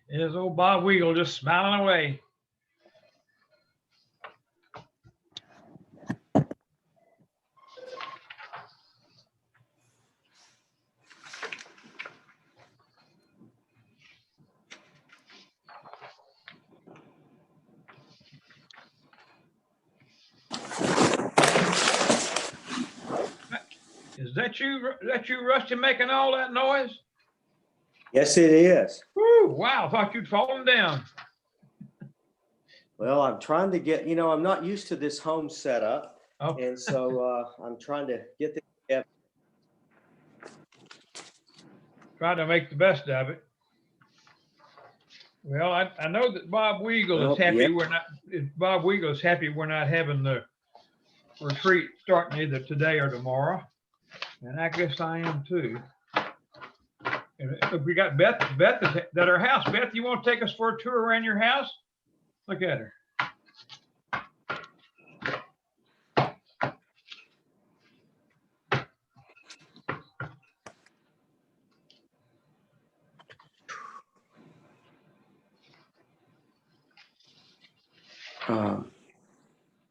There's old Bob Weagle just smiling away. Is that you, Rusty, making all that noise? Yes, it is. Woo, wow, I thought you'd fallen down. Well, I'm trying to get, I'm not used to this home setup. Oh. And so I'm trying to get the, Trying to make the best of it. Well, I know that Bob Weagle is happy Bob Weagle is happy we're not having the retreat starting either today or tomorrow. And I guess I am too. And we got Beth is at her house. Beth, you want to take us for a tour around your house? Look at her.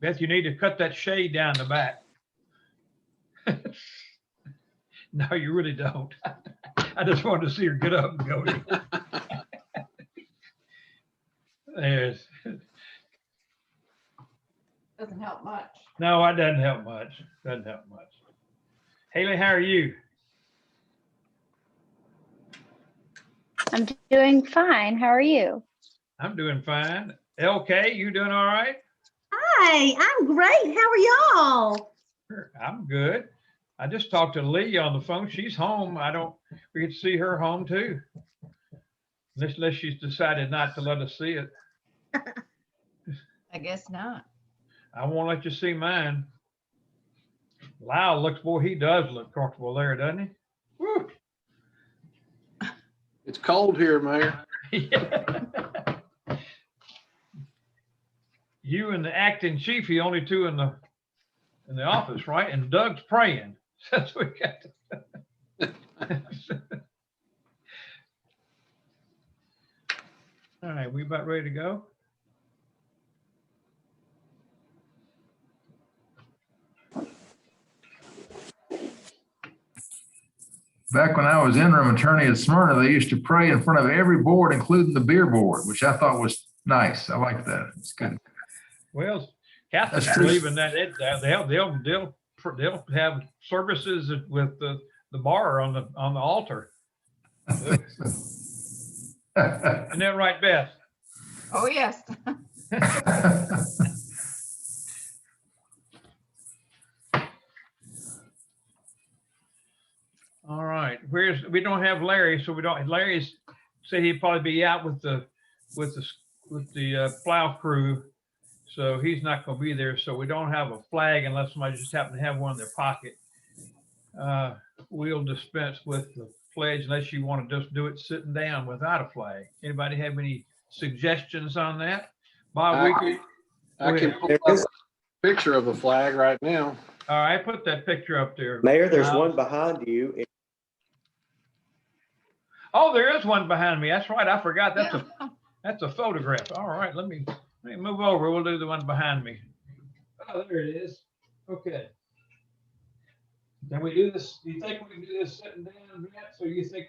Beth, you need to cut that shade down the back. No, you really don't. I just wanted to see her get up and go. There's. Doesn't help much. No, it doesn't help much. Doesn't help much. Haley, how are you? I'm doing fine. How are you? I'm doing fine. LK, you doing all right? Hi, I'm great. How are y'all? I'm good. I just talked to Lee on the phone. She's home. We get to see her home too. Unless she's decided not to let us see it. I guess not. I won't let you see mine. Lyle looks, boy, he does look comfortable there, doesn't he? Woo. It's cold here, Mayor. Yeah. You and the acting chief, the only two in the office, right? And Doug's praying. That's what we got. All right, we about ready to go? Back when I was interim attorney at Smyrna, they used to pray in front of every board, including the beer board, which I thought was nice. I like that. It's good. Well, Catholics That's true. believe in that. They'll have services with the bar on the altar. Isn't that right, Beth? Oh, yes. All right. We don't have Larry, so Larry's said he'd probably be out with the plow crew. So he's not going to be there. So we don't have a flag unless somebody just happen to have one in their pocket. We'll dispense with the pledge unless you want to just do it sitting down without a flag. Anybody have any suggestions on that? Bob, I can pull up a picture of a flag right now. all right, put that picture up there. Mayor, there's one behind you. Oh, there is one behind me. That's right. I forgot. That's a photograph. All right, let me move over. We'll do the one behind me. Oh, there it is. Okay. Can we do this? Do you think we can do this sitting down yet? So you think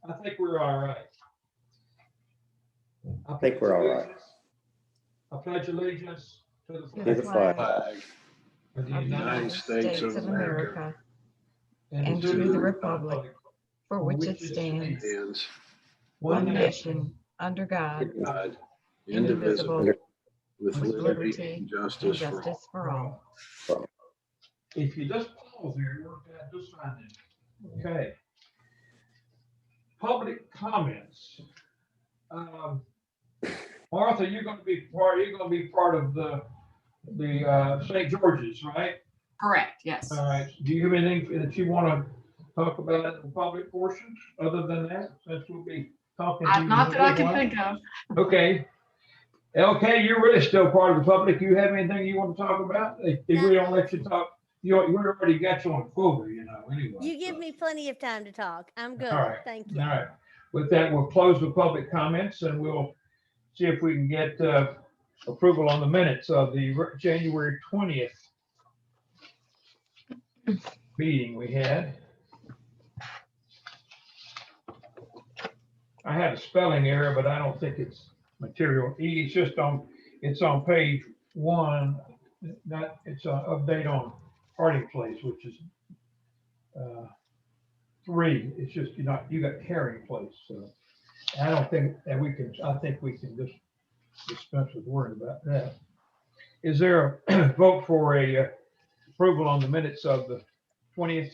I think we're all right. I think we're all right. I pledge allegiance to the To the flag Flag of the Of the United States of America and to the republic for which it stands, Hands, one nation, under God, God, indivisible, indivisible, with with liberty and and justice for all. justice for all. If you just pause there, you'll work out just fine then. Okay. Public comments. Martha, you're going to be part of the St. George's, right? Correct, yes. All right. Do you have anything that you want to talk about in the public portion other than that? Since we'll be talking to you. Not that I can think of. Okay. LK, you're really still part of the public. You have anything you want to talk about? If we don't let you talk, you already got you on quota, anyway. You give me plenty of time to talk. I'm good. All right. Thank you. All right. With that, we'll close the public comments and we'll see if we can get approval on the minutes of the January 20th meeting we had. I had a spelling error, but I don't think it's material. It's just it's on page 1. It's an update on Harding Place, which is 3. It's just you got Herring Place. So I don't think that I think we can just dispense with worrying about that. Is there a vote for a approval on the minutes of the 20th?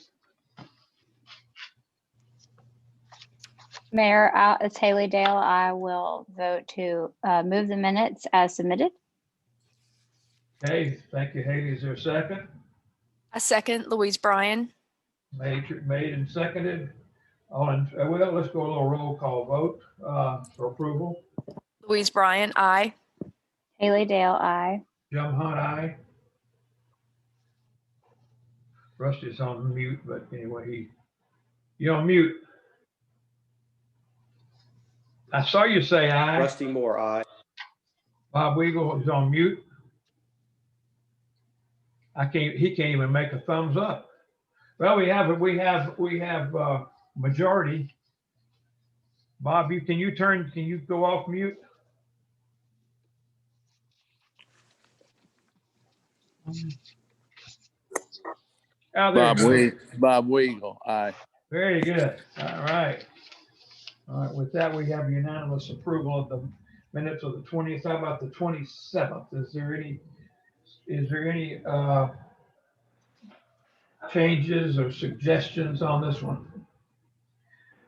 Mayor, it's Haley Dale. I will vote to move the minutes as submitted. Okay, thank you, Haley. Is there a second? A second, Louise Bryan. Made and seconded. Well, let's go a little roll call vote for approval. Louise Bryan, aye. Haley Dale, aye. Jim Hunt, aye. Rusty's on mute, but anyway, you're on mute. I saw you say aye. Rusty Moore, aye. Bob Weagle is on mute. He can't even make a thumbs up. Well, we have majority. Bob, can you go off mute? Bob Weagle, aye. Very good. All right. All right. With that, we have unanimous approval of the minutes of the 20th. How about the 27th? Is there any changes or suggestions on this one?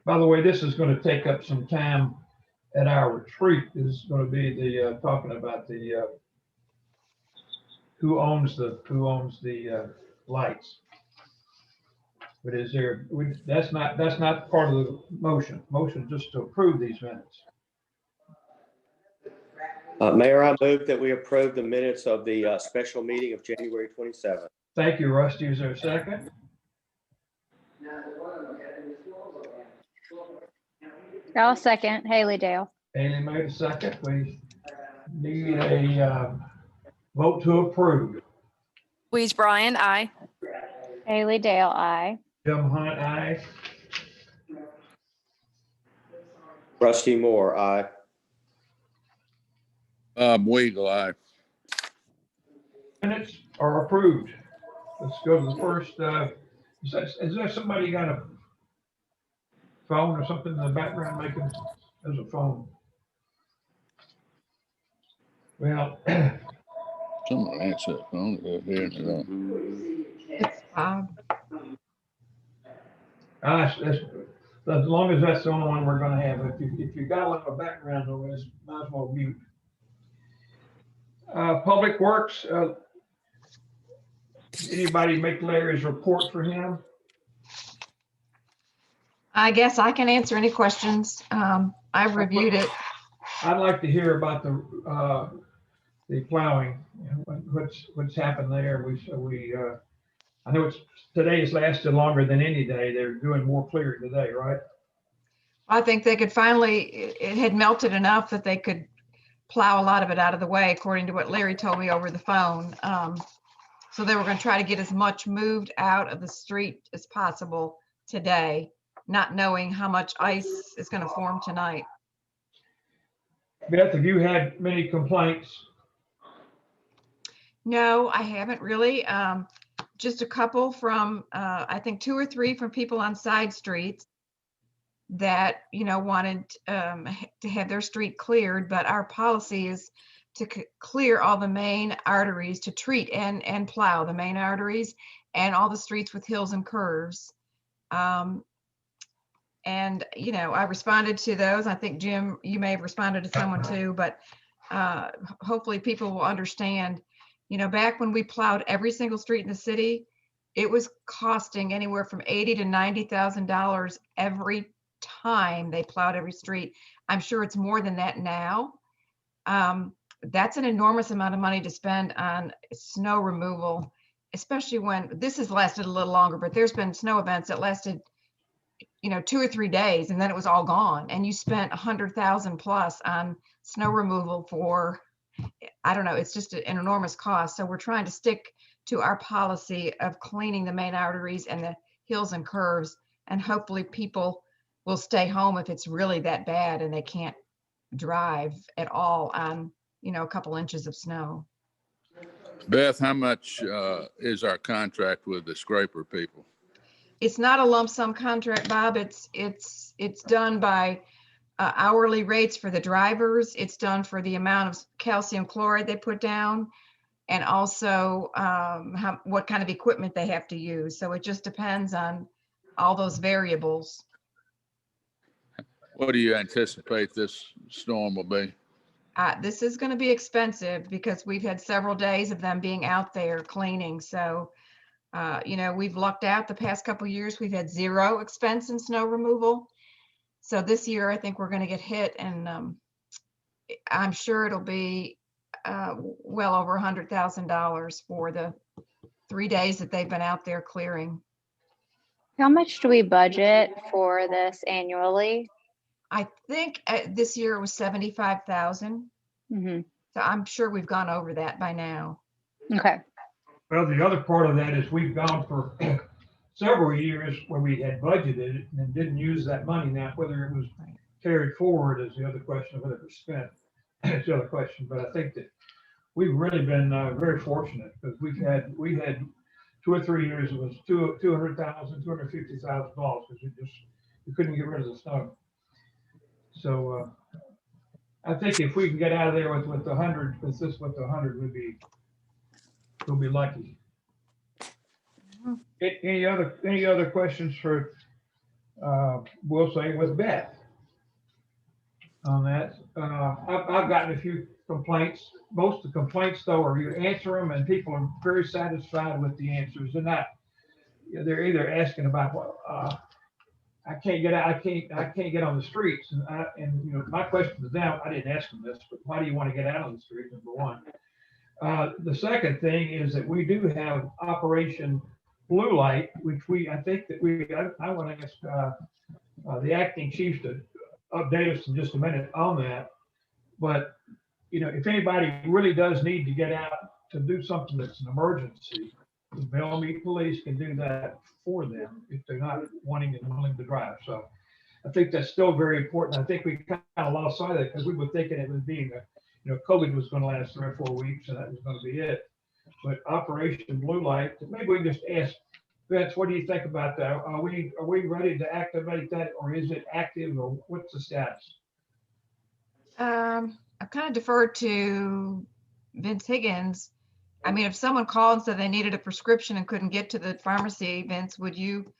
By the way, this is going to take up some time at our retreat. This is going to be the talking about the who owns the lights. But that's not part of the motion. Motion just to approve these minutes. Mayor, I move that we approve the minutes of the special meeting of January 27th. Thank you, Rusty. Is there a second? I'll second. Haley Dale. Haley made a second. We need a vote to approve. Louise Bryan, aye. Haley Dale, aye. Jim Hunt, aye. Rusty Moore, aye. Bob Weagle, aye. Minutes are approved. Let's go to the first. Is there somebody got a phone or something in the background making? There's a phone. Well, Someone answer that phone here. It's Bob. as long as that's the only one we're going to have. If you got a lot of background noise, might as well mute. Public Works. Anybody make Larry's report for him? I guess I can answer any questions. I've reviewed it. I'd like to hear about the plowing. What's happened there? I know today's lasted longer than any day. They're doing more clearing today, right? I think they could it had melted enough that they could plow a lot of it out of the way, according to what Larry told me over the phone. So they were going to try to get as much moved out of the street as possible today, not knowing how much ice is going to form tonight. Beth, have you had many complaints? No, I haven't really. Just a couple from, I think 2 or 3 from people on side streets that, wanted to have their street cleared, but our policy is to clear all the main arteries, to treat and plow the main arteries and all the streets with hills and curves. And, I responded to those. I think, Jim, you may have responded to someone too, but hopefully people will understand. Back when we plowed every single street in the city, it was costing anywhere from $80,000 to $90,000 every time they plowed every street. I'm sure it's more than that now. That's an enormous amount of money to spend on snow removal, especially when this has lasted a little longer, but there's been snow events that lasted, 2 or 3 days, and then it was all gone. And you spent 100,000 plus on snow removal for, I don't know, it's just an enormous cost. So we're trying to stick to our policy of cleaning the main arteries and the hills and curves, and hopefully people will stay home if it's really that bad and they can't drive at all on, a couple inches of snow. Beth, how much is our contract with the scraper people? It's not a lump sum contract, Bob. It's done by hourly rates for the drivers. It's done for the amount of calcium chloride they put down, and also what kind of equipment they have to use. So it just depends on all those variables. What do you anticipate this storm will be? This is going to be expensive because we've had several days of them being out there cleaning. So, we've lucked out the past couple of years. We've had zero expense in snow removal. So this year, I think we're going to get hit, and I'm sure it'll be well over $100,000 for the 3 days that they've been out there clearing. How much do we budget for this annually? I think this year it was 75,000. Mm-hmm. So I'm sure we've gone over that by now. Okay. Well, the other part of that is we've gone for several years where we had budgeted and didn't use that money. Now, whether it was carried forward is the other question, whether it was spent is the other question. But I think that we've really been very fortunate, because we had 2 or 3 years, it was $200,000, $250,000, because we couldn't get rid of the snow. So I think if we can get out of there with the 100, with this with the 100, we'll be lucky. Any other questions for we'll say with Beth on that? I've gotten a few complaints. Most of the complaints, though, are you answer them and people are very satisfied with the answers. They're not. They're either asking about I can't get out. I can't get on the streets. And my question to them, I didn't ask them this, but why do you want to get out on the street? Number one. The second thing is that we do have Operation Blue Light, which I want to ask the acting chief to update us in just a minute on that. But if anybody really does need to get out to do something that's an emergency, the Belle Meade police can do that for them if they're not wanting and willing to drive. So I think that's still very important. I think we kind of lost sight of it because we were thinking it was being COVID was going to last 3 or 4 weeks and that was going to be it. But Operation Blue Light, maybe we can just ask Vince, what do you think about that? Are we ready to activate that, or is it active, or what's the status? I kind of deferred to Vince Higgins. I mean, if someone called and said they needed a prescription and couldn't get to the pharmacy, Vince, would you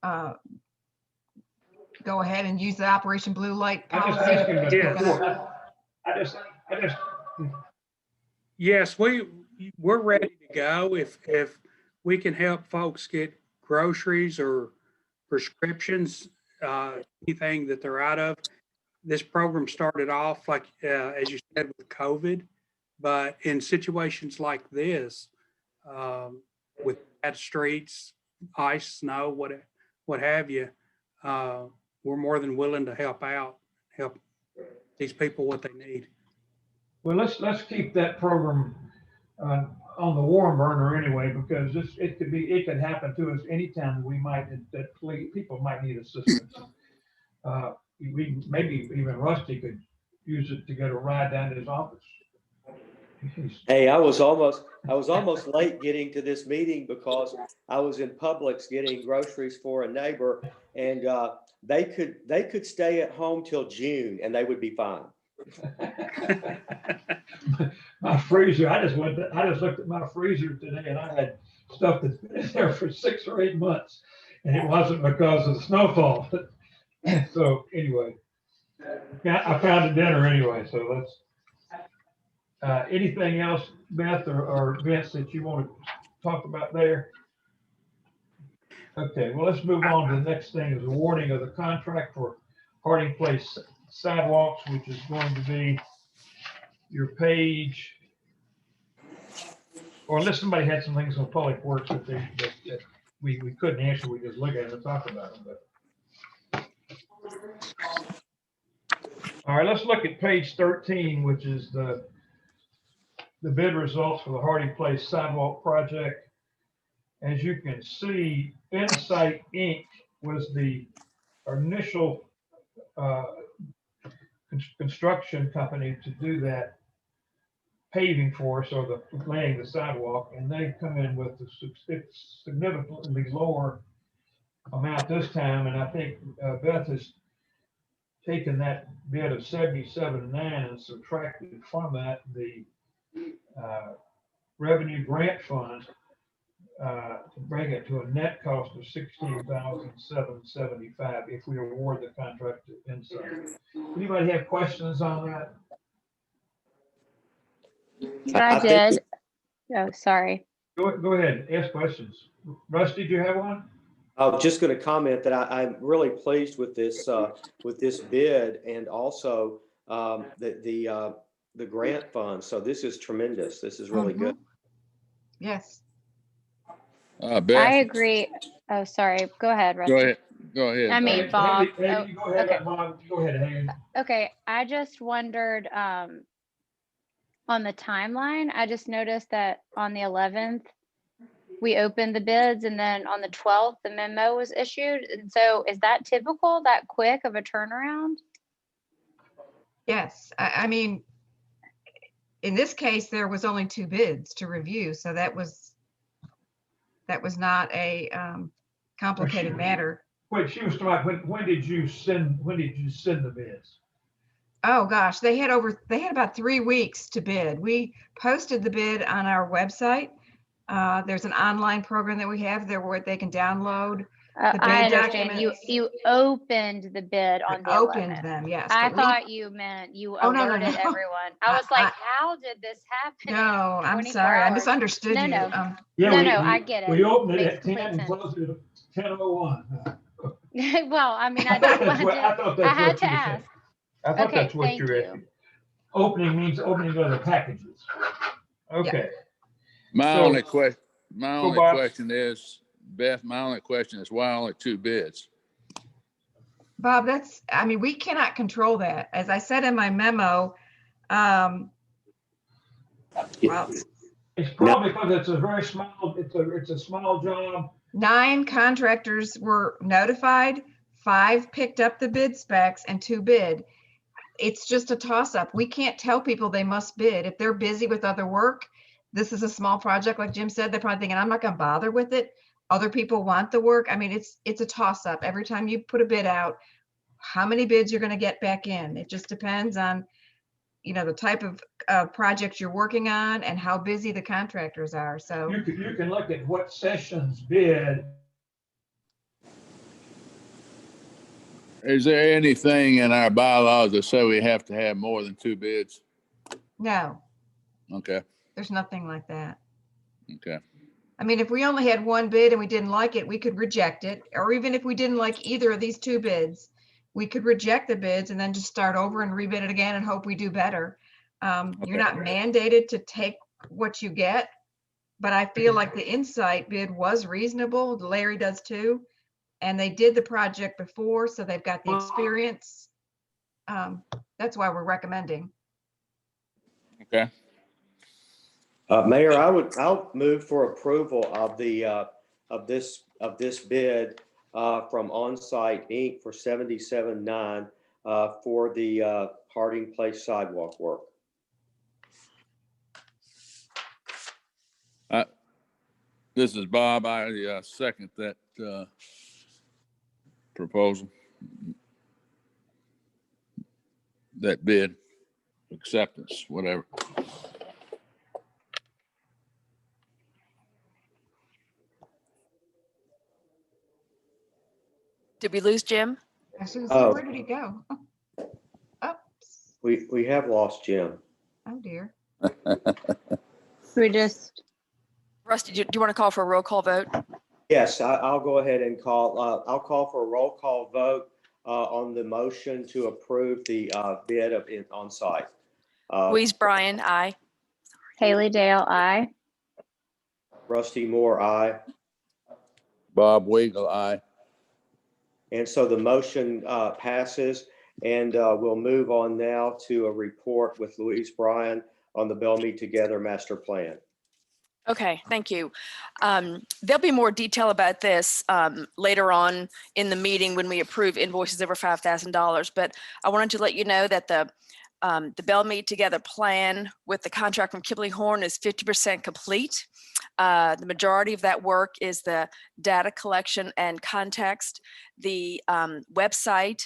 go ahead and use the Operation Blue Light policy? Yes, we're ready to go. If we can help folks get groceries or prescriptions, anything that they're out of. This program started off like, as you said, with COVID, but in situations like this, with bad streets, ice, snow, what have you, we're more than willing to help these people what they need. Well, let's keep that program on the warm burner anyway, because it could happen to us anytime people might need assistance. Maybe even Rusty could use it to get a ride down to his office. Hey, I was almost late getting to this meeting because I was in Publix getting groceries for a neighbor, and they could stay at home till June and they would be fine. My freezer, I just looked at my freezer today, and I had stuff that's been in there for 6 or 8 months, and it wasn't because of the snowfall. So anyway, I found a dinner anyway. So let's. Anything else, Beth or Vince, that you want to talk about there? Okay, well, let's move on to the next thing. Is awarding of the contract for Harding Place Sidewalks, which is going to be your page, or unless somebody had some things on public works that we couldn't answer, we just look at it and talk about them. But All right, let's look at page 13, which is the bid results for the Hardy Place Sidewalk project. As you can see, Insight Inc. was the initial construction company to do that paving for us, or the laying the sidewalk, and they come in with a significantly lower amount this time. And I think Beth has taken that bid of 77.9 and subtracted from that the revenue grant fund to bring it to a net cost of $16,775 if we award the contract to Insight. Anybody have questions on that? I did. Oh, sorry. Go ahead, ask questions. Rusty, do you have one? I was just going to comment that I'm really pleased with this bid, and also the grant fund. So this is tremendous. This is really good. Yes. Beth, I agree. Oh, sorry. Go ahead, Rusty. go ahead. I mean, Bob. Haley, go ahead, okay. Bob. Go ahead, Haley. Okay, I just wondered, on the timeline, I just noticed that on the 11th, we opened the bids, and then on the 12th, the memo was issued. And so is that typical, that quick of a turnaround? Yes. I mean, in this case, there was only 2 bids to review, so that was not a complicated matter. Wait, she was talking, when did you send the bids? Oh gosh, they had about 3 weeks to bid. We posted the bid on our website. There's an online program that we have there where they can download the bid I understand. documents. You opened the bid on the Opened 11th. them, yes. I but we- thought you meant you Oh, no, alerted no. everyone. I was like, how did this happen? No, in I'm 24 sorry. I hours? misunderstood No, you. no. Yeah, I get it. We opened it Makes at 10 complete and sense. closed it at 10:01. Well, I mean, I I thought just that's wanted what- I to, thought I that's had what to you were ask. saying. I thought Okay, that's what thank you were you. asking. Opening means opening of the packages. Okay. My So- only Bob. question is, Beth, my only question is why only 2 bids? Bob, I mean, we cannot control that. As I said in my memo, well, It's probably because it's a very small, it's a small job. 9 contractors were notified, 5 picked up the bid specs, and 2 bid. It's just a toss-up. We can't tell people they must bid. If they're busy with other work, this is a small project, like Jim said, they're probably thinking, I'm not gonna bother with it. Other people want the work. I mean, it's a toss-up. Every time you put a bid out, how many bids you're gonna get back in. It just depends on, the type of project you're working on and how busy the contractors are, so. You can look at what sessions bid. Is there anything in our bylaws that say we have to have more than 2 bids? No, Okay, there's nothing like that. okay. I mean, if we only had 1 bid and we didn't like it, we could reject it. Or even if we didn't like either of these 2 bids, we could reject the bids and then just start over and rebid it again and hope we do better. You're not mandated to take what you get, but I feel like the Insight bid was reasonable. Larry does too. And they did the project before, so they've got the experience. That's why we're recommending. Okay. Mayor, I'll move for approval of this bid from Onsite Inc. for 77.9 for the Harding Place sidewalk work. This is Bob. I second that proposal. That bid, acceptance, whatever. Did we lose Jim? I was gonna say, Oh. where did he go? Oops. We have lost Jim. Oh dear. We just, Rusty, do you want to call for a roll call vote? Yes, I'll go ahead and I'll call for a roll call vote on the motion to approve the bid of Onsite. Louise Bryan, aye. Haley Dale, aye. Rusty Moore, aye. Bob Weigel, aye. And so the motion passes. And we'll move on now to a report with Louise Bryan on the Belle Meade Together Master Plan. Okay, thank you. There'll be more detail about this later on in the meeting when we approve invoices over $5,000. But I wanted to let you know that the Belle Meade Together plan with the contract from Kimberley Horn is 50% complete. The majority of that work is the data collection and context. The website,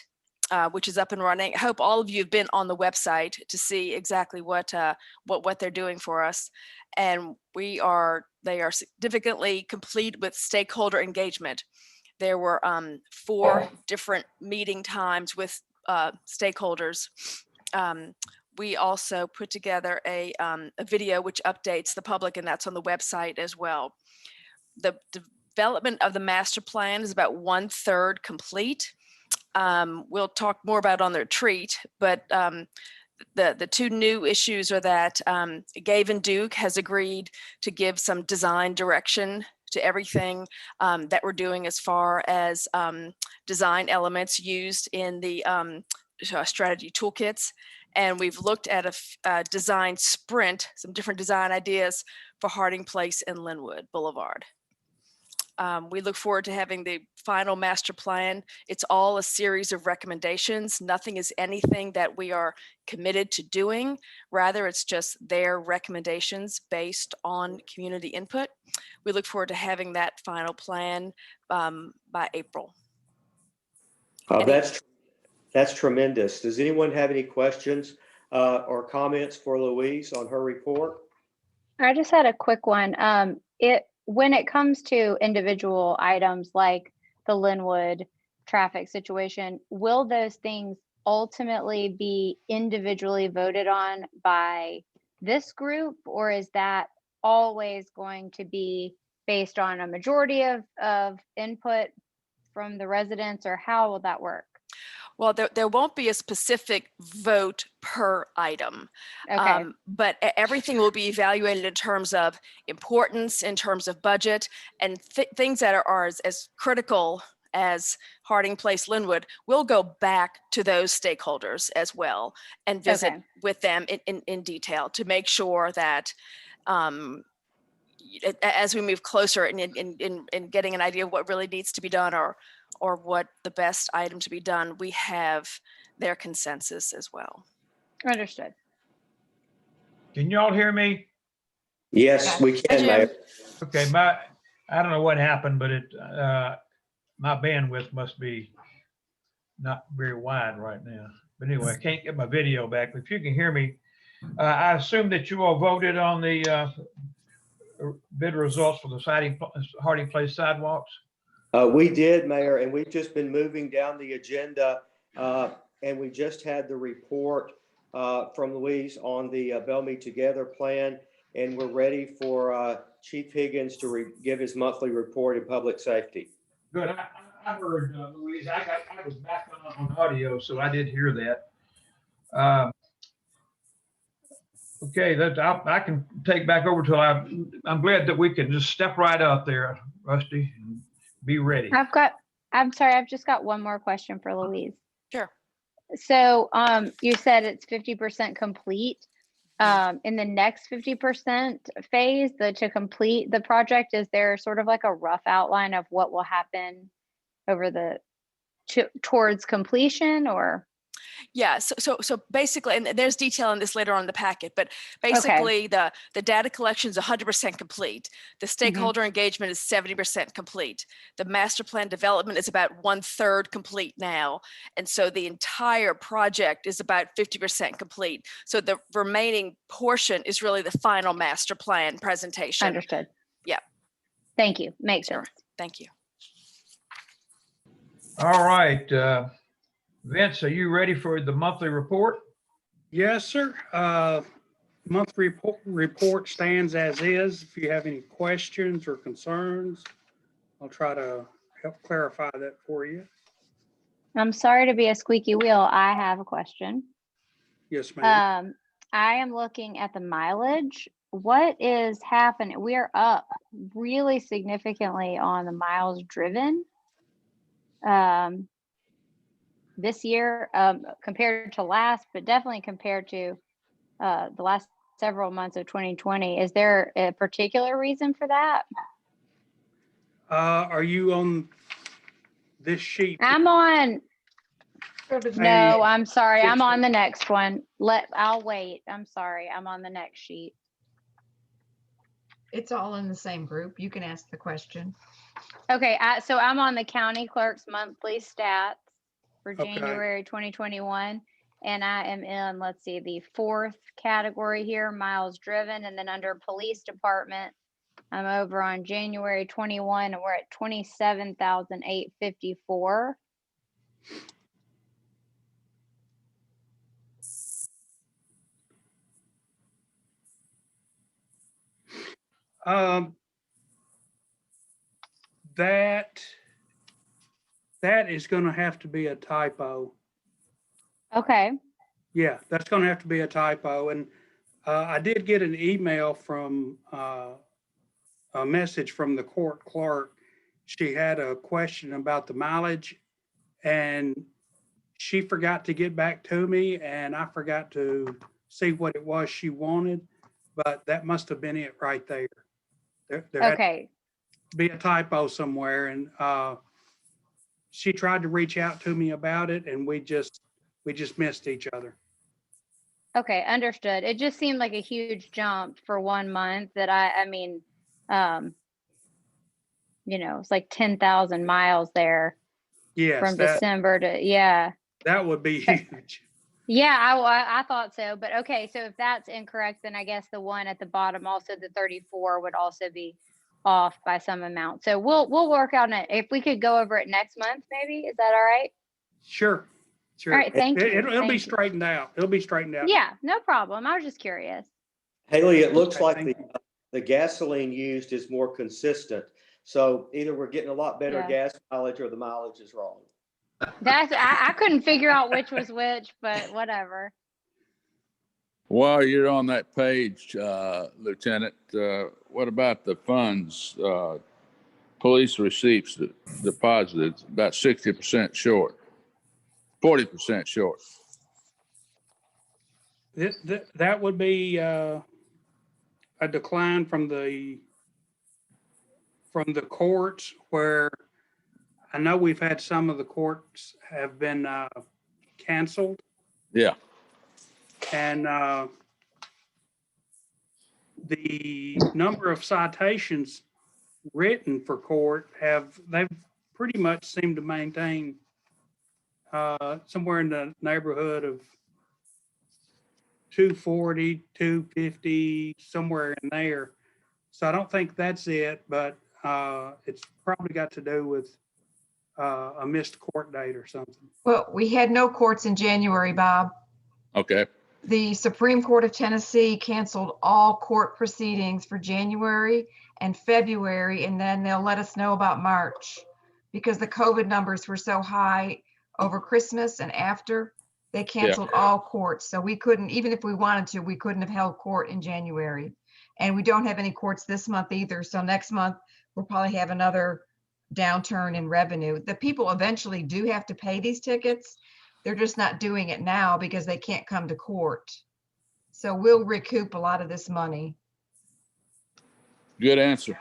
which is up and running. I hope all of you have been on the website to see exactly what they're doing for us. And they are significantly complete with stakeholder engagement. There were 4 different meeting times with stakeholders. We also put together a video which updates the public, and that's on the website as well. The development of the master plan is about 1/3 complete. We'll talk more about it on the retreat, but the 2 new issues are that Gavin Duke has agreed to give some design direction to everything that we're doing as far as design elements used in the strategy toolkits. And we've looked at a design sprint, some different design ideas for Harding Place and Linwood Boulevard. We look forward to having the final master plan. It's all a series of recommendations. Nothing is anything that we are committed to doing. Rather, it's just their recommendations based on community input. We look forward to having that final plan by April. That's tremendous. Does anyone have any questions or comments for Louise on her report? I just had a quick one. When it comes to individual items like the Linwood traffic situation, will those things ultimately be individually voted on by this group, or is that always going to be based on a majority of input from the residents, or how will that work? Well, there won't be a specific vote per item, Okay. but everything will be evaluated in terms of importance, in terms of budget, and things that are as critical as Harding Place, Linwood, will go back to those stakeholders as well and visit with them in detail to make sure that as we move closer in getting an idea of what really needs to be done or what the best item to be done, we have their consensus as well. Understood. Can you all hear me? Yes, we can, Mayor. Okay, I don't know what happened, but my bandwidth must be not very wide right now. But anyway, I can't get my video back. But if you can hear me, I assume that you all voted on the bid results for the Harding Place sidewalks. We did, Mayor, and we've just been moving down the agenda, and we just had the report from Louise on the Belle Meade Together plan, and we're ready for Chief Higgins to give his monthly report in public safety. Good. I heard Louise. I was back on audio, so I did hear that. Okay, I can take back over till I'm glad that we can just step right up there, Rusty, and be ready. I'm sorry, I've just got one more question for Louise. Sure. So you said it's 50% complete. In the next 50% phase, to complete the project, is there sort of like a rough outline of what will happen over towards completion, or? Yeah, so basically, and there's detail in this later on in the packet, but basically the data collection is 100% complete. The stakeholder engagement is 70% complete. The master plan development is about 1/3 complete now. And so the entire project is about 50% complete. So the remaining portion is really the final master plan presentation. Understood. Yeah. Thank you. Makes sense. Thank you. All right. Vince, are you ready for the monthly report? Yes, sir. Monthly report stands as is. If you have any questions or concerns, I'll try to help clarify that for you. I'm sorry to be a squeaky wheel. I have a question. Yes, ma'am. I am looking at the mileage. What is happening? We are up really significantly on the miles driven. this year compared to last, but definitely compared to the last several months of 2020. Is there a particular reason for that? Are you on this sheet? I'm on. No, I'm sorry. I'm on 16. the next one. I'll wait. I'm sorry. I'm on the next sheet. It's all in the same group. You can ask the question. Okay, so I'm on the county clerk's monthly stats for Okay. January 2021. And I am in, let's see, the 4th category here, miles driven. And then under police department, I'm over on January 21 and we're at 27,854. That is going to have to be a typo. Okay. Yeah, that's going to have to be a typo. And I did get an email from a message from the court clerk. She had a question about the mileage and she forgot to get back to me and I forgot to see what it was she wanted, but that must have been it right there. There Okay. had to be a typo somewhere, and she tried to reach out to me about it and we just missed each other. Okay, understood. It just seemed like a huge jump for 1 month that I mean, it's like 10,000 miles there Yes, from December to, yeah. that would be huge. Yeah, I thought so, but okay, so if that's incorrect, then I guess the one at the bottom, also the 34 would also be off by some amount. So we'll work on it. If we could go over it next month, maybe, is that all right? Sure. All right, thank you. It'll Thank be you. straightened out. It'll be straightened out. Yeah, no problem. I was just curious. Haley, it looks like Thank the gasoline used is more consistent. So either we're getting a lot better Yeah. gas mileage or the mileage is wrong. I couldn't figure out which was which, but whatever. While you're on that page, Lieutenant, what about the funds? Police receipts deposited about 60% short, 40% short. That would be a decline from the courts, where I know we've had some of the courts have been canceled, Yeah. and the number of citations written for court they've pretty much seemed to maintain somewhere in the neighborhood of 240, 250, somewhere in there. So I don't think that's it, but it's probably got to do with a missed court date or something. Well, we had no courts in January, Bob. Okay. The Supreme Court of Tennessee canceled all court proceedings for January and February, and then they'll let us know about March because the COVID numbers were so high over Christmas and after. They canceled all courts. So we couldn't, even if we wanted to, we couldn't have held court in January. And we don't have any courts this month either. So next month, we'll probably have another downturn in revenue. The people eventually do have to pay these tickets. They're just not doing it now because they can't come to court. So we'll recoup a lot of this money. Good answer.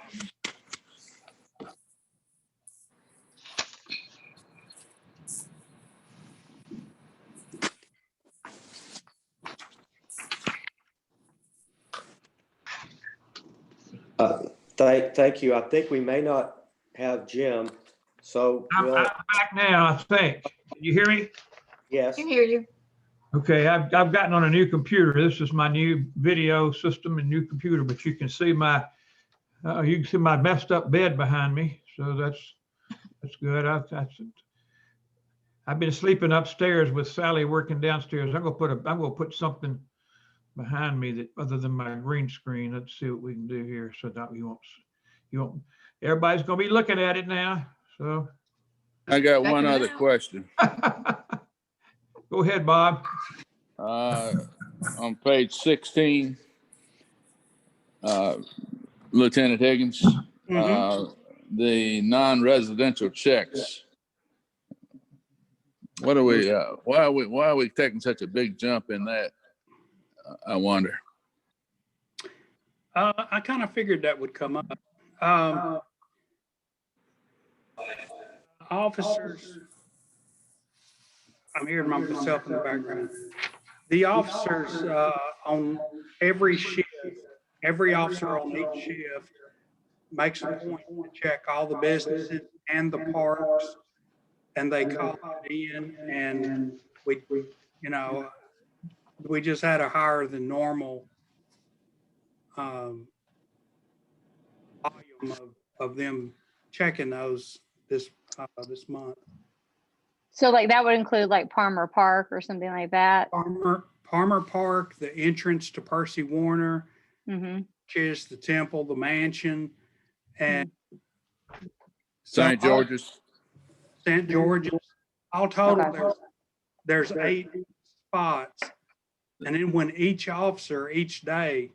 Thank you. I think we may not have Jim. So I'm back now, I think. Can you hear me? yes. I can hear you. Okay, I've gotten on a new computer. This is my new video system and new computer, but you can see my messed up bed behind me. So that's good. I've been sleeping upstairs with Sally working downstairs. I'm gonna put something behind me that other than my green screen. Let's see what we can do here so that you won't. Everybody's gonna be looking at it now. So I got one other question. go ahead, Bob. On page 16, Lieutenant Higgins, the non-residential checks. What are we, why are we taking such a big jump in that? I wonder. I kind of figured that would come up. Officers, I'm hearing myself in the background. The officers on every shift, every officer on each shift makes a point to check all the businesses and the parks, and they call it in, and we, you know, we just had a higher than normal volume of them checking those this month. So like that would include like Palmer Park or something like that. Palmer Park, the entrance to Percy Warner, Mm-hmm. which is the temple, the mansion, and St. George's. St. George's. All total, Okay. there's 8 spots. And then when each officer each day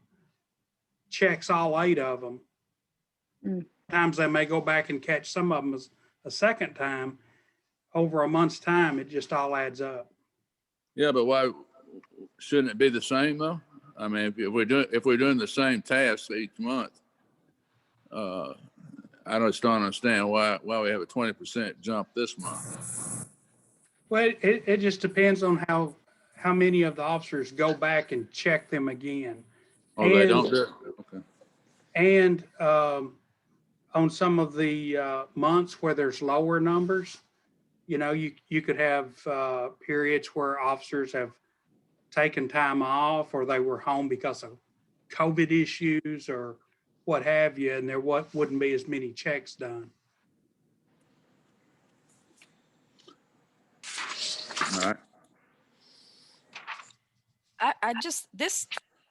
checks all 8 of them, times they may go back and catch some of them a second time. Over a month's time, it just all adds up. Yeah, but why shouldn't it be the same though? I mean, if we're doing the same tasks each month, I just don't understand why we have a 20% jump this month. Well, it just depends on how many of the officers go back and check them again. Oh, they don't do it? Okay. And on some of the months where there's lower numbers, you know, you could have periods where officers have taken time off, or they were home because of COVID issues or what have you, and there wouldn't be as many checks done. All right.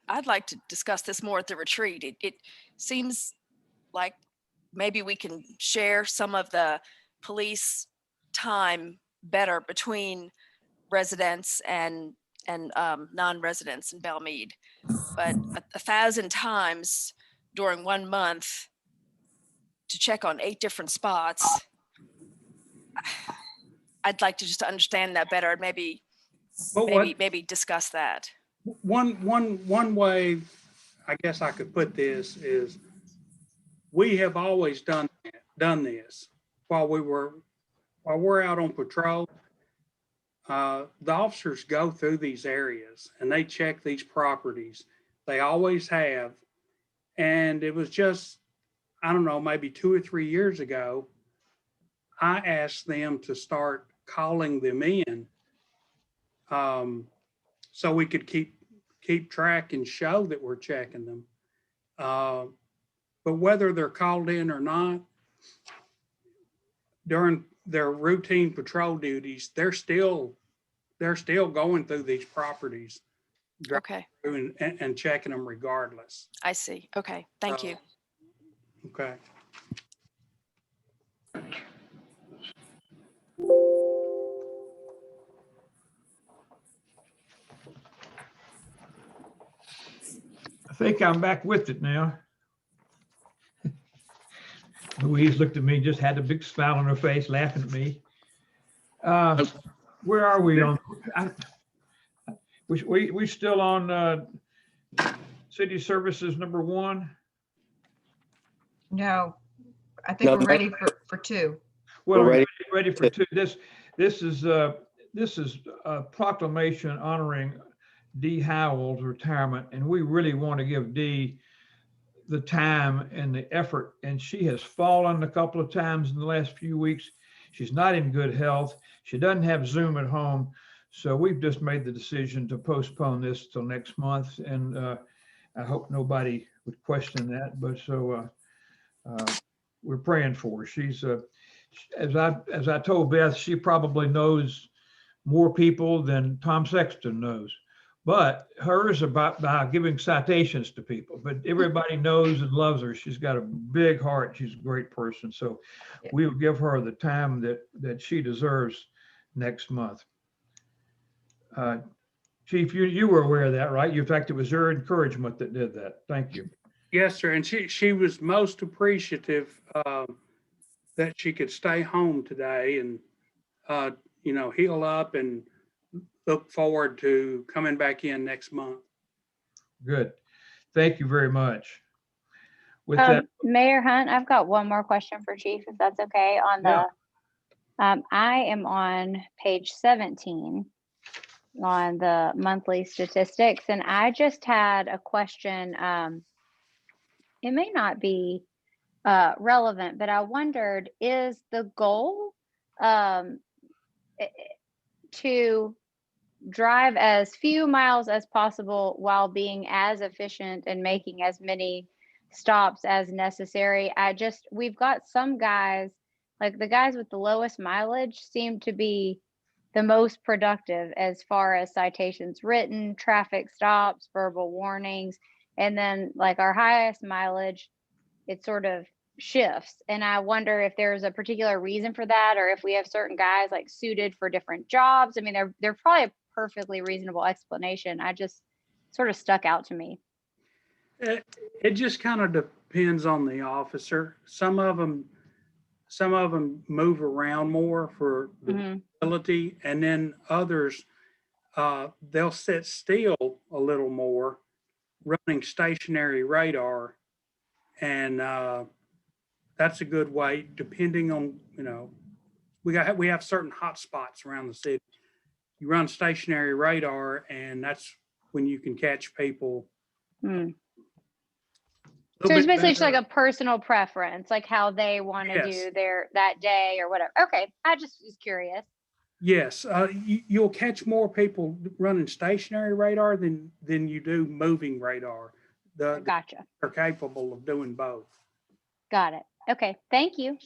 I'd like to discuss this more at the retreat. It seems like maybe we can share some of the police time better between residents and non-residents in Belle Meade. But 1,000 times during 1 month to check on 8 different spots, I'd like to just understand that better and maybe discuss that. One way I guess I could put this is, we have always done this while we're out on patrol. The officers go through these areas and they check these properties. They always have. And it was just, I don't know, maybe 2 or 3 years ago, I asked them to start calling them in, so we could keep track and show that we're checking them. But whether they're called in or not, during their routine patrol duties, they're still going through these properties. Okay. And checking them regardless. I see. Okay. Thank you. Okay. I think I'm back with it now. Louise looked at me, just had a big smile on her face, laughing at me. Where are we on? We still on city services number 1? No, I think we're ready for 2. Well, we're ready for 2. This is a proclamation honoring Dee Howell's retirement, and we really want to give Dee the time and the effort. And she has fallen a couple of times in the last few weeks. She's not in good health. She doesn't have Zoom at home. So we've just made the decision to postpone this till next month. And I hope nobody would question that. But so we're praying for her. She's, as I told Beth, she probably knows more people than Tom Sexton knows. But hers about giving citations to people. But everybody knows and loves her. She's got a big heart. She's a great person. So we will give her the time that she deserves next month. Chief, you were aware of that, right? In fact, it was your encouragement that did that. Thank you. Yes, sir. And she was most appreciative that she could stay home today and heal up and look forward to coming back in next month. Good. Thank you very much. With that, Mayor Hunt, I've got one more question for Chief, if that's okay. On Yeah. the, I am on page 17 on the monthly statistics, and I just had a question. It may not be relevant, but I wondered, is the goal to drive as few miles as possible while being as efficient and making as many stops as necessary? We've got some guys, like the guys with the lowest mileage seem to be the most productive as far as citations written, traffic stops, verbal warnings, and then like our highest mileage, it sort of shifts. And I wonder if there's a particular reason for that, or if we have certain guys like suited for different jobs. I mean, they're probably a perfectly reasonable explanation. I just sort of stuck out to me. It just kind of depends on the officer. Some of them move around more for the ability, and then others, they'll sit still a little more, running stationary radar, and that's a good way. Depending on we have certain hot spots around the city. You run stationary radar, and that's when you can catch people. So it's basically just like a personal preference, like how they want to do that day or whatever. Okay, I just was curious. Yes, you'll catch more people running stationary radar than you do moving radar. Gotcha. They're capable of doing both. Got it. Okay, thank you.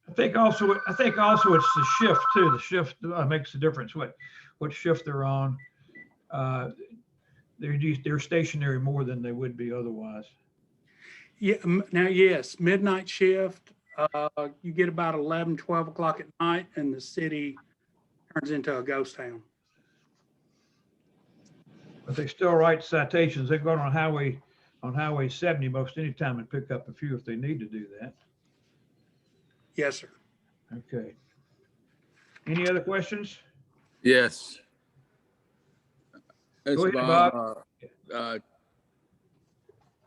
I think also it's the shift too. The shift makes a difference. What shift they're on. They're stationary more than they would be otherwise. Yeah. Now, yes, midnight shift. You get about 11, 12 o'clock at night, and the city turns into a ghost town. But they still write citations. They go on Highway 70 most any time and pick up a few if they need to do that. Yes, sir. Okay. Any other questions? Yes. Go ahead, Bob.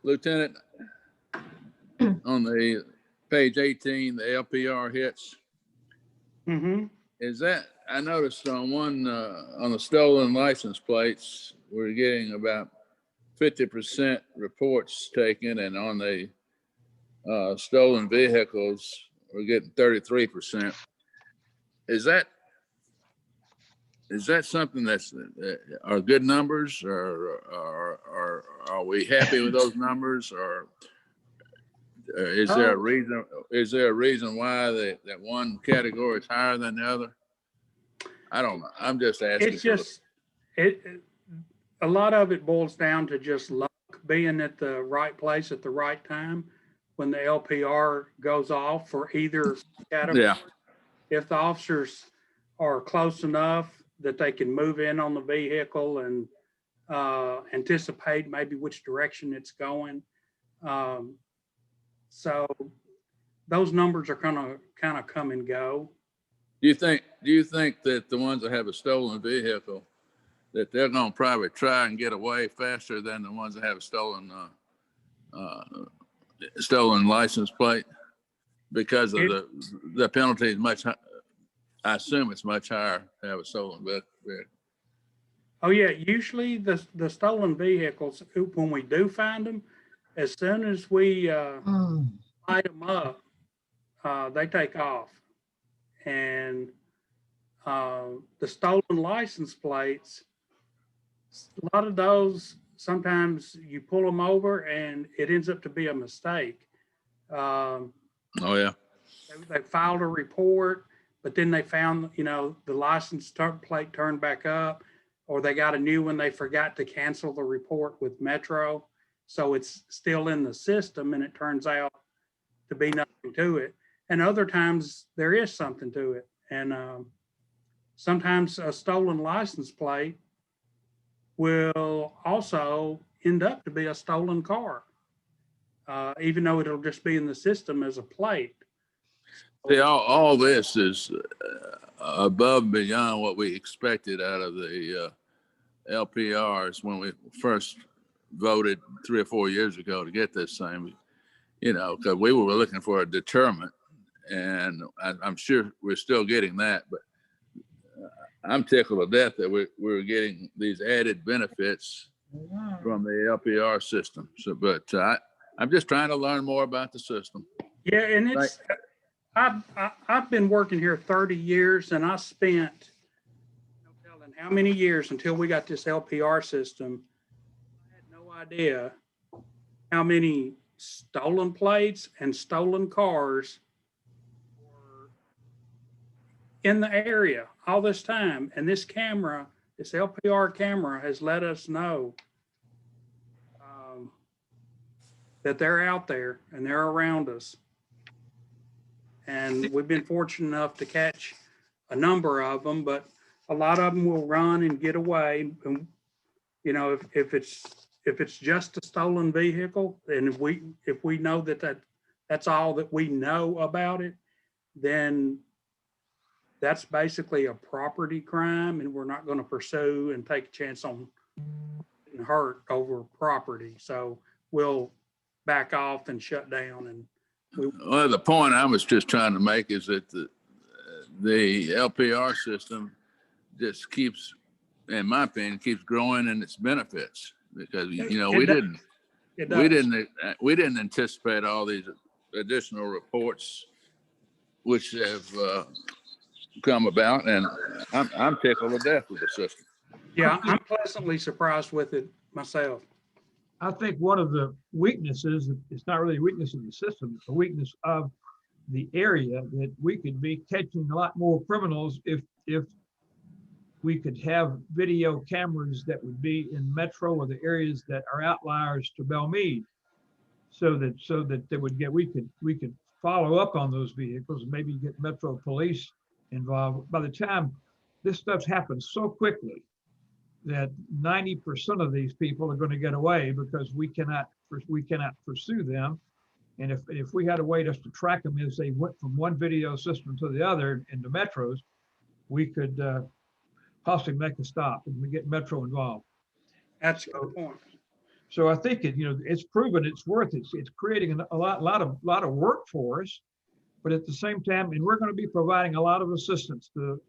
Lieutenant, on the page 18, the LPR hits. Is that, I noticed on on the stolen license plates, we're getting about 50% reports taken, and on the stolen vehicles, we're getting 33%. Is that something that's are good numbers, or are we happy with those numbers, or is there a reason? Is there a reason why that one category is higher than the other? I don't know. I'm just asking. It's just a lot of it boils down to just luck, being at the right place at the right time when the LPR goes off for either category. Yeah. If the officers are close enough that they can move in on the vehicle and anticipate maybe which direction it's going. So those numbers are gonna kind of come and go. Do you think that the ones that have a stolen vehicle, that they're gonna probably try and get away faster than the ones that have a stolen license plate, because of the penalty is much higher? I assume it's much higher to have a stolen vehicle. Oh yeah, usually the stolen vehicles, when we do find them, as soon as we light them up, they take off. And the stolen license plates, a lot of those, sometimes you pull them over and it ends up to be a mistake. Oh yeah. They filed a report, but then they found, the license plate turned back up, or they got a new one. They forgot to cancel the report with Metro. So it's still in the system, and it turns out to be nothing to it. And other times there is something to it. And sometimes a stolen license plate will also end up to be a stolen car, even though it'll just be in the system as a plate. See, all this is above and beyond what we expected out of the LPRs when we first voted 3 or 4 years ago to get this thing. You know, because we were looking for a deterrent, and I'm sure we're still getting that. But I'm tickled to death that we're getting these added benefits from the LPR system. So, but I'm just trying to learn more about the system. Yeah, and it's, I've been working here 30 years, and I spent no telling how many years until we got this LPR system. I had no idea how many stolen plates and stolen cars were in the area all this time. And this camera, this LPR camera, has let us know that they're out there and they're around us. And we've been fortunate enough to catch a number of them, but a lot of them will run and get away. And, you know, if it's just a stolen vehicle, and if we know that's all that we know about it, then that's basically a property crime, and we're not going to pursue and take a chance on getting hurt over property. So we'll back off and shut down. And well, the point I was just trying to make is that the LPR system just keeps, in my opinion, keeps growing in its benefits, because you know we didn't anticipate all these additional reports which have come about, and I'm tickled to death with the system. Yeah, I'm pleasantly surprised with it myself. I think one of the weaknesses, it's not really a weakness of the system, it's a weakness of the area, that we could be catching a lot more criminals if we could have video cameras that would be in metro or the areas that are outliers to Belle Meade, so that they would get, we could follow up on those vehicles and maybe get metro police involved. By the time this stuff's happened so quickly that 90% of these people are going to get away because we cannot pursue them. And if we had a way just to track them as they went from one video system to the other in the metros, we could possibly make a stop and we get metro involved. That's a good point. So I think it's proven its worth. It's creating a lot of work for us, but at the same time, and we're going to be providing a lot of assistance to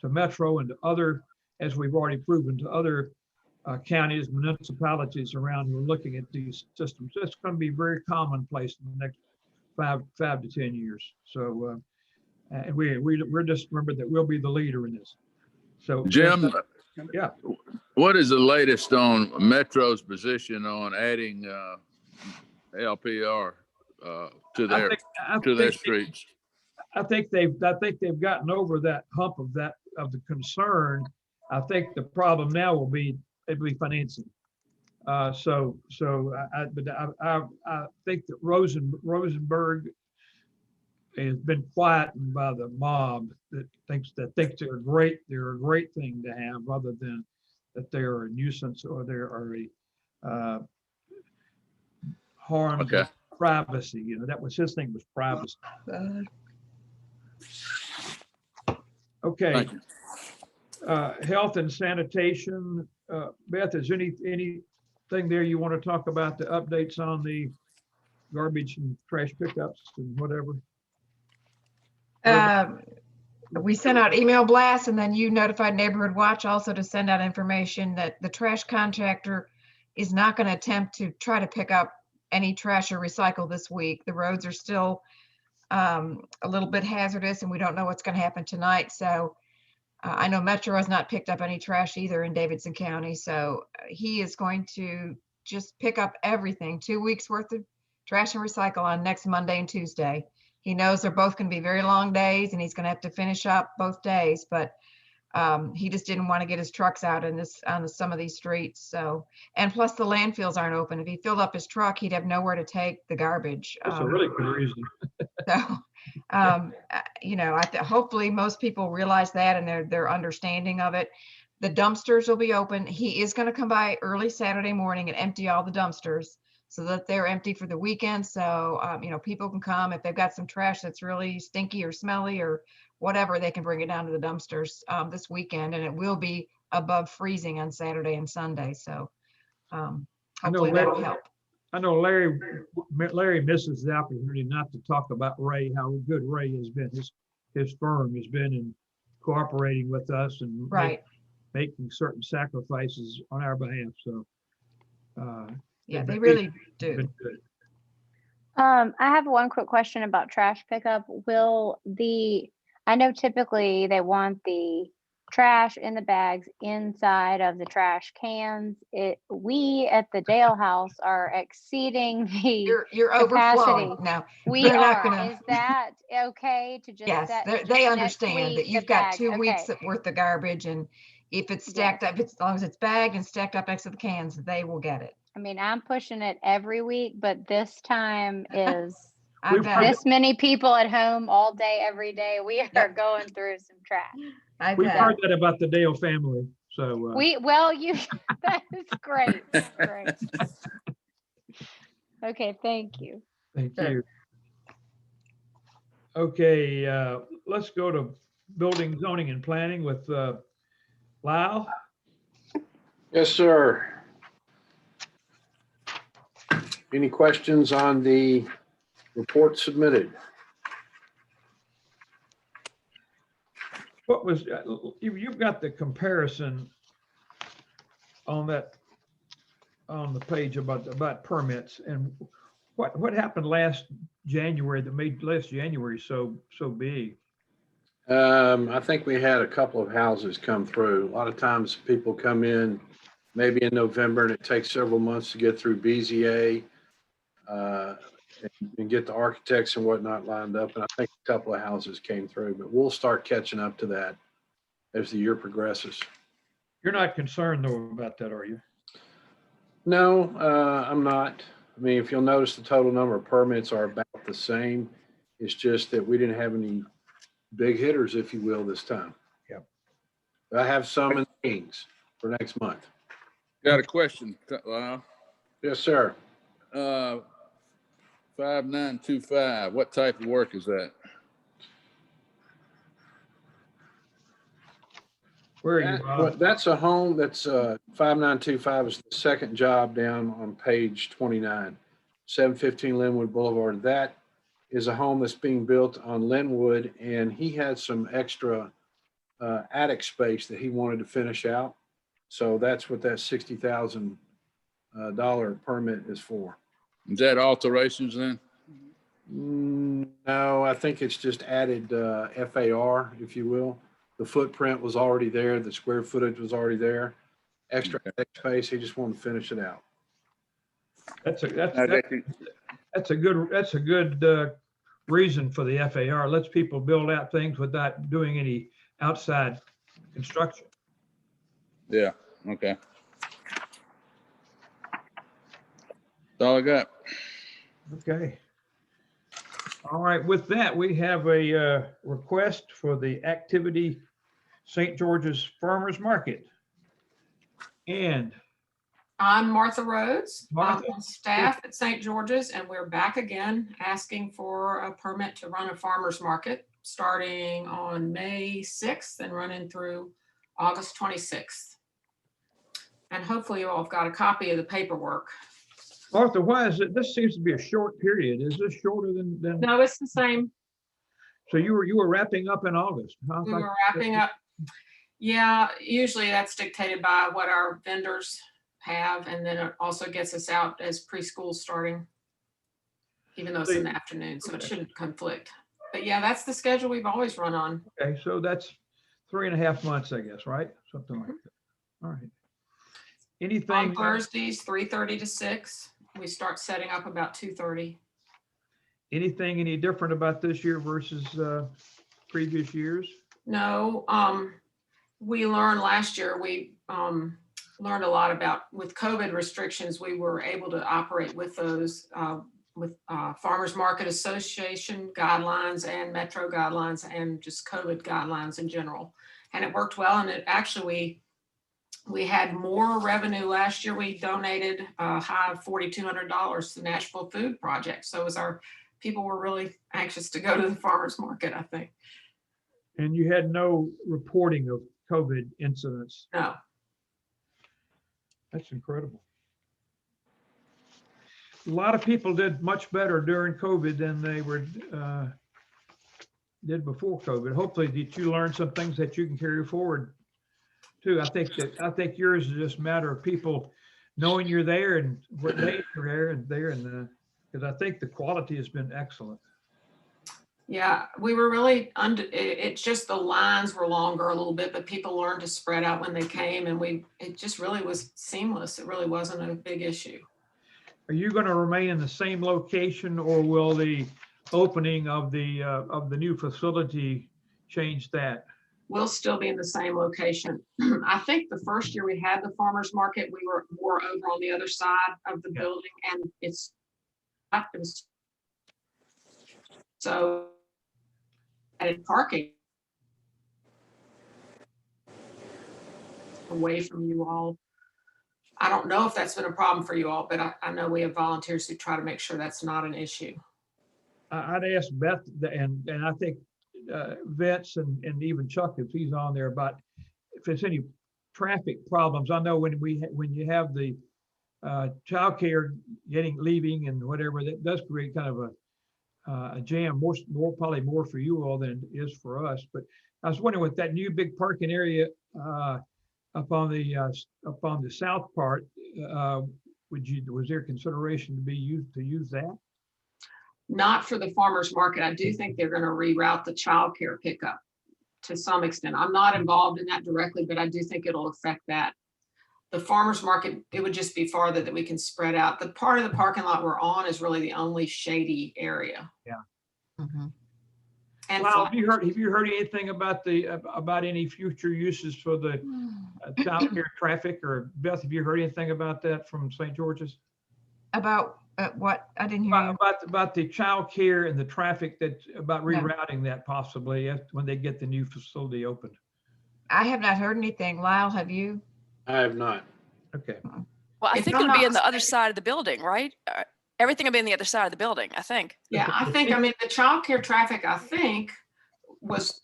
metro and to other, as we've already proven, to other counties, municipalities around who are looking at these systems. It's going to be very commonplace in the next 5 to 10 years. So, and we're just remember that we'll be the leader in this. So, Jim, yeah. What is the latest on Metro's position on adding LPR to their streets? I think they've gotten over that hump of the concern. I think the problem now will be financing. So I think that Rosenberg has been quietened by the mob that thinks they're great. They're a great thing to have, rather than that they are a nuisance or they are a harm to privacy. You know, that was his thing, was privacy. Okay. Health and sanitation. Beth, is anything there you want to talk about, the updates on the garbage and trash pickups and whatever? We sent out email blasts, and then you notified Neighborhood Watch also to send out information that the trash contractor is not going to attempt to try to pick up any trash or recycle this week. The roads are still a little bit hazardous, and we don't know what's going to happen tonight. So I know Metro has not picked up any trash either in Davidson County. So he is going to just pick up everything, 2 weeks worth of trash and recycle on next Monday and Tuesday. He knows they're both going to be very long days, and he's going to have to finish up both days, but he just didn't want to get his trucks out on some of these streets. So, and plus the landfills aren't open. If he filled up his truck, he'd have nowhere to take the garbage. That's a really good reason. So, you know, hopefully most people realize that, and they're understanding of it. The dumpsters will be open. He is going to come by early Saturday morning and empty all the dumpsters. so that they're empty for the weekend. So, you know, people can come if they've got some trash that's really stinky or smelly or whatever, they can bring it down to the dumpsters this weekend, and it will be above freezing on Saturday and Sunday. So hopefully that'll help. I know Larry misses the opportunity not to talk about Ray, how good Ray has been. His firm has been in cooperating with us and Right. making certain sacrifices on our behalf. So Yeah, they really do. been good. I have one quick question about trash pickup. I know typically they want the trash in the bags inside of the trash cans. We at the Dale House are exceeding the You're capacity. overflowing now. We They're not are. gonna- Is that okay to just Yes, set? they just understand squeeze that the you've got bag? 2 weeks Okay. worth of garbage, and if it's stacked up, as long as it's bagged and stacked up next to the cans, they will get it. I mean, I'm pushing it every week, but this time is I We've bet. heard this many people at home all day, every day. We are Yep. going through some trash. I We've bet. heard that about the Dale family. So That is great. That's great. Okay, thank you. thank Sure. you. Okay, let's go to building, zoning, and planning with Lyle. Yes, sir. Any questions on the report submitted? What was, you've got the comparison on the page about permits, and what happened last January that made last January so big? I think we had a couple of houses come through. A lot of times people come in maybe in November and it takes several months to get through BZA and get the architects and whatnot lined up. And I think a couple of houses came through, but we'll start catching up to that as the year progresses. You're not concerned though about that, are you? No, I'm not. I mean, if you'll notice, the total number of permits are about the same. It's just that we didn't have any big hitters, if you will, this time. Yep. I have some in the wings for next month. Got a question, Lyle. Yes, sir. 5925, what type of work is that? Where are you, Rob? That's a home that's 5925 is the second job down on page 29, 715 Linwood Boulevard. That is a home that's being built on Linwood, and he had some extra attic space that he wanted to finish out. So that's what that $60,000 permit is for. Is that alterations then? No, I think it's just added FAR, if you will. The footprint was already there. The square footage was already there. Extra space. He just wanted to finish it out. That's a good reason for the FAR. Lets people build out things without doing any outside construction. Yeah, okay. That's all I got. Okay. All right, with that, we have a request for the activity St. George's Farmers Market. And I'm Martha Rhodes. Martha? I'm on staff at St. George's, and we're back again asking for a permit to run a farmer's market starting on May 6th and running through August 26th. And hopefully you all have got a copy of the paperwork. Martha, why is it, this seems to be a short period. Is this shorter than? No, it's the same. So you were wrapping up in August, huh? We were wrapping up. Yeah, usually that's dictated by what our vendors have, and then it also gets us out as preschool starting, even though it's in the afternoon, so it shouldn't conflict. But yeah, that's the schedule we've always run on. Okay, so that's 3.5 months, I guess, right? Something like that. All right. Anything? On Thursdays, 3:30 to 6. We start setting up about 2:30. Anything any different about this year versus previous years? No, we learned last year, we learned a lot about, with COVID restrictions, we were able to operate with those, with Farmers Market Association guidelines and Metro guidelines and just COVID guidelines in general. And it worked well. And it actually, We had more revenue last year. We donated a high of $4,200 to Nashville Food Project. So people were really anxious to go to the farmer's market, I think. And you had no reporting of COVID incidents. No. That's incredible. A lot of people did much better during COVID than they did before COVID. Hopefully, did you learn some things that you can carry forward too? I think yours is just a matter of people knowing you're there and what day you're there and because I think the quality has been excellent. Yeah, we were really it's just the lines were longer a little bit, but people learned to spread out when they came, and it just really was seamless. It really wasn't a big issue. Are you going to remain in the same location, or will the opening of the new facility change that? We'll still be in the same location. I think the first year we had the farmer's market, we were more over on the other side of the building, and it was so added parking away from you all. I don't know if that's been a problem for you all, but I know we have volunteers who try to make sure that's not an issue. I'd ask Beth and I think Vince and even Chuck, if he's on there, about if there's any traffic problems. I know when you have the childcare leaving and whatever, that does create kind of a jam, more probably more for you all than it is for us. But I was wondering, with that new big parking area up on the south part, was there consideration to use that? Not for the farmer's market. I do think they're going to reroute the childcare pickup to some extent. I'm not involved in that directly, but I do think it'll affect that. The farmer's market, it would just be farther that we can spread out. The part of the parking lot we're on is really the only shady area. Yeah. Mm-hmm. And well, have you heard anything about any future uses for the childcare traffic? Or Beth, have you heard anything about that from St. George's? About what? I didn't hear you. About the childcare and the traffic, about rerouting that possibly when they get the new facility opened. I have not heard anything. Lyle, have you? I have not. Okay. Well, I think it'll be on the other side of the building, right? Everything will be on the other side of the building, I think. Yeah, I mean, the childcare traffic, I think, was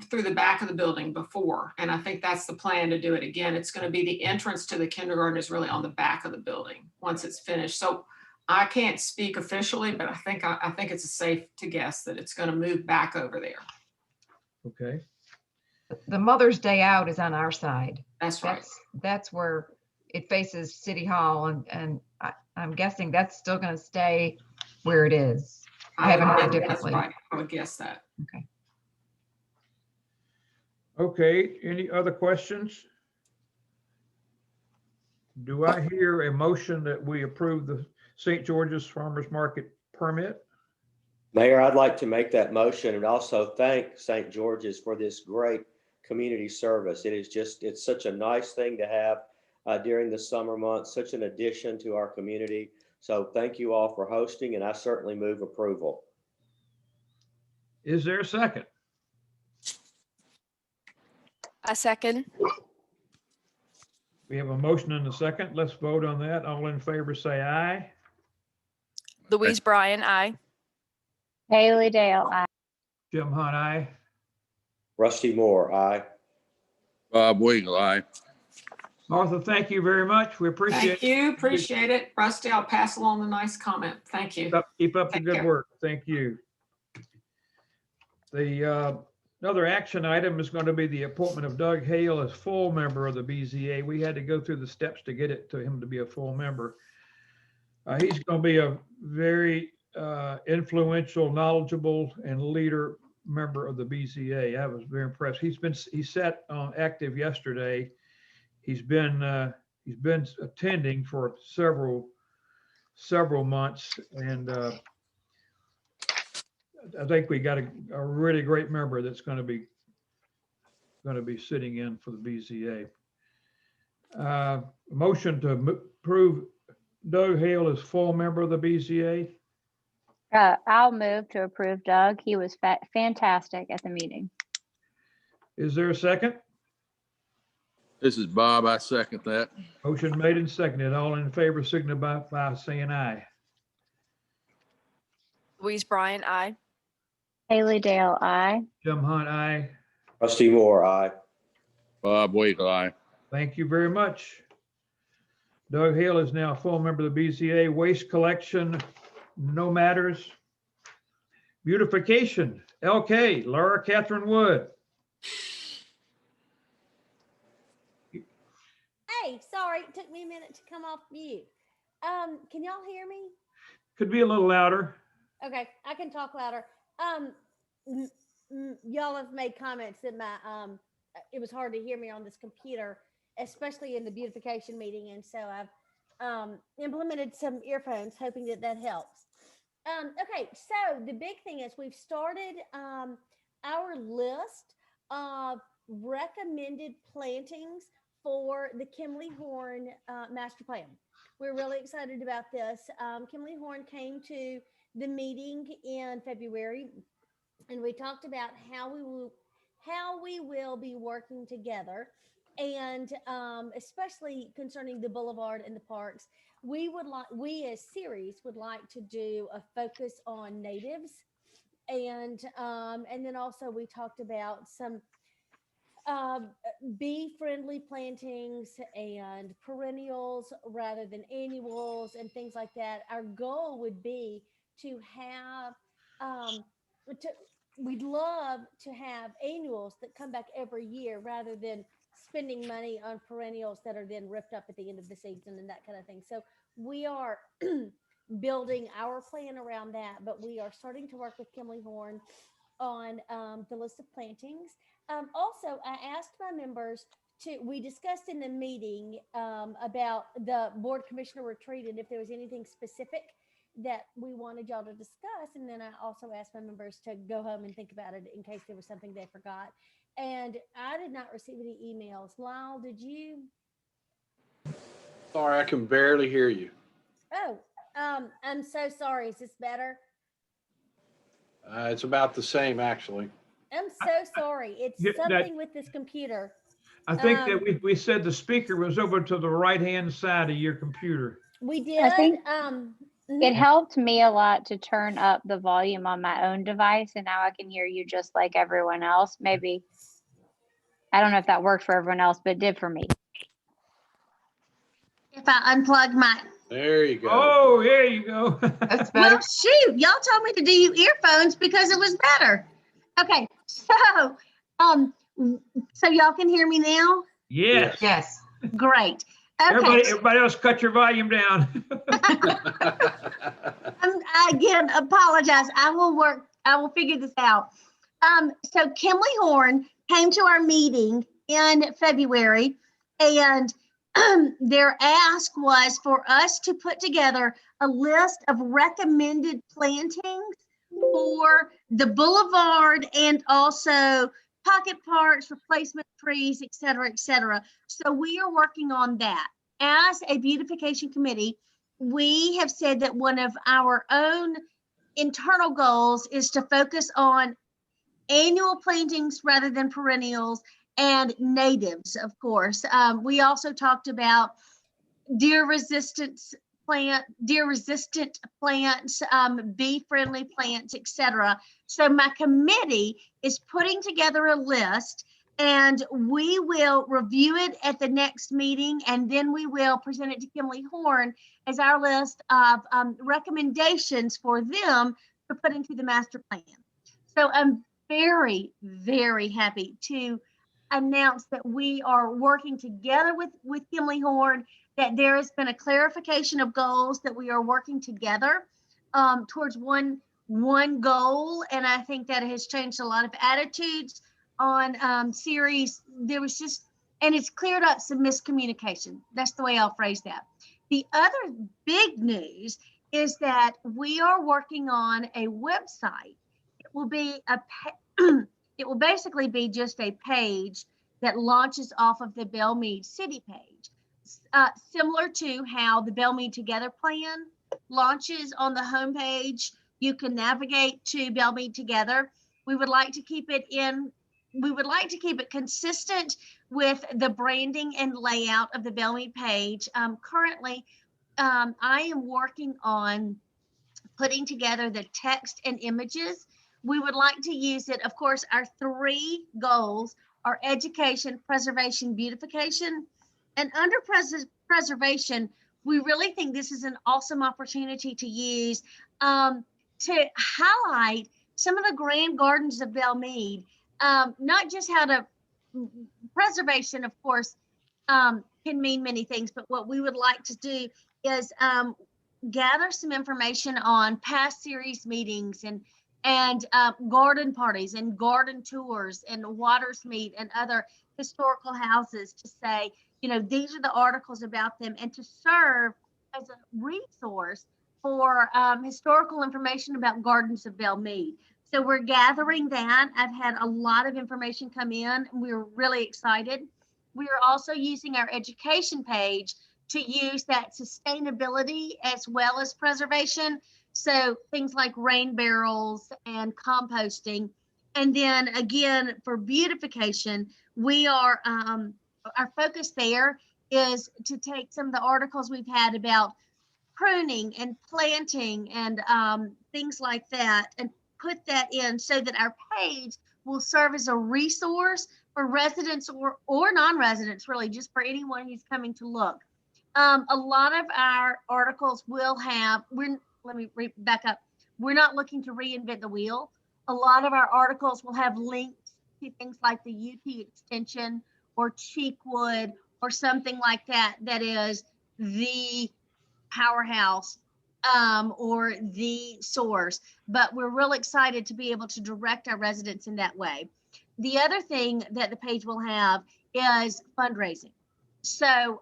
through the back of the building before. And I think that's the plan to do it again. It's going to be the entrance to the kindergarten is really on the back of the building once it's finished. So I can't speak officially, but I think it's safe to guess that it's going to move back over there. Okay. The Mother's Day Out is on our side. That's right. That's where it faces City Hall, and I'm guessing that's still going to stay where it is. I haven't heard differently. Right. I would guess that. Okay. Okay. Any other questions? Do I hear a motion that we approve the St. George's Farmers Market permit? Mayor, I'd like to make that motion and also thank St. George's for this great community service. It's such a nice thing to have during the summer months, such an addition to our community. So thank you all for hosting, and I certainly move approval. Is there a second? I second. We have a motion and a second. Let's vote on that. All in favor, say aye. Louise Bryan, aye. Haley Dale, aye. Jim Hunt, aye. Rusty Moore, aye. Bob Weagle, aye. Martha, thank you very much. We appreciate Thank you. Appreciate it. Rusty, I'll pass along the nice comment. Thank you. Keep up the Take good care. work. Thank you. The another action item is going to be the appointment of Doug Hale as full member of the BZA. We had to go through the steps to get it to him to be a full member. He's going to be a very influential, knowledgeable, and leader member of the BZA. I was very impressed. He sat on active yesterday. He's been attending for several months, and I think we got a really great member that's going to be sitting in for the BZA. Motion to approve Doug Hale as full member of the BZA. I'll move to approve Doug. He was fantastic at the meeting. Is there a second? This is Bob. I second that. Motion made and seconded. All in favor signify by saying aye. Louise Bryant, aye. Haley Dale, aye. Jim Hunt, aye. Rusty Moore, aye. Bob Weagle, aye. Thank you very much. Doug Hale is now a full member of the BCA. Waste collection, no matters. Beautification, LK, Laura Catherine Wood. Hey, sorry, it took me a minute to come off mute. Can y'all hear me? Could be a little louder. Okay, I can talk louder. Y'all have made comments that it was hard to hear me on this computer, especially in the beautification meeting. And so I've implemented some earphones, hoping that helps. Okay, so the big thing is we've started our list of recommended plantings for the Kimberley Horn master plan. We're really excited about this. Kimberley Horn came to the meeting in February, and we talked about how we will be working together, and especially concerning the Boulevard and the parks. We as Series would like to do a focus on natives, and then also we talked about some bee-friendly plantings and perennials rather than annuals and things like that. Our goal would be to have we'd love to have annuals that come back every year rather than spending money on perennials that are then ripped up at the end of the season and that kind of thing. So we are building our plan around that, but we are starting to work with Kimberley Horn on the list of plantings. Also, I asked my members we discussed in the meeting about the board commissioner retreat and if there was anything specific that we wanted y'all to discuss. And then I also asked my members to go home and think about it in case there was something they forgot. And I did not receive any emails. Lyle, did you? Sorry, I can barely hear you. Oh, I'm so sorry. Is this better? It's about the same, actually. I'm so sorry. It's something with this computer. I think that we said the speaker was over to the right-hand side of your computer. We did. I think it helped me a lot to turn up the volume on my own device, and now I can hear you just like everyone else. Maybe, I don't know if that worked for everyone else, but it did for me. If I unplug my... There you go. Oh, there you go. That's better. Well, shoot, y'all told me to do earphones because it was better. Okay, so y'all can hear me now? Yes. Yes. Great. Okay. Everybody else cut your volume down. I again apologize. I will figure this out. So Kimberley Horn came to our meeting in February, and their ask was for us to put together a list of recommended plantings for the Boulevard and also pocket parks, replacement trees, et cetera, et cetera. So we are working on that. As a beautification committee, we have said that one of our own internal goals is to focus on annual plantings rather than perennials and natives, of course. We also talked about deer-resistant plants, bee-friendly plants, etc. So my committee is putting together a list, and we will review it at the next meeting, and then we will present it to Kimberley Horn as our list of recommendations for them to put into the master plan. So I'm very, very happy to announce that we are working together with Kimberley Horn, that there has been a clarification of goals, that we are working together towards one goal. And I think that has changed a lot of attitudes on Series. There was just, and it's cleared up some miscommunication. That's the way I'll phrase that. The other big news is that we are working on a website. It will be it will basically be just a page that launches off of the Belle Meade City page, similar to how the Belle Meade Together plan launches on the homepage. You can navigate to Belle Meade Together. We would like to keep it in we would like to keep it consistent with the branding and layout of the Belle Meade page. Currently, I am working on putting together the text and images. We would like to use it. Of course, our 3 goals are education, preservation, beautification. And under preservation, we really think this is an awesome opportunity to use to highlight some of the grand gardens of Belle Meade. Not just how to, preservation, of course, can mean many things, but what we would like to do is gather some information on past series meetings and garden parties and garden tours and Waters Meet and other historical houses, to say, these are the articles about them, and to serve as a resource for historical information about gardens of Belle Meade. So we're gathering that. I've had a lot of information come in. We're really excited. We are also using our education page to use that sustainability as well as preservation. So things like rain barrels and composting. And then again, for beautification, we are, our focus there is to take some of the articles we've had about pruning and planting and things like that, and put that in so that our page will serve as a resource for residents or non-residents, really, just for anyone who's coming to look. A lot of our articles will have, let me back up. We're not looking to reinvent the wheel. A lot of our articles will have links to things like the UT extension or Cheekwood or something like that, that is the powerhouse or the source. But we're real excited to be able to direct our residents in that way. The other thing that the page will have is fundraising. So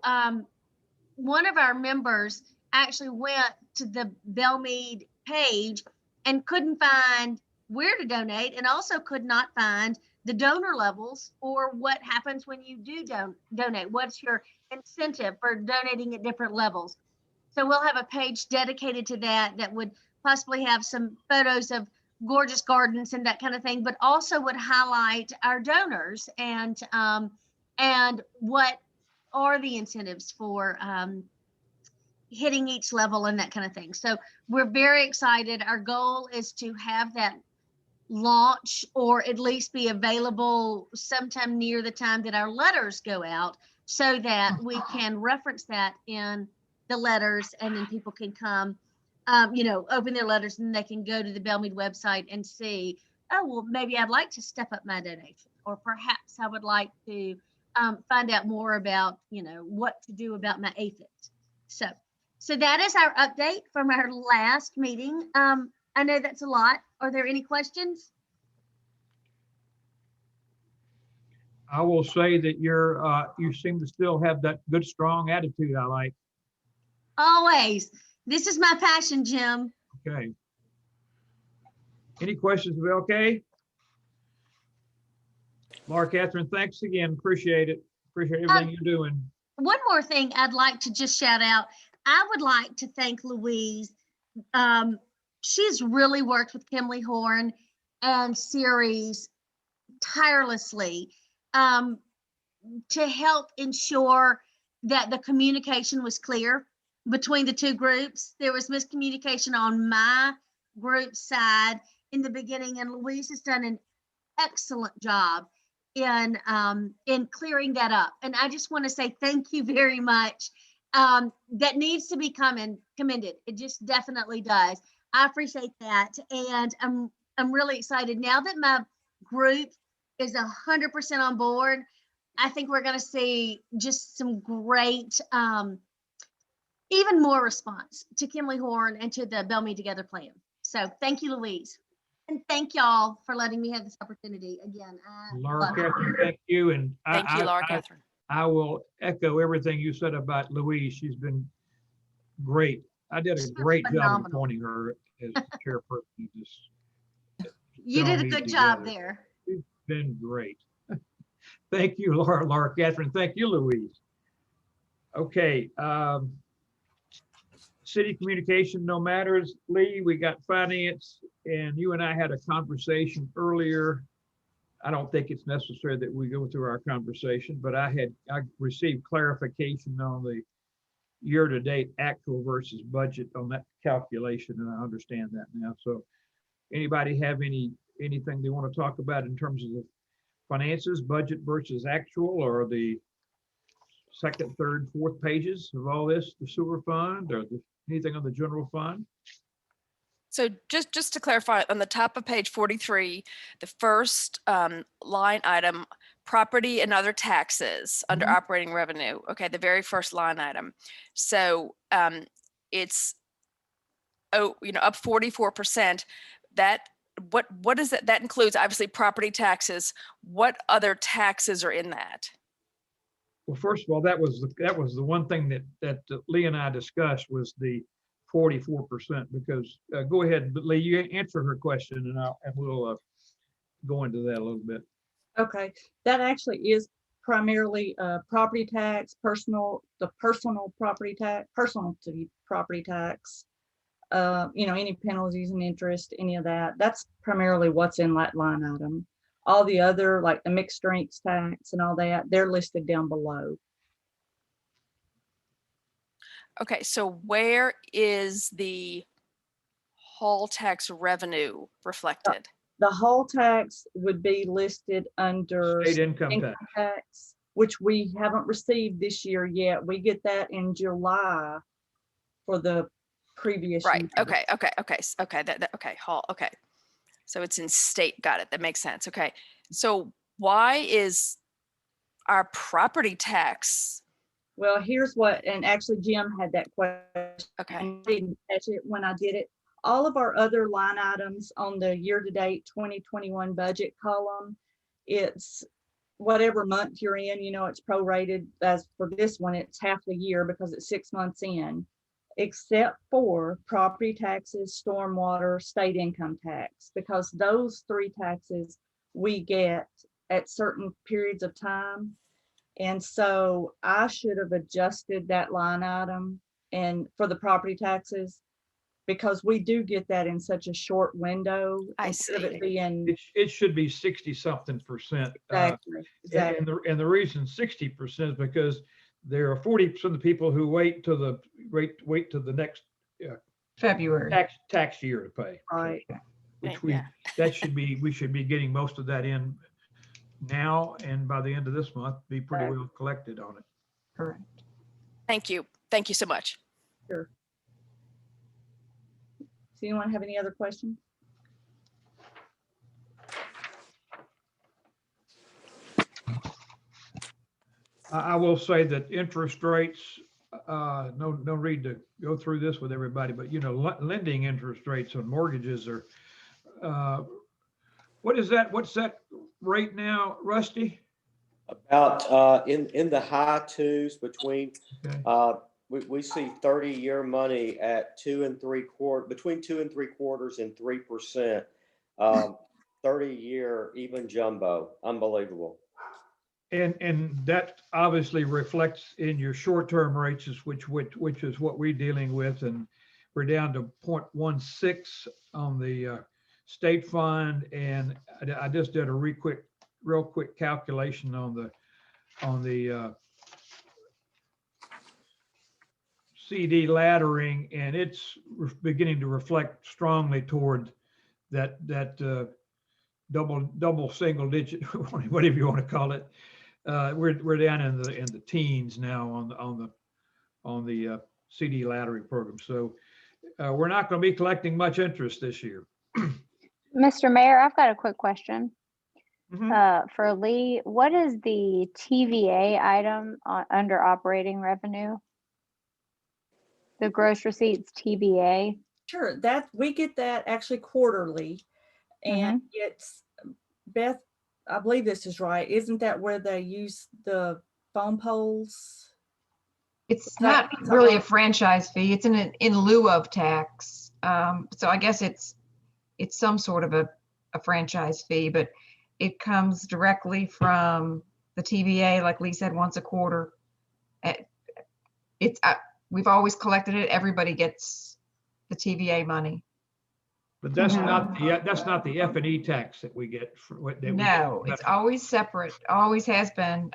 one of our members actually went to the Belle Meade page and couldn't find where to donate, and also could not find the donor levels or what happens when you do donate. What's your incentive for donating at different levels? So we'll have a page dedicated to that, that would possibly have some photos of gorgeous gardens and that kind of thing, but also would highlight our donors and what are the incentives for hitting each level and that kind of thing. So we're very excited. Our goal is to have that launch, or at least be available sometime near the time that our letters go out, so that we can reference that in the letters, and then people can come, open their letters, and they can go to the Belle Meade website and see, oh, well, maybe I'd like to step up my donation, or perhaps I would like to find out more about, what to do about my aphids. So that is our update from our last meeting. I know that's a lot. Are there any questions? I will say that you seem to still have that good, strong attitude I like. Always. This is my passion, Jim. Okay. Any questions, okay? Laura Catherine, thanks again. Appreciate it. Appreciate everything you're doing. One more thing I'd like to just shout out. I would like to thank Louise. She's really worked with Kimberley Horn and Ceres tirelessly to help ensure that the communication was clear between the two groups. There was miscommunication on my group side in the beginning, and Louise has done an excellent job in clearing that up. And I just want to say thank you very much. That needs to be commended. It just definitely does. I appreciate that, and I'm really excited now that my group is 100% on board. I think we're going to see just some great, even more response to Kimberley Horn and to the Belle Meade Together plan. So thank you, Louise, and thank y'all for letting me have this opportunity again. Laura Catherine, thank you, and Thank you, Laura Catherine. I will echo everything you said about Louise. She's been great. I did a great job appointing her as chairperson. You did a good job there. She's been great. Thank you, Laura Catherine. Thank you, Louise. Okay. City communication, no matters. Lee, we got finance, and you and I had a conversation earlier I don't think it's necessary that we go through our conversation, but I received clarification on the year-to-date actual versus budget on that calculation, and I understand that now. So anybody have anything they want to talk about in terms of the finances, budget versus actual, or the second, third, fourth pages of all this, the sewer fund, or anything on the general fund? So just to clarify, on the top of page 43, the first line item, property and other taxes under operating revenue. Okay, the very first line item. So it's up 44%. What is that? That includes obviously property taxes. What other taxes are in that? Well, first of all, that was the one thing that Lee and I discussed was the 44%, because go ahead, Lee, you answer her question, and we'll go into that a little bit. Okay, that actually is primarily property tax, personal property tax, any penalties and interest, any of that. That's primarily what's in that line item. All the other, like the mixed drinks tax and all that, they're listed down below. Okay, so where is the hall tax revenue reflected? The whole tax would be listed under State income tax, which we haven't received this year yet. We get that in July for the previous Right. year. Okay. Hall. Okay. So it's in state. Got it. That makes sense. Okay. So why is our property tax? Well, here's what, and actually Jim had that question. Okay. I didn't catch it when I did it. All of our other line items on the year-to-date 2021 budget column, it's whatever month you're in, it's prorated. As for this one, it's half the year because it's 6 months in, except for property taxes, stormwater, state income tax, because those three taxes we get at certain periods of time. And so I should have adjusted that line item and for the property taxes, because we do get that in such a short window. I instead of see. it being It should be 60-something%. exactly. And the reason 60% is because there are 40% of the people who wait till the next February. tax year to pay. Right. Which Yeah. we should be getting most of that in now, and by the end of this month, be pretty well collected on it. Correct. Thank you. Thank you so much. Sure. Does anyone have any other questions? I will say that interest rates, no need to go through this with everybody, but lending interest rates on mortgages are, what's that rate now, Rusty? About in the high twos between, Okay. we see 30-year money at 2 3/4, between 2 3/4 and 3%. 30-year even jumbo, unbelievable. And that obviously reflects in your short-term rates, which is what we're dealing with, and we're down to 0.16 on the state fund, and I just did a real quick calculation on the CD laddering, and it's beginning to reflect strongly toward that double single digit, whatever you want to call it. We're down in the teens now on the CD laddering program. So we're not going to be collecting much interest this year. Mr. Mayor, I've got a quick question. Mhm. For Lee, what is the TVA item under operating revenue? The gross receipts TVA? Sure, that we get that actually quarterly, and it's, Beth, I believe this is right. Isn't that where they use the phone poles? It's not really a franchise fee. It's in lieu of tax. So I guess it's some sort of a franchise fee, but it comes directly from the TVA, like Lee said, once a quarter. We've always collected it. Everybody gets the TVA money. But that's Mhm. not the F and E tax that we get for what that we get. No, it's always separate, always has been,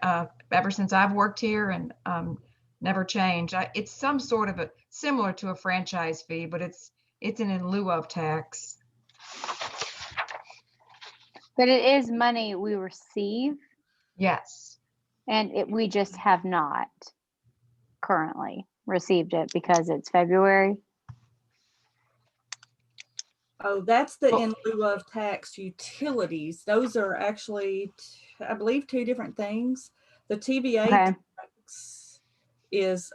ever since I've worked here and never changed. It's some sort of similar to a franchise fee, but it's an in lieu of tax. But it is money we receive, Yes. and we just have not currently received it because it's February. Oh, that's the Oh. in lieu of tax utilities. Those are actually, I believe, two different things. The TVA Okay. tax is,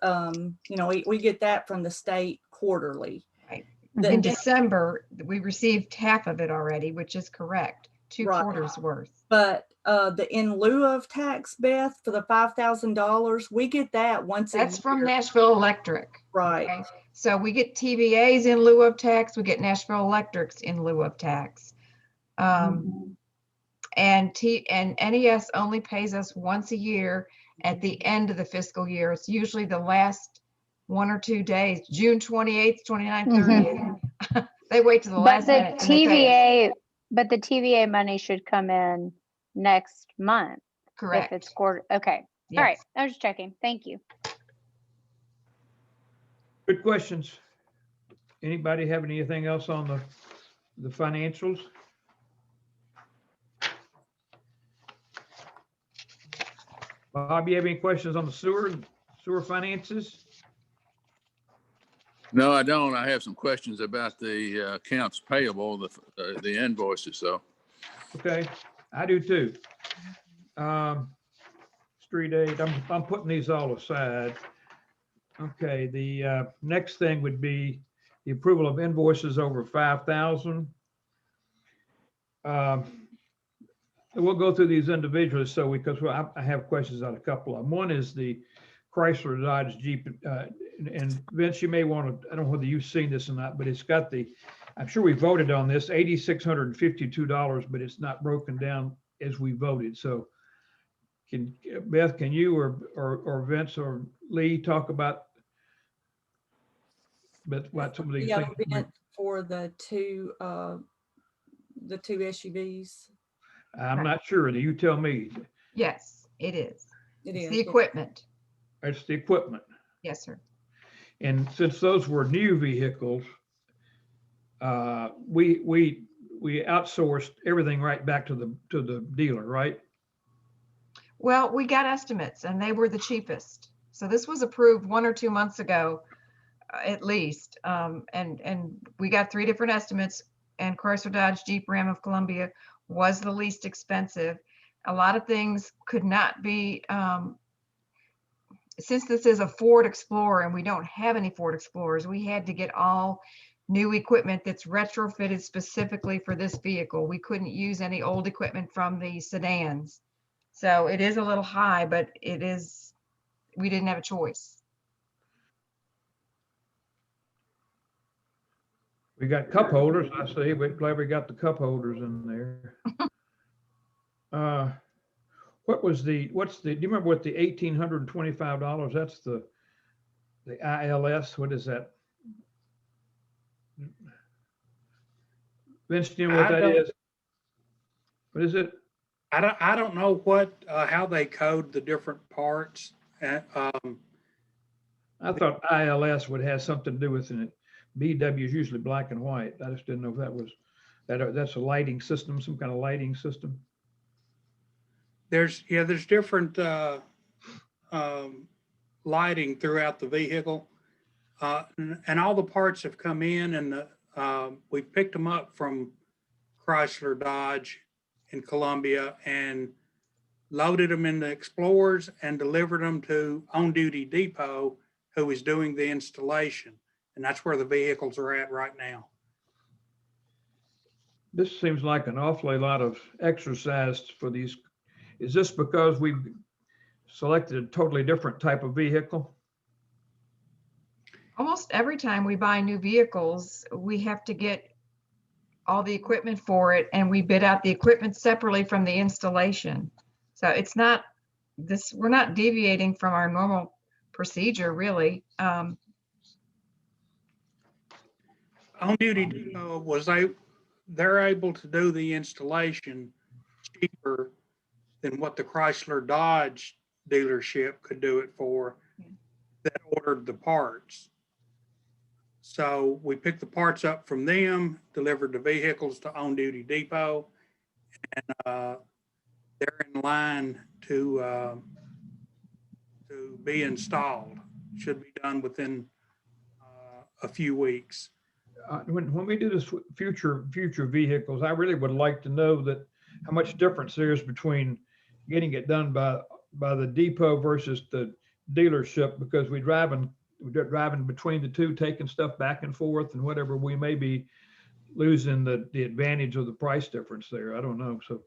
we get that from the state quarterly. Right. The- In December, we received half of it already, which is correct. Two Right. quarters worth. But the in lieu of tax, Beth, for the $5,000, we get that once a year. That's from Nashville Electric. Right. Okay? So we get TVAs in lieu of tax, we get Nashville Electrics in lieu of tax. And NES only pays us once a year at the end of the fiscal year. It's usually the last 1 or 2 days, June 28th, 29th, 30th. They wait to the last minute. and they pay us. But the TVA money should come in next month. Correct. If it's quarter. Okay. Yes. All right. I was just checking. Thank you. Good questions. Anybody have anything else on the financials? Bob, you have any questions on the sewer finances? No, I don't. I have some questions about the accounts payable, the invoices, so. Okay, I do too. Street aid, I'm putting these all aside. Okay, the next thing would be the approval of invoices over 5,000. We'll go through these individually, because I have questions on a couple of them. One is the Chrysler Dodge Jeep, and Vince, you may want to, I don't know whether you've seen this or not, but it's got I'm sure we voted on this, $8,652, but it's not broken down as we voted. So Beth, can you or Vince or Lee talk about what some of these things? Event for the two SUVs. I'm not sure. Do you tell me? Yes, it is. It It's is. the equipment. It's the equipment. Yes, sir. And since those were new vehicles, we outsourced everything right back to the dealer, right? Well, we got estimates and they were the cheapest. So this was approved 1 or 2 months ago, at least. And we got 3 different estimates, and Chrysler Dodge Jeep Ram of Columbia was the least expensive. A lot of things could not be, since this is a Ford Explorer and we don't have any Ford Explorers, we had to get all new equipment that's retrofitted specifically for this vehicle. We couldn't use any old equipment from the sedans. So it is a little high, but we didn't have a choice. We got cup holders. I see. We're glad we got the cup holders in there. Do you remember what the $1,825? That's the ILS. What is that? Vince, do you know what that is? What is it? I don't know how they code the different parts. I thought ILS would have something to do with it. BW is usually black and white. I just didn't know if that's a lighting system, some kind of lighting system. There's different lighting throughout the vehicle, and all the parts have come in, and we picked them up from Chrysler Dodge in Columbia and loaded them in the Explorers and delivered them to On Duty Depot, who is doing the installation, and that's where the vehicles are at right now. This seems like an awfully lot of exercise for these. Is this because we've selected a totally different type of vehicle? Almost every time we buy new vehicles, we have to get all the equipment for it, and we bid out the equipment separately from the installation. So it's not this, we're not deviating from our normal procedure, really. On Duty Depot they're able to do the installation cheaper than what the Chrysler Dodge dealership could do it for that ordered the parts. So we picked the parts up from them, delivered the vehicles to On Duty Depot, and they're in line to be installed. Should be done within a few weeks. When we do this future vehicles, I really would like to know that how much difference there is between getting it done by the depot versus the dealership, because we're driving between the two, taking stuff back and forth and whatever, we may be losing the advantage of the price difference there. I don't know. So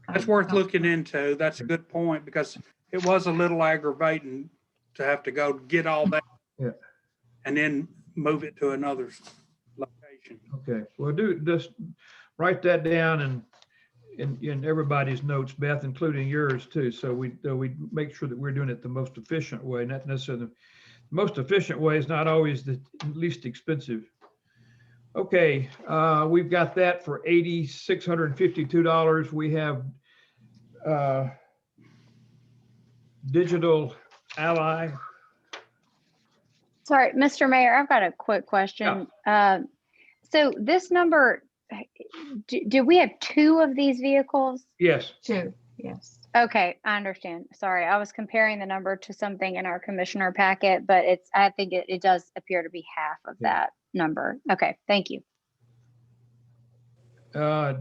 that's worth looking into. That's a good point, because it was a little aggravating to have to go get all that and then move it to another location. Okay, well, just write that down in everybody's notes, Beth, including yours too. So we make sure that we're doing it the most efficient way. Not necessarily the most efficient way is not always the least expensive. Okay, we've got that for $8,652. We have Digital Ally. Sorry, Mr. Mayor, I've got a quick question. So this number, do we have 2 of these vehicles? Yes. 2, yes. Okay, I understand. Sorry, I was comparing the number to something in our commissioner packet, but I think it does appear to be half of that number. Okay, thank you.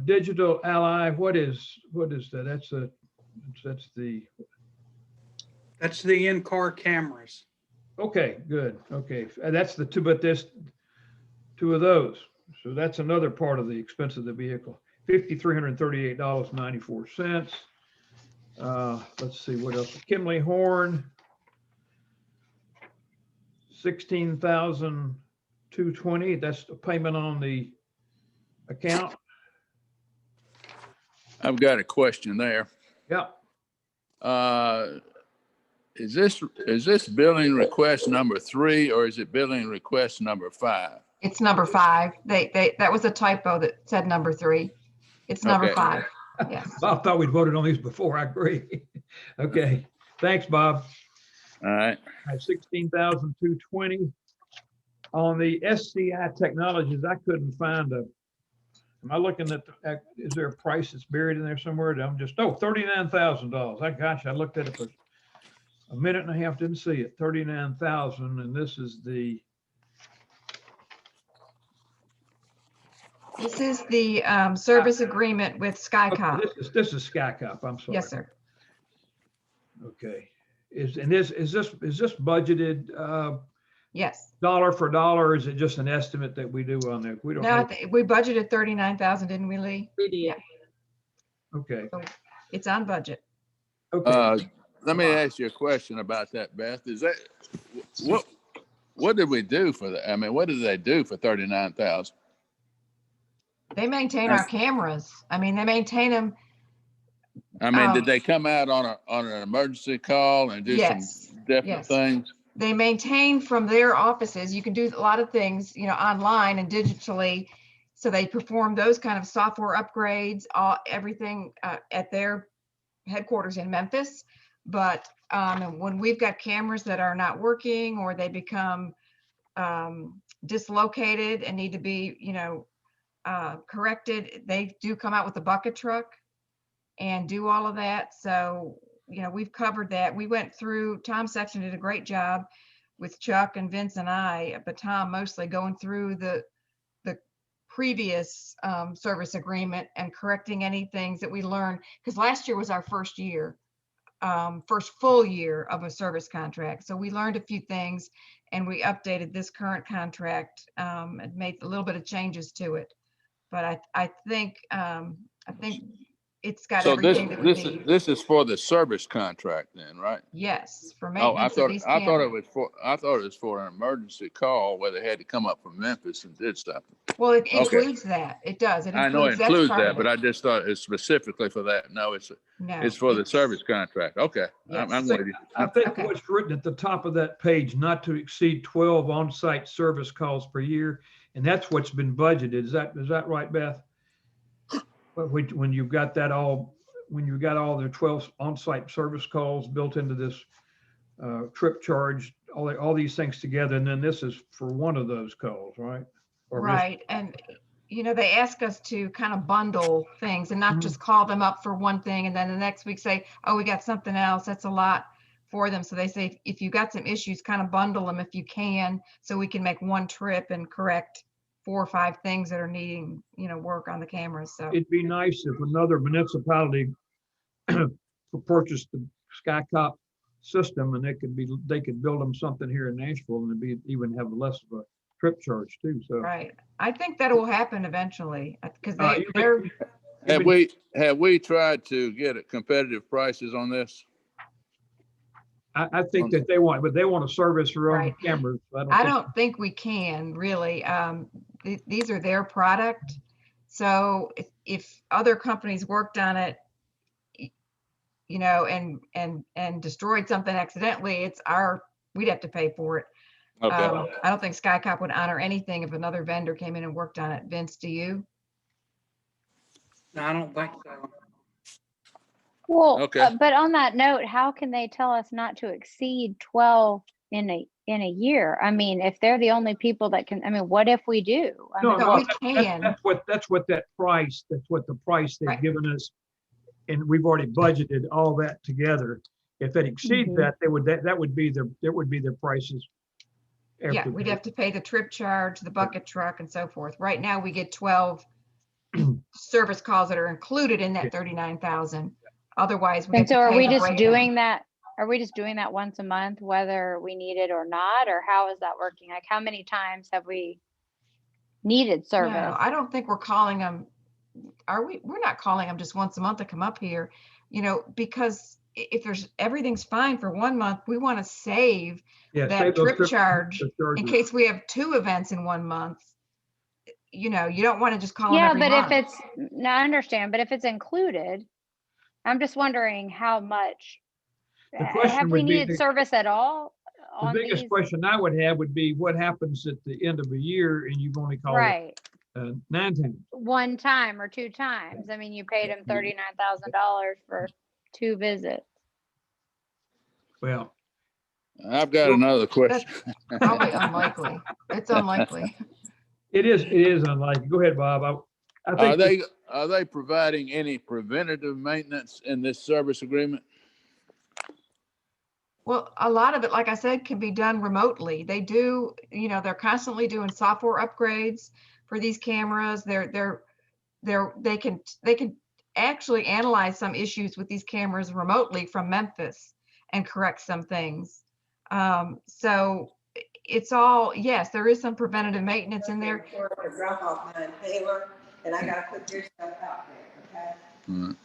Digital Ally, what is that? That's the in-car cameras. Okay, good. Okay, that's the 2, but there's 2 of those. So that's another part of the expense of the vehicle. $5,338.94. Let's see what else. Kimberley Horn, $16,220. That's the payment on the account. I've got a question there. Yeah. Is this billing request number 3 or is it billing request number 5? It's number 5. That was a typo that said number 3. It's number 5. Yes. Bob thought we'd voted on these before. I agree. Okay. Thanks, Bob. All right. 16,220. On the SCI Technologies, I couldn't find am I looking at is there a price that's buried in there somewhere? I'm just, $39,000. Gosh, I looked at it for a minute and a half, didn't see it. 39,000, and this is the service agreement with SkyCop. This is SkyCop. I'm sorry. Yes, sir. Okay. Is this budgeted Yes. dollar for dollar, or is it just an estimate that we do on there? We don't No, know. we budgeted 39,000, didn't we, Lee? We did. Yeah. Okay. So it's on budget. Okay. Let me ask you a question about that, Beth. Is that what did we do for that? I mean, what did they do for 39,000? They maintain our cameras. I mean, they maintain them. I mean, did they come out on an emergency call and do some different things? They maintain from their offices. You can do a lot of things, online and digitally. So they perform those kind of software upgrades, everything at their headquarters in Memphis. But when we've got cameras that are not working or they become dislocated and need to be, corrected, they do come out with a bucket truck and do all of that. So, we've covered that. We went through, Tom Sexton did a great job with Chuck and Vince and I, but Tom mostly going through the previous service agreement and correcting any things that we learned. Because last year was our first full year of a service contract. So we learned a few things and we updated this current contract and made a little bit of changes to it. But I think it's got everything that we need. This is for the service contract then, right? Yes, for Oh, maintenance of these I thought it cameras. was for an emergency call where they had to come up from Memphis and did something. Well, it includes that. It does. I know it includes that's part that, of but it. I just thought it's specifically for that. No, it's for the service contract. Okay, Yes. I'm with you. I think Okay. what's written at the top of that page, not to exceed 12 on-site service calls per year. And that's what's been budgeted. Is that right, Beth? But when you've got that all, when you've got all the 12 on-site service calls built into this trip charge, all these things together, and then this is for one of those calls, right? Or Right. And, you know, they ask us to kind of bundle things and not Mhm. just call them up for one thing and then the next week say, oh, we got something else. That's a lot for them. So they say, if you got some issues, kind of bundle them if you can, so we can make one trip and correct 4 or 5 things that are needing, you know, work on the cameras. So It'd be nice if another municipality purchased the SkyCop system and they could build them something here in Nashville and it'd be even have less of a trip charge too. So right. I think that will happen eventually because you they're Have we tried to get competitive prices on this? I think that they want to service their own Right. cameras. I don't think we can really. These are their product. So if other companies worked on it, you know, and destroyed something accidentally, we'd have to pay for it. Okay. I don't think SkyCop would honor anything if another vendor came in and worked on it. Vince, do you? No, I don't think so. Well, Okay. but on that note, how can they tell us not to exceed 12 in a year? I mean, if they're the only people that can, I mean, what if we do? I mean, No, we can. That's what the price they've Right. given us. And we've already budgeted all that together. If it exceeds Mhm. that would be their prices. Yeah, after we'd that. have to pay the trip charge, the bucket truck and so forth. Right now we get 12 service calls that are included in that 39,000. Otherwise we have and so to are pay we the just breakdown. doing that? Are we just doing that once a month, whether we need it or not? Or how is that working? Like, how many times have we needed service? No, I don't think we're calling them. Are we? We're not calling them just once a month to come up here, you know, because if everything's fine for 1 month, we want to save Yeah, that save those trip charge trip in charges. case we have 2 events in 1 month. You know, you don't want to just call them Yeah, every but month. if it's, no, I understand, but if it's included, I'm just wondering how much. The question Have we would be, needed service at all the on biggest these? question I would have would be what happens at the end of a year and you've only called it Right, 9 times. 1 time or 2 times. I mean, you paid him $39,000 for 2 visits. Well, I've got another question. That's probably unlikely. It's unlikely. it is unlikely. Go ahead, Bob. I think Are they providing any preventative maintenance in this service agreement? Well, a lot of it, like I said, can be done remotely. They do, you know, they're constantly doing software upgrades for these cameras. They can actually analyze some issues with these cameras remotely from Memphis and correct some things. So it's all, yes, there is some preventative maintenance in there. Drop off my inhaler, and I gotta put your stuff out there, okay?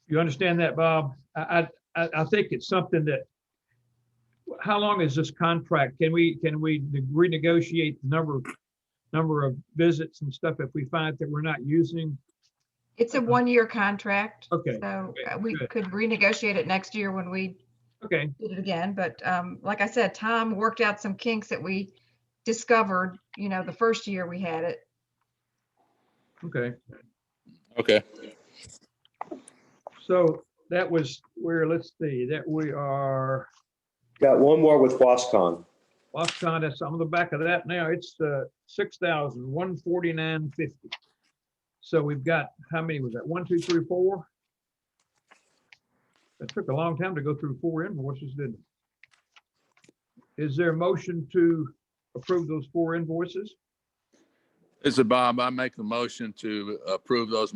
you understand that, Bob. I think it's something that. How long is this contract? Can we renegotiate the number of visits and stuff if we find that we're not using? It's a 1-year contract. Okay. So we good. could renegotiate it next year when we Okay. did it again. But like I said, Tom worked out some kinks that we discovered, you know, the first year we had it. Okay. Okay. So that was where, let's see, that we are, Got one more with Wascon. Wascon, that's on the back of that now. It's $6,149.50. So we've got, how many was that? 1, 2, 3, 4? It took a long time to go through 4 invoices, didn't it? Is there a motion to approve those 4 invoices? This is Bob. I make the motion to approve those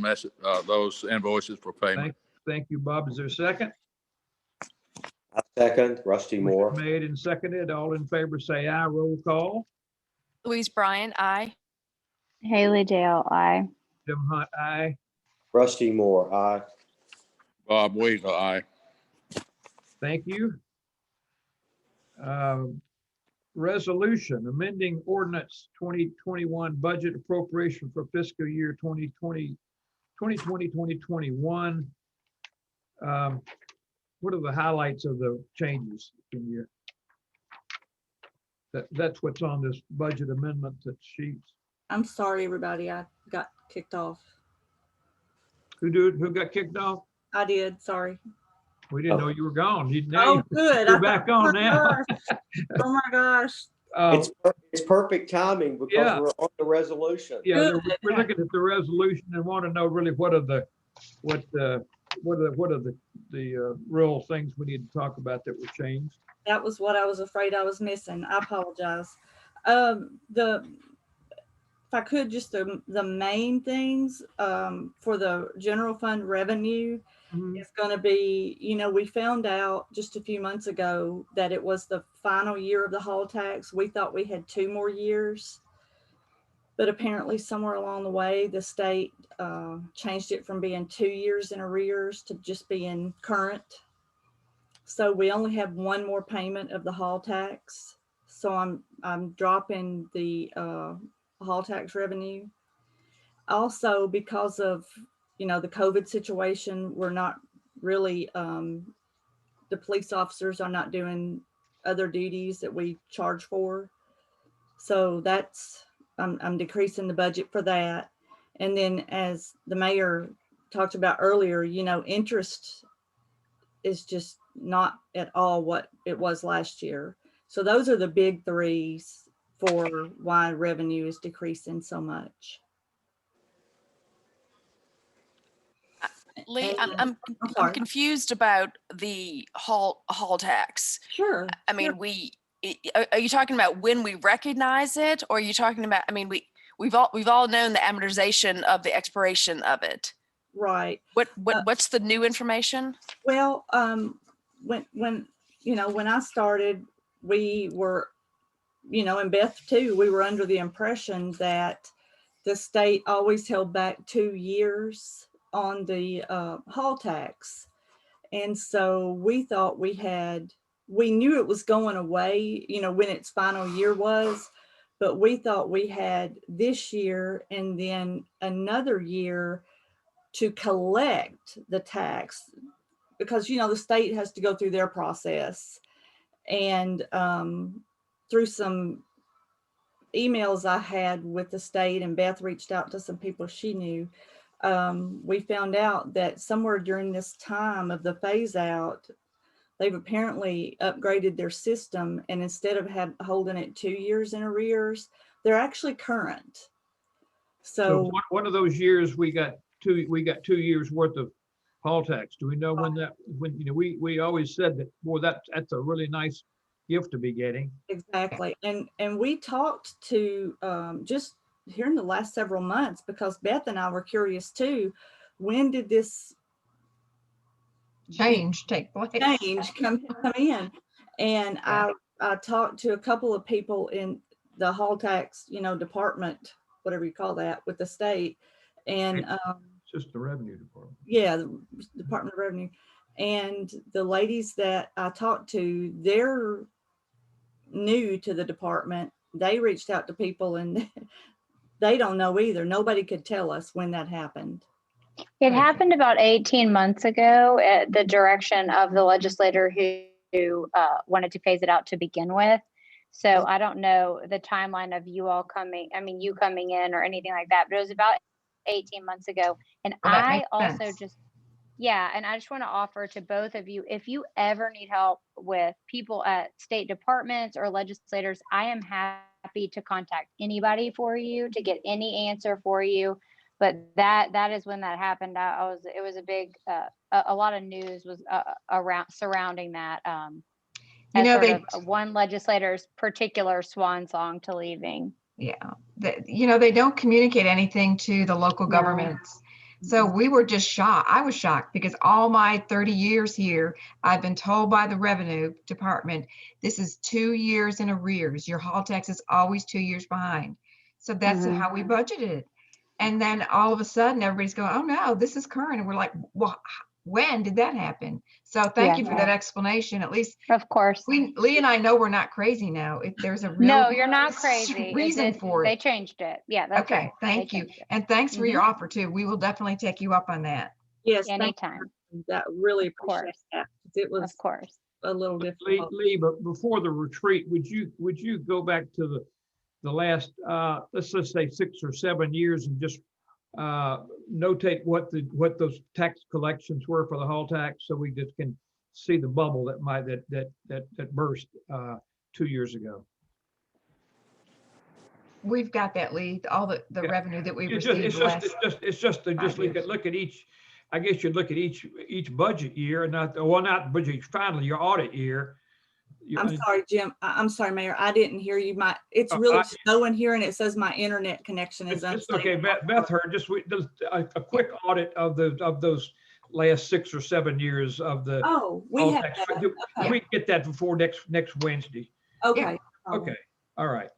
invoices for payment. Thank you, Bob. Is there a second? I second, Rusty Moore. Made and seconded. All in favor, say aye. Roll call. Louise Bryan, aye. Haley Dale, aye. Jim Hunt, aye. Rusty Moore, aye. Bob Weagle, aye. Thank you. Resolution amending ordinance 2021 budget appropriation for fiscal year 2021. What are the highlights of the changes in here? That's what's on this budget amendment that sheets. I'm sorry, everybody. I got kicked off. Who got kicked off? I did. Sorry. We didn't know you were gone. Oh, good. You're I back thought, on now. oh my gosh. It's perfect timing because Yeah. we're on the resolution. Yeah, Good. we're looking at the resolution and want to know really what are the real things we need to talk about that were changed. That was what I was afraid I was missing. I apologize. If I could, just the main things for the general fund revenue is going to be, we found out just a few months ago that it was the final year of the haul tax. We thought we had 2 more years, but apparently somewhere along the way, the state changed it from being 2 years in arrears to just being current. So we only have 1 more payment of the haul tax. So I'm dropping the haul tax revenue. Also, because of the COVID situation, we're not really the police officers are not doing other duties that we charge for. So that's I'm decreasing the budget for that. And then, as the mayor talked about earlier, interest is just not at all what it was last year. So those are the big 3s for why revenue is decreasing so much. Lee, I'm confused about the haul tax. Sure. I mean, are you talking about when we recognize it, or are you talking about? I mean, we've all known the amortization of the expiration of it. Right. What's the new information? Well, when I started, we were, and Beth too, we were under the impression that the state always held back 2 years on the haul tax. And so we thought we knew it was going away, when its final year was, but we thought we had this year and then another year to collect the tax, because, the state has to go through their process. And through some emails I had with the state, and Beth reached out to some people she knew, we found out that somewhere during this time of the phase out, they've apparently upgraded their system, and instead of holding it 2 years in arrears, they're actually current. So one of those years we got 2 years worth of haul tax. Do we know when we always said that, boy, that's a really nice gift to be getting. Exactly. And we talked to just here in the last several months, because Beth and I were curious too, when did this change take place? Change come in. And I talked to a couple of people in the haul tax, department, whatever you call that, with the state. And just the revenue department. Yeah, the Department of Revenue. And the ladies that I talked to, they're new to the department. They reached out to people and they don't know either. Nobody could tell us when that happened. It happened about 18 months ago at the direction of the legislator who wanted to phase it out to begin with. So I don't know the timeline of you coming in or anything like that, but it was about 18 months ago. And I also just want to offer to both of you, if you ever need help with people at state departments or legislators, I am happy to contact anybody for you to get any answer for you. But that is when that happened. It was a big, a lot of news was surrounding that. One legislator's particular swan song to leaving. Yeah, they don't communicate anything to the local governments. So we were just shocked. I was shocked because all my 30 years here, I've been told by the revenue department, this is 2 years in arrears. Your haul tax is always 2 years behind. So that's how we budgeted it. And then all of a sudden everybody's going, oh no, this is current. And we're like, well, when did that happen? So thank you for that explanation. At least, of course, Lee and I know we're not crazy now. If there's a real no, you're not crazy reason for it. They changed it. Yeah. That's okay. Right. Thank you. And thanks for your offer too. We will definitely take you up on that. Yes. Anytime. That really appreciate that. It was, of course. a little difficult. Lee, but before the retreat, would you go back to the last, let's just say 6 or 7 years and just notate what those tax collections were for the hall tax, so we just can see the bubble that burst 2 years ago. We've got that, Lee, all the Yeah. revenue that we It's received last. just to 5 years. look at each. I guess you'd look at each budget year, not budget. Finally, your audit year. I'm sorry, Jim. I'm sorry, Mayor. I didn't hear you. It's really slow in here and it says my internet connection is It's unstable. okay. Beth heard just a quick audit of those last 6 or 7 years of the. Oh, we all have tax. that. Can we get that before next Wednesday? Okay. Okay. All right.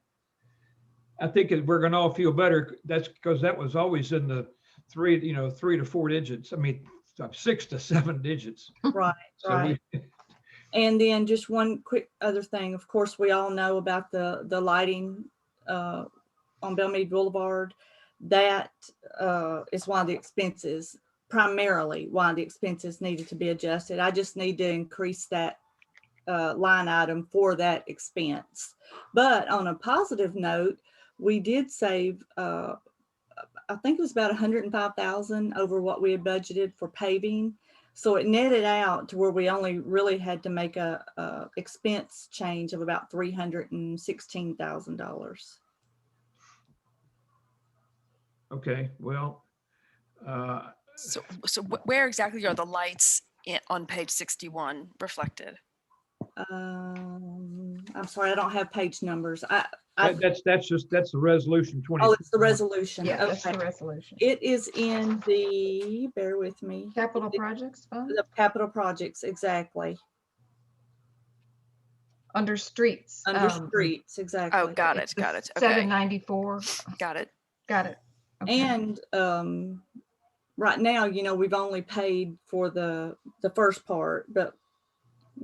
I think we're gonna all feel better. That's because that was always in the 3 to 4 digits. I mean, 6 to 7 digits. Right, So right. And then just one quick other thing. Of course, we all know about the lighting on Belle Meade Boulevard. That is one of the expenses, primarily why the expenses needed to be adjusted. I just need to increase that line item for that expense. But on a positive note, we did save, I think it was about 105,000 over what we had budgeted for paving. So it netted out to where we only really had to make a expense change of about $316,000. Okay, well. So where exactly are the lights on page 61 reflected? I'm sorry, I don't have page numbers. That's the resolution 20. Oh, it's the resolution. Yeah, that's the Okay. resolution. It is in the, bear with me. Capital projects fund, The capital projects, exactly. under streets. Under streets, exactly. Oh, got it. the Okay. 794. Got it. Got it. Okay. And right now, we've only paid for the first part, but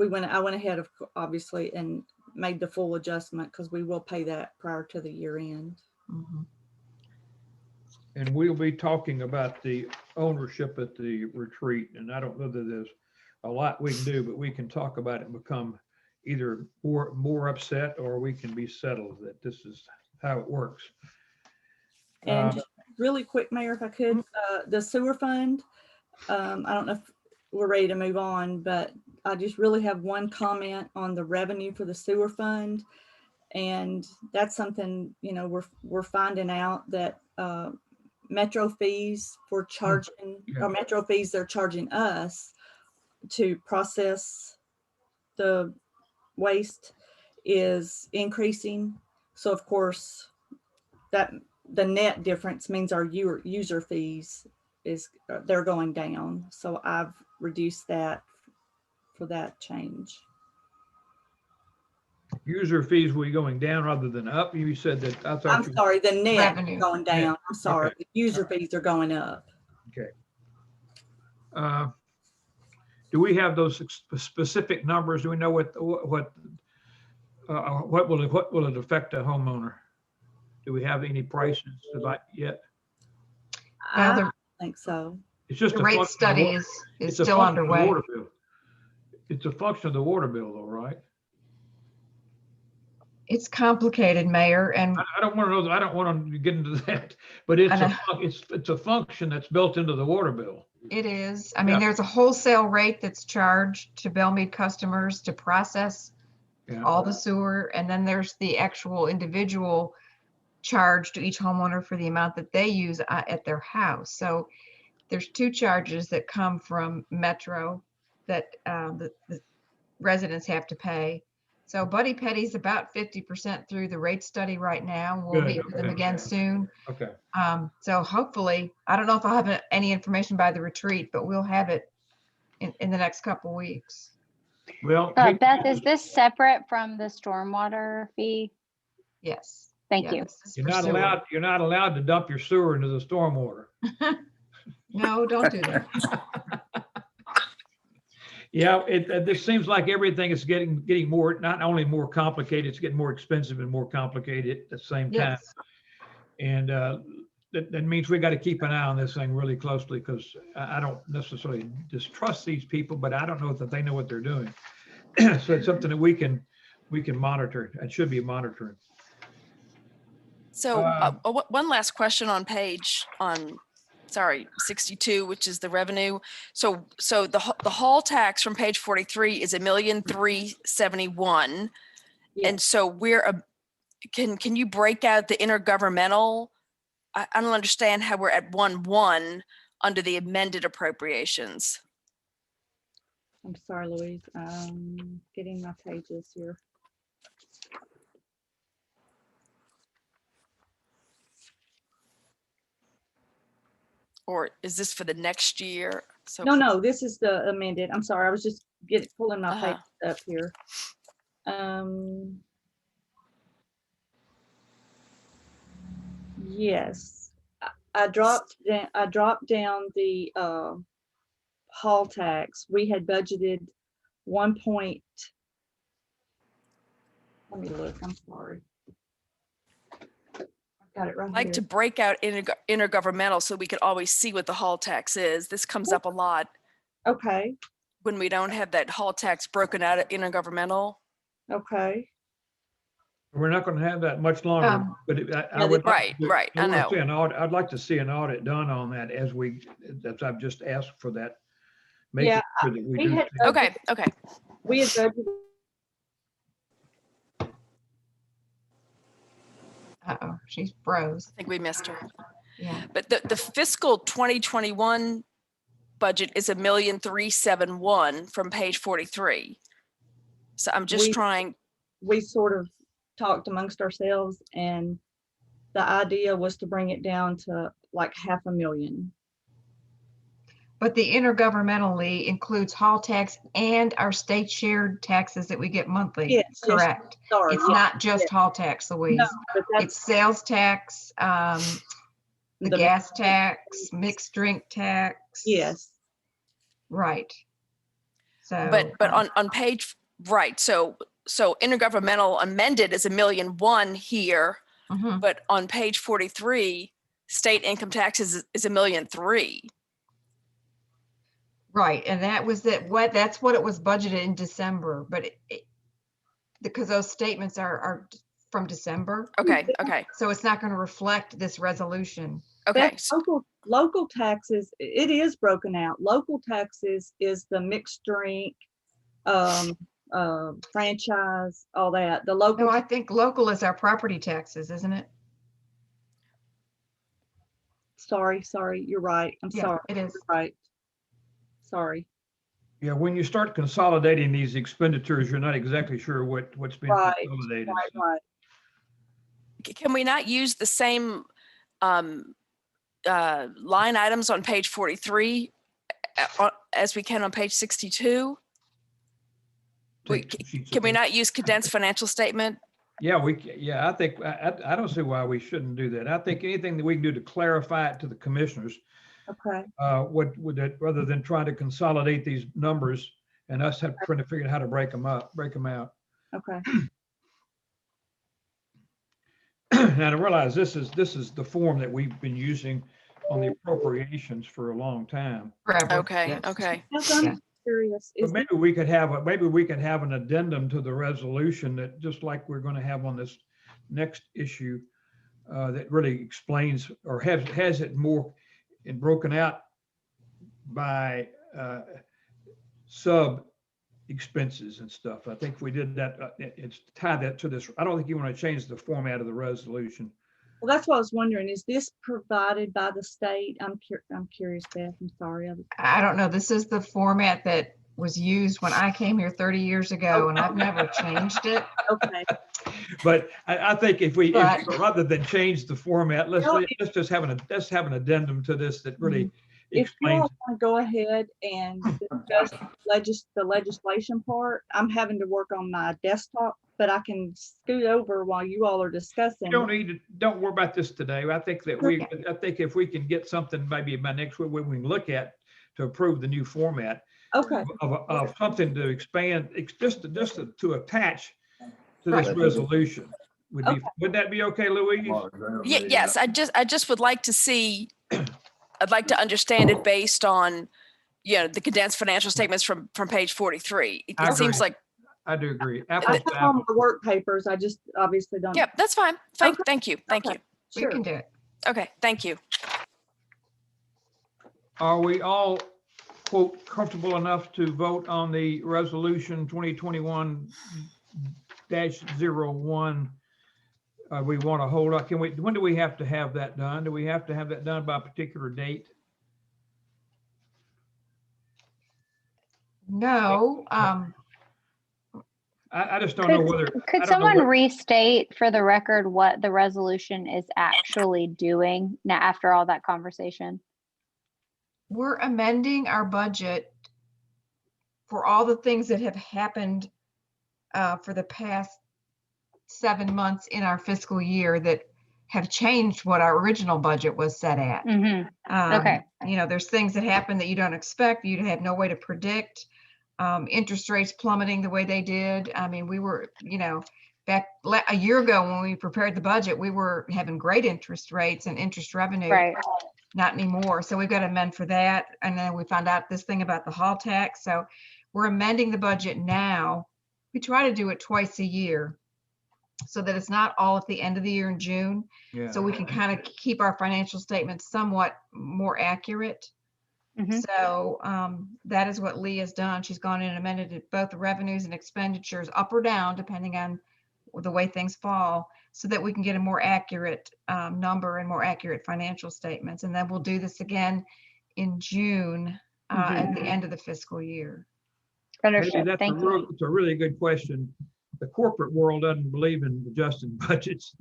I went ahead of obviously and made the full adjustment because we will pay that prior to the year end. Mhm. And we'll be talking about the ownership at the retreat. And I don't know that there's a lot we can do, but we can talk about it and become either more upset, or we can be settled that this is how it works. And just really quick, Mayor, if I could, the sewer fund, I don't know if we're ready to move on, but I just really have one comment on the revenue for the sewer fund. And that's something, we're finding out that metro fees for charging, or metro fees they're charging us to process the waste is increasing. So of course, that the net difference means our user fees they're going down. So I've reduced that for that change. User fees will be going down rather than up. You said that. I thought. I'm sorry, the net Revenue. is going down. Net. I'm sorry, Okay. the user fees are going up. Okay. Do we have those specific numbers? Do we know what will it affect a homeowner? Do we have any prices like yet? Well, I the- don't think so. It's just The a rate function of study water- is it's a still function of the underway. water bill. It's a function of the water bill though, right? It's complicated, Mayor, and I don't want to know. I don't want to get into that, but it's I know. it's a function that's built into the water bill. it is. I mean, Yeah. there's a wholesale rate that's charged to Belle Meade customers to process Yeah. all the sewer, and then there's the actual individual charge to each homeowner for the amount that they use at their house. So there's 2 charges that come from Metro that the residents have to pay. So Buddy Petty's about 50% through the rate study right now. We'll Good, meet with them okay. again soon. Okay. So hopefully, I don't know if I'll have any information by the retreat, but we'll have it in the next couple weeks. Well, Beth, is this separate from the stormwater fee? Yes. Thank Yeah, you. this is you're for not sewer. allowed. You're not allowed to dump your sewer into the stormwater. No, don't do that. Yeah, this seems like everything is getting more, not only more complicated, it's getting more expensive and more complicated at the same time. Yes. And that means we got to keep an eye on this thing really closely, because I don't necessarily distrust these people, but I don't know that they know what they're doing. So it's something that we can monitor. It should be monitoring. So one last question on 62, which is the revenue. So the hall tax from page 43 is $1,371,000. And so can you break out the intergovernmental? I don't understand how we're at 1.1 under the amended appropriations. I'm sorry, Louise. Getting my pages here. Or is this for the next year? So No, this is the amended. I'm sorry. I was just pulling my pages up here. Yes, I dropped down the hall tax. We had budgeted 1 point. Let me look. I'm sorry. I've got it right I'd like here. to break out intergovernmental so we could always see what the hall tax is. This comes up a lot. Okay. When we don't have that hall tax broken out at intergovernmental. Okay. We're not going to have that much longer, but I would. Right. I know. I'd like to see an audit done on that as I've just asked for that. Yeah. Sure that we do. Okay. We had budgeted. Uh-oh, she's froze. I think we missed her. Yeah. But the fiscal 2021 budget is $1,371,000 from page 43. So I'm just trying. We sort of talked amongst ourselves, and the idea was to bring it down to like $500,000. But the intergovernmentally includes hall tax and our state shared taxes that we get monthly. Yes, correct. Yes, sorry, it's not just hall tax, Louise. No, but it's sales tax, the gas tax, mixed drink tax. Yes. Right. So. But on page, right. So intergovernmental amended is $1,000,001 here, but on page 43, state income taxes is $1,003,000. Right, and that was that's what it was budgeted in December, but because those statements are from December. Okay. So it's not going to reflect this resolution. Okay. Local taxes, it is broken out. Local taxes is the mixed drink, franchise, all that. The local. No, I think local is our property taxes, isn't it? Sorry, you're right. I'm sorry. It is. You're right. Sorry. Yeah, when you start consolidating these expenditures, you're not exactly sure what's being consolidated. Right. Can we not use the same line items on page 43 as we can on page 62? Can we not use condensed financial statement? Yeah, I think I don't see why we shouldn't do that. I think anything that we can do to clarify it to the commissioners. Okay. What would that, rather than trying to consolidate these numbers and us trying to figure out how to break them out. Okay. And I realize this is the form that we've been using on the appropriations for a long time. Forever. Okay. I'm curious. But maybe we could have an addendum to the resolution that, just like we're going to have on this next issue, that really explains or has it more and broken out by sub expenses and stuff. I think if we did that, it's tied that to this. I don't think you want to change the format of the resolution. Well, that's what I was wondering. Is this provided by the state? I'm curious, Beth. I'm sorry. I don't know. This is the format that was used when I came here 30 years ago, and I've never changed it. Okay. But I think if rather than change the format, let's just have an addendum to this that really if you explains. all want to go ahead and discuss the legislation part, I'm having to work on my desktop, but I can scoot over while you all are discussing. Don't worry about this today. I think that I think if we can get something maybe by next week we can look at to approve the new format. Okay. Of something to expand, just to attach to this resolution. Would that be okay, Louise? Yes, I just would like to see. I'd like to understand it based on, the condensed financial statements from page 43. It seems like I do agree. I Apples have to all apples. my work papers. I just obviously don't. Yep, that's fine. Thank Okay. you. Thank Okay. you. We Sure. can do it. Okay, thank you. Are we all, quote, comfortable enough to vote on the resolution 2021-01? We want to hold up. When do we have to have that done? Do we have to have that done by a particular date? No, I just don't know whether. I Could don't know someone what- restate for the record what the resolution is actually doing now after all that conversation? we're amending our budget for all the things that have happened for the past 7 months in our fiscal year that have changed what our original budget was set at. Okay. You know, there's things that happen that you don't expect, you have no way to predict. Interest rates plummeting the way they did. I mean, we were, you know, back a year ago when we prepared the budget, we were having great interest rates and interest revenue. Right. Not anymore. So we've got to amend for that. And then we found out this thing about the hall tax. So we're amending the budget now. We try to do it twice a year so that it's not all at the end of the year in June. Yeah. So we can kind of keep our financial statements somewhat more accurate. So that is what Lee has done. She's gone in and amended both the revenues and expenditures up or down, depending on the way things fall, so that we can get a more accurate number and more accurate financial statements. And then we'll do this again in June at the end of the fiscal year. Understood. That's Thank you. it's a really good question. The corporate world doesn't believe in adjusting budgets.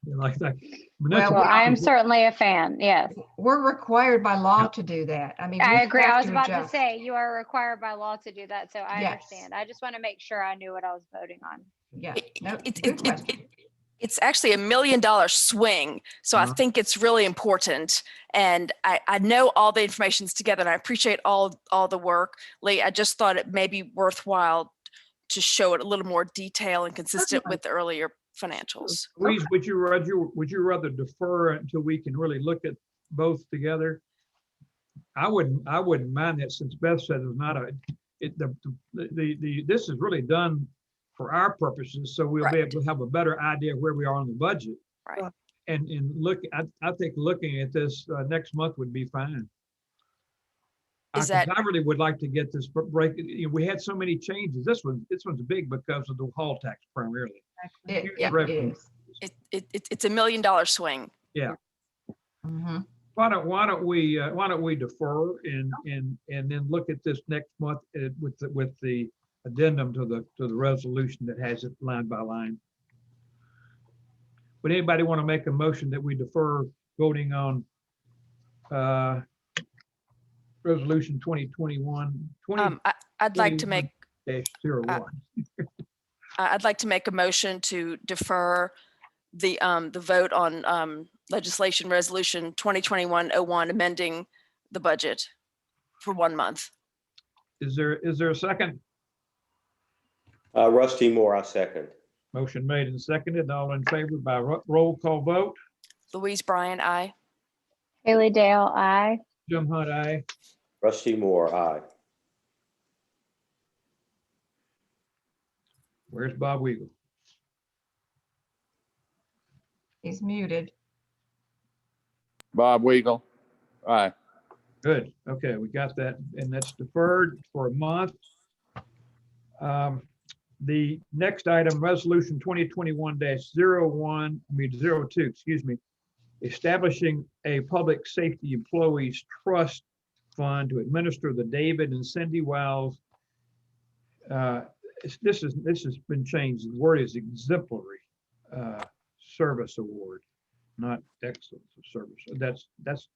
Like that. Well, I am certainly a fan. Yes. We're required by law to do that. I mean, we I agree. have I was to about to adjust. say you are required by law to do that. So I Yes. understand. I just want to make sure I knew what I was voting on. Yeah. It's actually $1 million swing. So I think it's really important. And I know all the information's together and I appreciate all the work. Lee, I just thought it may be worthwhile to show it a little more detail and consistent with the earlier financials. Louise, would you rather defer until we can really look at both together? I wouldn't mind that, since Beth said it's not this is really done for our purposes, so we'll be able to have a better idea of where we are on the budget. Right. And look, I think looking at this next month would be fine. I really would like to get this break. You know, we had so many changes. This one's big because of the hall tax primarily. It is. It's $1 million swing. Yeah. Why don't we defer and then look at this next month with the addendum to the resolution that has it line by line. Would anybody want to make a motion that we defer voting on resolution 2021? I'd like to make -01. I'd like to make a motion to defer the vote on legislation resolution 2021-01, amending the budget for 1 month. Is there a second? Rusty Moore, I second. Motion made and seconded. All in favor by roll call vote. Louise Bryan, aye. Haley Dale, aye. Jim Hunt, aye. Rusty Moore, aye. Where's Bob Weagle? He's muted. Bob Weagle, aye. Good. Okay, we got that, and that's deferred for a month. The next item, resolution 2021-02, excuse me, establishing a public safety employees trust fund to administer the David and Cindy Wells. This has been changed. The word is exemplary service award, not excellence of service. That's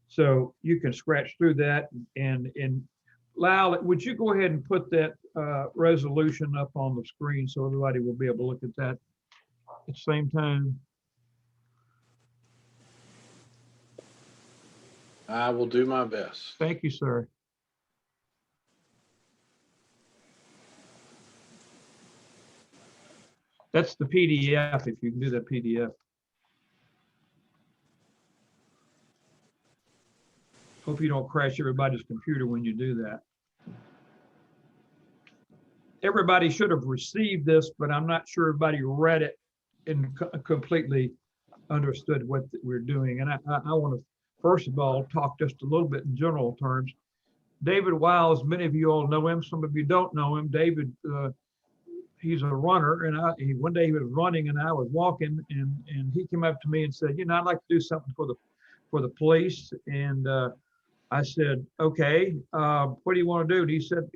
so you can scratch through that. And Lyle, would you go ahead and put that resolution up on the screen so everybody will be able to look at that at the same time? I will do my best. Thank you, sir. That's the PDF, if you can do that PDF. Hope you don't crash everybody's computer when you do that. everybody should have received this, but I'm not sure everybody read it and completely understood what we're doing. And I want to, first of all, talk just a little bit in general terms. David Wiles, many of you all know him. Some of you don't know him. David, he's a runner, and one day he was running and I was walking, and he came up to me and said, I'd like to do something for the police. And I said, okay, what do you want to do? And he said,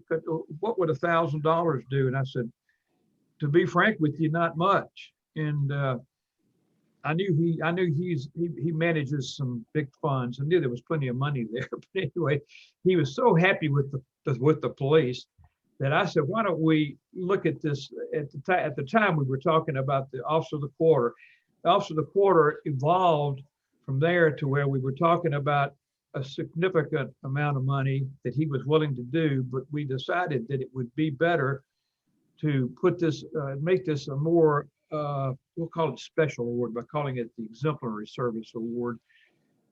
what would $1,000 do? And I said, to be frank with you, not much. And I knew he manages some big funds. I knew there was plenty of money there. But anyway, he was so happy with the police that I said, why don't we look at this? At the time we were talking about the Officer of the Quarter. The Officer of the Quarter evolved from there to where we were talking about a significant amount of money that he was willing to do, but we decided that it would be better to put this, make this a more, we'll call it special award by calling it the Exemplary Service Award.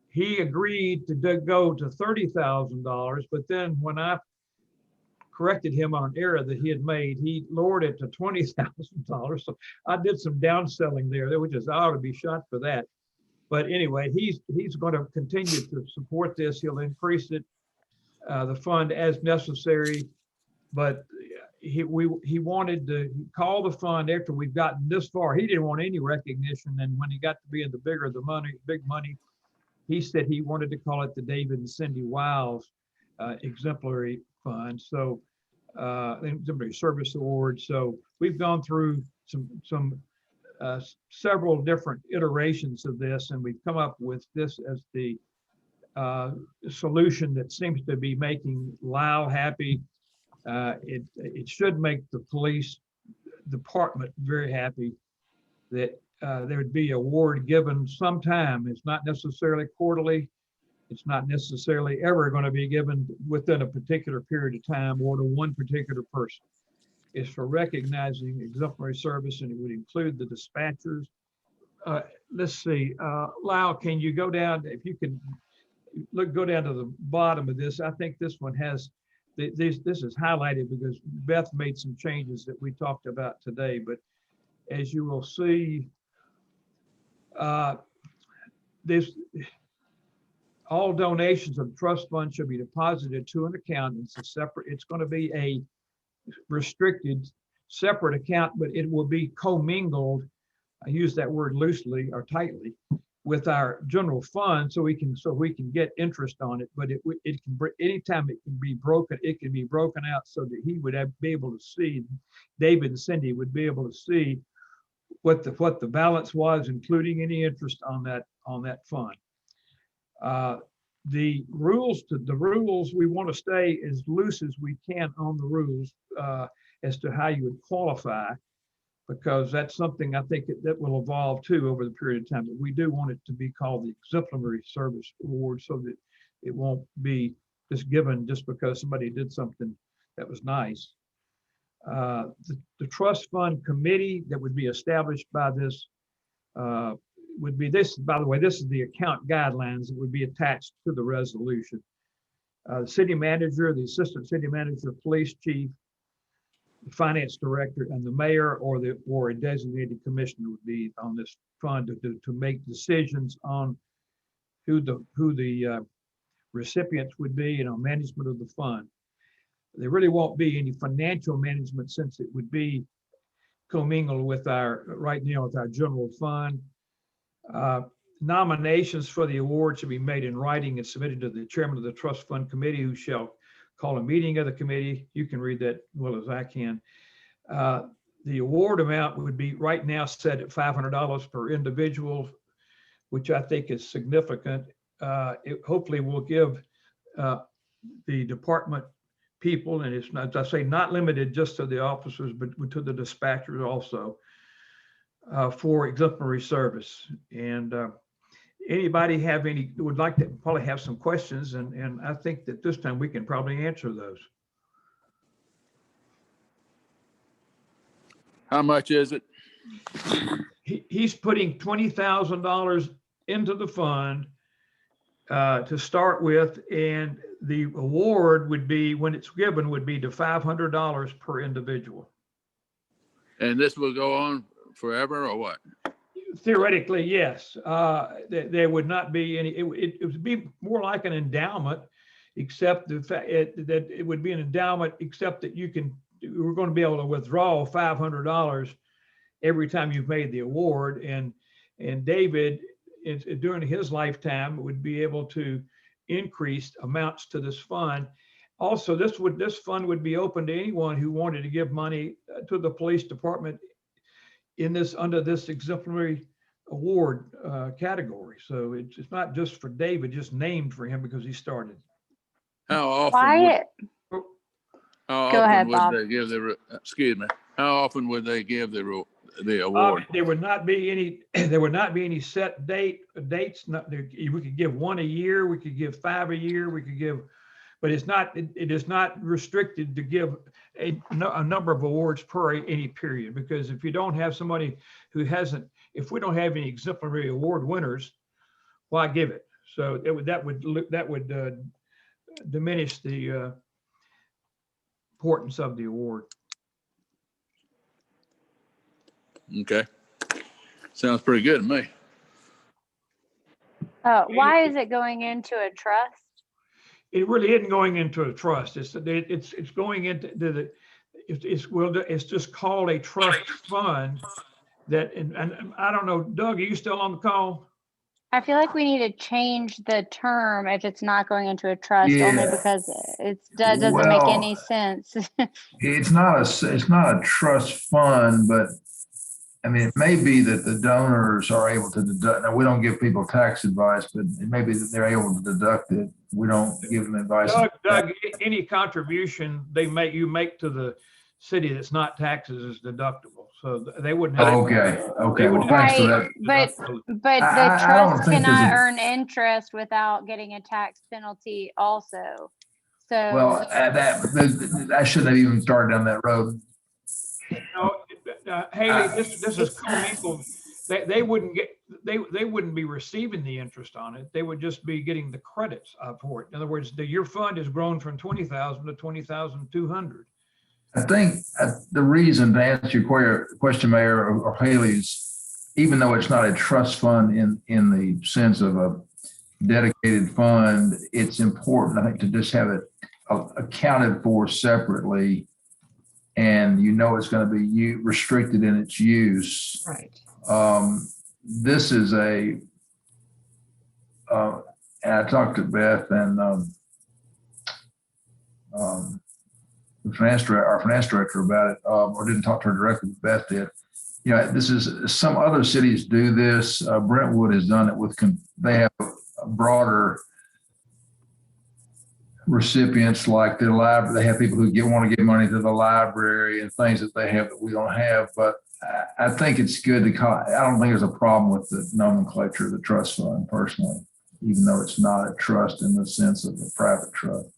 He agreed to go to $30,000, but then when I corrected him on an error that he had made, he lowered it to $20,000. So I did some downselling there, which is, I ought to be shot for that. But anyway, he's going to continue to support this. He'll increase it, the fund as necessary. But he wanted to call the fund after we've gotten this far. He didn't want any recognition. And when he got to be in the big money, he said he wanted to call it the David and Cindy Wiles Exemplary Fund. So Exemplary Service Award. So we've gone through several different iterations of this, and we've come up with this as the solution that seems to be making Lyle happy. It should make the police department very happy that there would be an award given sometime. It's not necessarily quarterly. It's not necessarily ever going to be given within a particular period of time or to one particular person. It's for recognizing exemplary service, and it would include the dispatchers. Let's see, Lyle, can you go down, if you can go down to the bottom of this. I think this one has, this is highlighted because Beth made some changes that we talked about today, but as you will see, all donations of the trust fund should be deposited to an account. It's going to be a restricted separate account, but it will be commingled, I use that word loosely or tightly, with our general fund, so we can get interest on it. But it can, anytime it can be broken out so that he would be able to see, David and Cindy would be able to see what the balance was, including any interest on that fund. The rules, we want to stay as loose as we can on the rules as to how you would qualify, because that's something I think that will evolve too over the period of time. But we do want it to be called the Exemplary Service Award, so that it won't be just given just because somebody did something that was nice. The trust fund committee that would be established by this would be this, by the way, this is the account guidelines that would be attached to the resolution. The city manager, the assistant city manager, police chief, the finance director, and the mayor or a designated commissioner would be on this fund to make decisions on who the recipients would be and on management of the fund. There really won't be any financial management, since it would be commingled with right now with our general fund. Nominations for the award should be made in writing and submitted to the chairman of the trust fund committee, who shall call a meeting of the committee. You can read that as well as I can. The award amount would be right now set at $500 per individual, which I think is significant. It hopefully will give the department people, and it's not, as I say, not limited just to the officers, but to the dispatchers also, for exemplary service. And anybody would like to probably have some questions, and I think that this time we can probably answer those. How much is it? He's putting $20,000 into the fund to start with, and the award would be, when it's given, would be to $500 per individual. And this will go on forever or what? Theoretically, yes. There would not be any, it would be more like an endowment, except the fact that it would be an endowment, except that we're going to be able to withdraw $500 every time you've made the award. And David, during his lifetime, would be able to increase amounts to this fund. Also, this fund would be open to anyone who wanted to give money to the police department under this exemplary award category. So it's not just for David, just named for him because he started. How often Wyatt, would, go ahead, Bob. they give excuse me, how often would they give the award? There would not be any set dates. We could give one a year, we could give 5 a year, we could give, but it is not restricted to give a number of awards per any period, because if you don't have somebody who hasn't, if we don't have any exemplary award winners, why give it? So that would diminish the importance of the award. Okay. Sounds pretty good to me. Why is it going into a trust? It really isn't going into a trust. It's going into it's just called a trust fund. And I don't know, Doug, are you still on the call? I feel like we need to change the term if it's not going into a trust, only because it doesn't make any sense. It's not a trust fund, but I mean, it may be that the donors are able to deduct. Now, we don't give people tax advice, but it may be that they're able to deduct it. We don't give them advice. Doug, any contribution you make to the city that's not taxes is deductible. So they wouldn't have. Okay. Well, thanks for that. But the trust cannot earn interest without getting a tax penalty also. So. Well, I shouldn't have even started down that road. Haley, this is commingled. They wouldn't be receiving the interest on it. They would just be getting the credits for it. In other words, your fund has grown from 20,000 to 20,200. I think the reason, to answer your question, Mayor or Haley, is even though it's not a trust fund in the sense of a dedicated fund, it's important, I think, to just have it accounted for separately. And it's going to be restricted in its use. Right. This is and I talked to Beth and our finance director about it, or didn't talk to her directly, but Beth did. This is, some other cities do this. Brentwood has done it with, they have a broader recipients, like the library. They have people who want to give money to the library and things that they have that we don't have. But I think it's good to call. I don't think there's a problem with the nomenclature of the trust fund personally, even though it's not a trust in the sense of a private trust.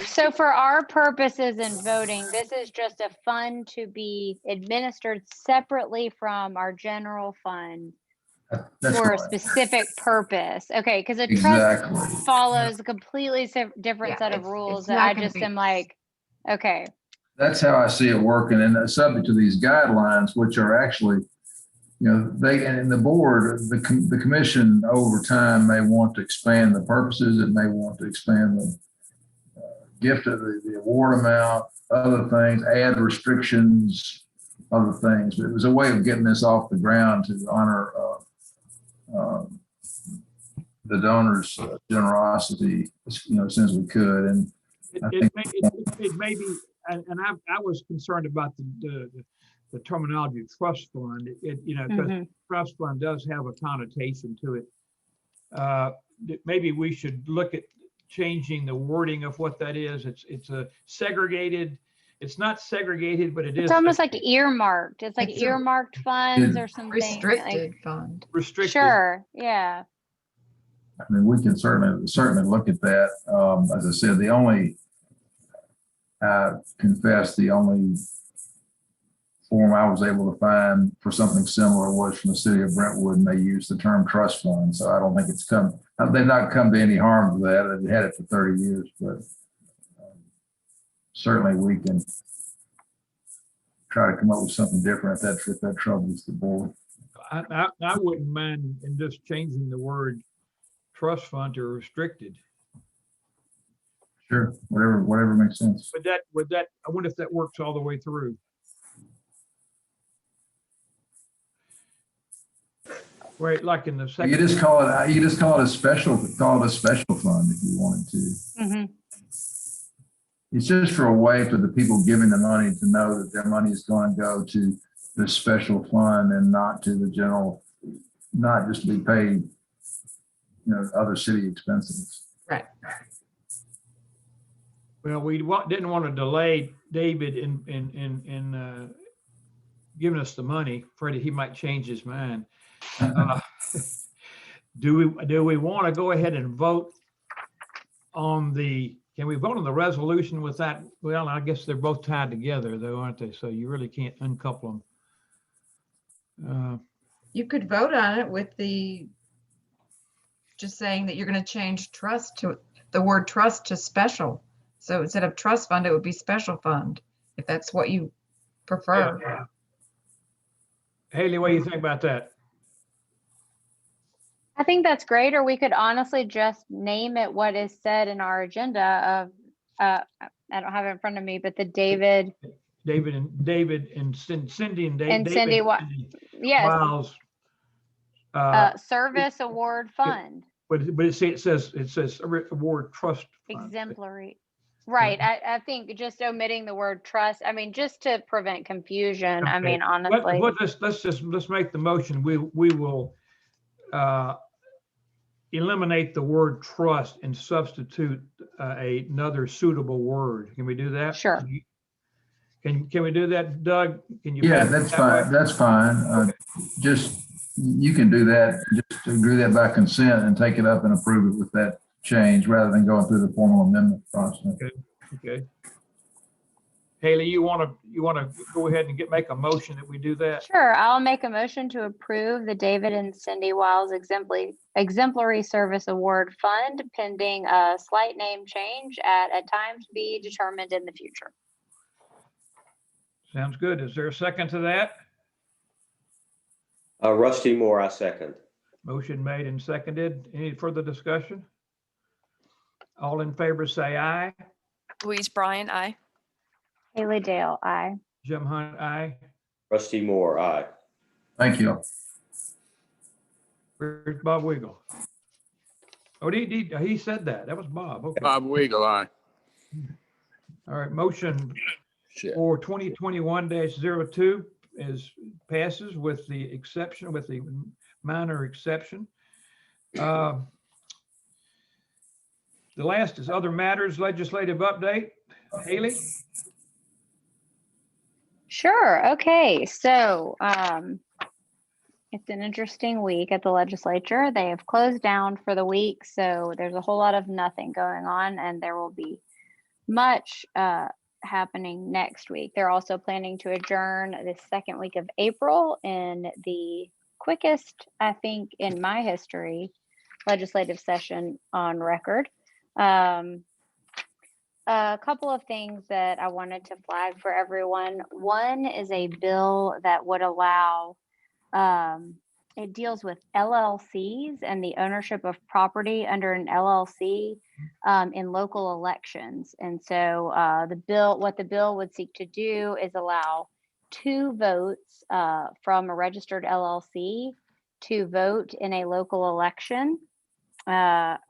So for our purposes in voting, this is just a fund to be administered separately from our general fund. That's for right. A specific purpose. Okay, because a trust follows a completely different set of rules that I just am like, okay. That's how I see it working, and subject to these guidelines, which are actually, they, and the board, the commission over time may want to expand the purposes. It may want to expand the gift of the award amount, other things, add restrictions, other things. But it was a way of getting this off the ground to honor the donors' generosity, as soon as we could. And it may be, and I was concerned about the terminology trust fund. Because trust fund does have a connotation to it. Maybe we should look at changing the wording of what that is. It's a segregated. It's not segregated, but it is. It's almost like earmarked. It's like earmarked funds or something. Restricted fund. Restricted. Sure. Yeah. I mean, we can certainly look at that. As I said, I confess the only form I was able to find for something similar was from the city of Brentwood, and they used the term trust fund. So I don't think they've not come to any harm with that. They've had it for 30 years, but certainly we can try to come up with something different if that troubles the board. I wouldn't mind in just changing the word trust fund to restricted. Sure, whatever makes sense. Would that, I wonder if that works all the way through. Wait, like in the second. You just call it a special fund if you wanted to. Mm-hmm. It's just for a way for the people giving the money to know that their money is going to go to the special fund and not to the general, not just to be paid, other city expenses. Right. Well, we didn't want to delay David in giving us the money. Freddie, he might change his mind. Do we want to go ahead and vote on can we vote on the resolution with that? Well, I guess they're both tied together though, aren't they? So you really can't uncouple them. You could vote on it with just saying that you're going to change trust to the word trust to special. So instead of trust fund, it would be special fund, if that's what you prefer. Yeah. Haley, what do you think about that? I think that's great, or we could honestly just name it what is said in our agenda of, I don't have it in front of me, but the David and Cindy and David. And Cindy, yes. Wiles, Service Award Fund. But it says award trust fund. Exemplary. Right. I think just omitting the word trust, just to prevent confusion. Okay. Honestly. Let's make the motion. We will eliminate the word trust and substitute another suitable word. Can we do that? Sure. Can we do that, Doug? Can you? Yeah, that's fine. That's fine. You can do that. Just agree that by consent and take it up and approve it with that change rather than going through the formal amendment process. Okay. Haley, you want to go ahead and make a motion that we do that? Sure. I'll make a motion to approve the David and Cindy Wiles Exemplary Service Award Fund pending a slight name change at a time to be determined in the future. Sounds good. Is there a second to that? Rusty Moore, I second. Motion made and seconded. Any further discussion? All in favor say aye. Louise Bryan, aye. Haley Dale, aye. Jim Hunt, aye. Rusty Moore, aye. Thank you. Where's Bob Wiggle? Oh, he said that. That was Bob. Okay. Bob Wiggle, aye. All right. Motion for 2021-02 passes with the minor exception. The last is other matters, legislative update. Haley? Sure. Okay. So it's an interesting week at the legislature. They have closed down for the week, so there's a whole lot of nothing going on, and there will be much happening next week. They're also planning to adjourn the second week of April in the quickest, I think, in my history, legislative session on record. A couple of things that I wanted to flag for everyone. One is a bill that would allow, it deals with LLCs and the ownership of property under an LLC in local elections. And so what the bill would seek to do is allow 2 votes from a registered LLC to vote in a local election,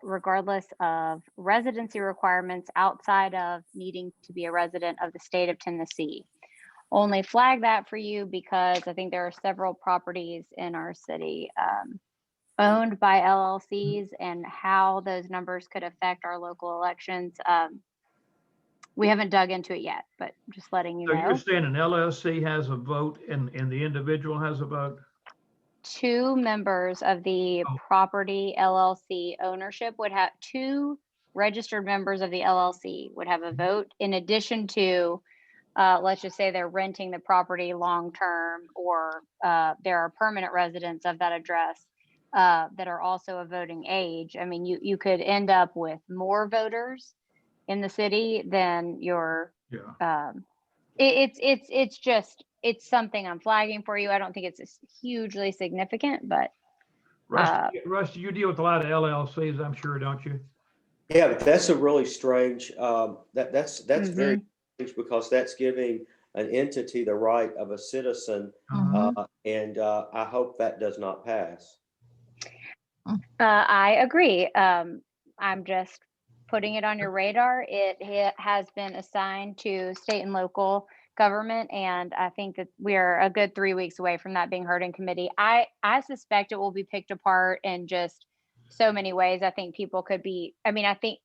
regardless of residency requirements outside of needing to be a resident of the state of Tennessee. Only flag that for you because I think there are several properties in our city owned by LLCs, and how those numbers could affect our local elections. We haven't dug into it yet, but just letting you know. So you're saying an LLC has a vote and the individual has a vote? 2 members of the property LLC ownership would have 2 registered members of the LLC would have a vote in addition to let's just say they're renting the property long-term, or there are permanent residents of that address that are also of voting age. I mean, you could end up with more voters in the city than your, Yeah. it's something I'm flagging for you. I don't think it's hugely significant, but Rusty, you deal with a lot of LLCs, I'm sure, don't you? Yeah, but that's a really strange, that's very Mhm. strange, because that's giving an entity the right of a citizen. And I hope that does not pass. I agree. I'm just putting it on your radar. It has been assigned to state and local government, and I think that we are a good 3 weeks away from that being heard in committee. I suspect it will be picked apart in just so many ways. I think people could be. I mean, I think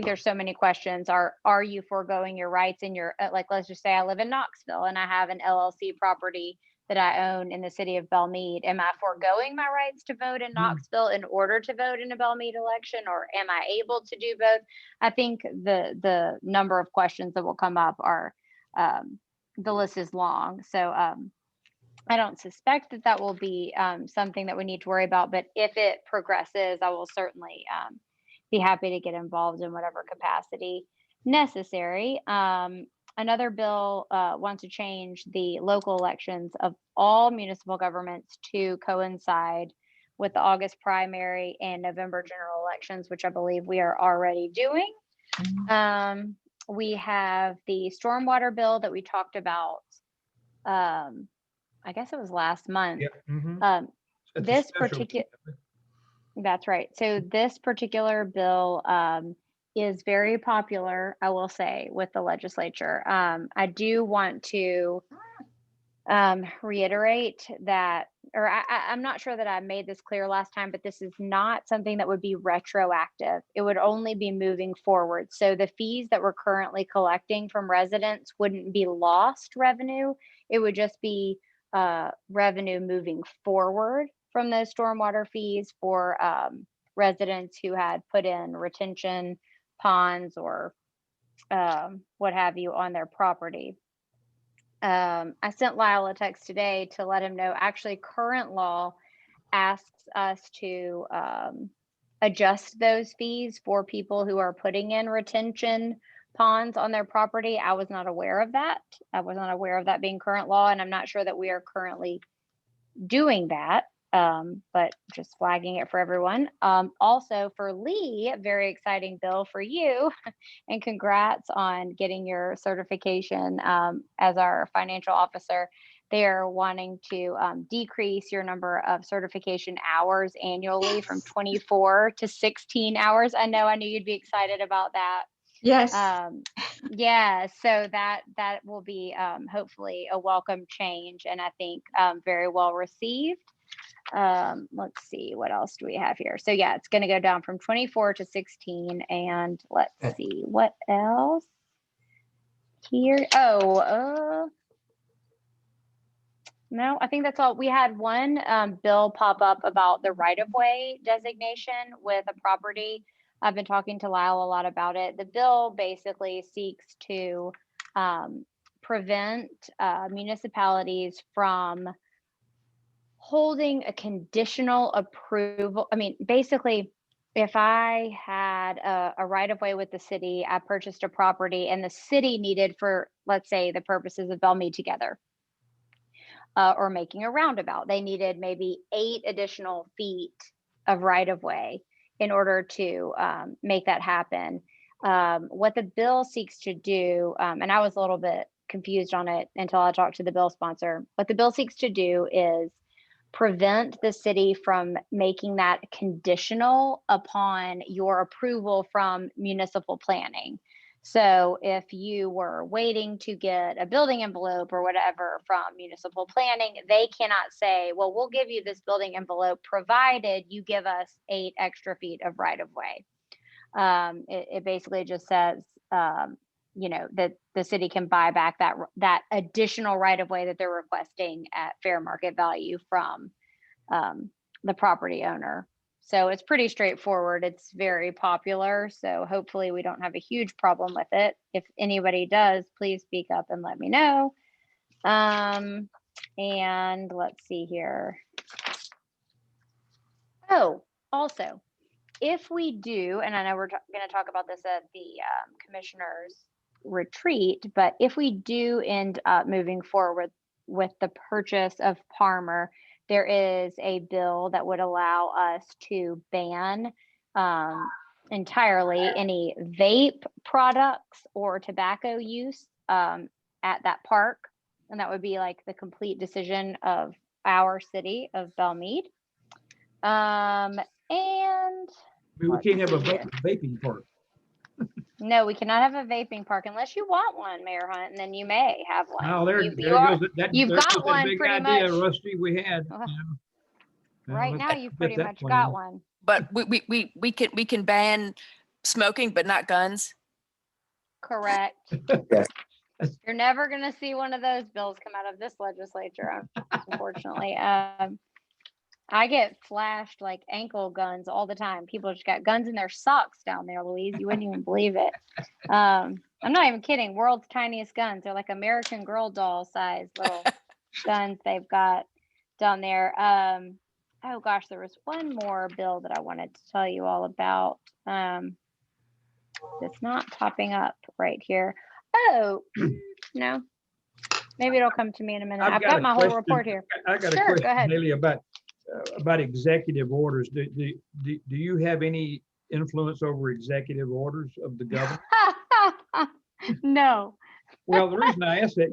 there's so many questions. Are you foregoing your rights in your, like, let's just say I live in Knoxville and I have an LLC property that I own in the city of Belle Meade. Am I foregoing my rights to vote in Knoxville in order to vote in a Belle Meade election, or am I able to do both? I think the number of questions that will come up are, the list is long. So I don't suspect that will be something that we need to worry about, but if it progresses, I will certainly be happy to get involved in whatever capacity necessary. Another bill wants to change the local elections of all municipal governments to coincide with the August primary and November general elections, which I believe we are already doing. We have the stormwater bill that we talked about. I guess it was last month. Yeah. This particular, that's right. So this particular bill is very popular, I will say, with the legislature. I do want to reiterate that, or I'm not sure that I made this clear last time, but this is not something that would be retroactive. It would only be moving forward. So the fees that we're currently collecting from residents wouldn't be lost revenue. It would just be revenue moving forward from those stormwater fees for residents who had put in retention ponds or what have you on their property. I sent Lyle a text today to let him know, actually current law asks us to adjust those fees for people who are putting in retention ponds on their property. I was not aware of that. I was not aware of that being current law, and I'm not sure that we are currently doing that, but just flagging it for everyone. Also for Lee, very exciting bill for you, and congrats on getting your certification as our financial officer. They're wanting to decrease your number of certification hours annually from 24 to 16 hours. I knew you'd be excited about that. Yes. Yeah, so that will be hopefully a welcome change, and I think very well received. Let's see, what else do we have here? So yeah, it's going to go down from 24 to 16, and let's see what else here. No, I think that's all. We had one bill pop up about the right-of-way designation with a property. I've been talking to Lyle a lot about it. The bill basically seeks to prevent municipalities from holding a conditional approval. I mean, basically, if I had a right-of-way with the city, I purchased a property, and the city needed, for, let's say, the purposes of Belle Meade together, or making a roundabout, they needed maybe 8 additional feet of right-of-way in order to make that happen. What the bill seeks to do, and I was a little bit confused on it until I talked to the bill sponsor. What the bill seeks to do is prevent the city from making that conditional upon your approval from municipal planning. So if you were waiting to get a building envelope or whatever from municipal planning, they cannot say, well, we'll give you this building envelope provided you give us 8 extra feet of right-of-way. It basically just says, that the city can buy back that additional right-of-way that they're requesting at fair market value from the property owner. So it's pretty straightforward. It's very popular. So hopefully we don't have a huge problem with it. If anybody does, please speak up and let me know. And let's see here. Oh, also, if we do, and I know we're going to talk about this at the commissioners retreat, but if we do end up moving forward with the purchase of Palmer, there is a bill that would allow us to ban entirely any vape products or tobacco use at that park. And that would be like the complete decision of our city of Belle Meade. And We can't have a vaping park. no, we cannot have a vaping park unless you want one, Mayor Hunt, and then you may have one. Now, there you've goes that got one big pretty idea, much. Rusty, we had. Right now, you've pretty much got one. But we can ban smoking, but not guns. Correct. Yes. You're never going to see one of those bills come out of this legislature, unfortunately. I get flashed like ankle guns all the time. People just got guns in their socks down there, Louise. You wouldn't even believe it. I'm not even kidding. World's tiniest guns. They're like American Girl doll size little guns they've got down there. Oh gosh, there was one more bill that I wanted to tell you all about. It's not popping up right here. Oh, no. Maybe it'll come to me in a minute. I've got my whole report here. I got a Sure, question, go ahead. Haley, about executive orders. Do you have any influence over executive orders of the governor? No. Well, the reason I ask that,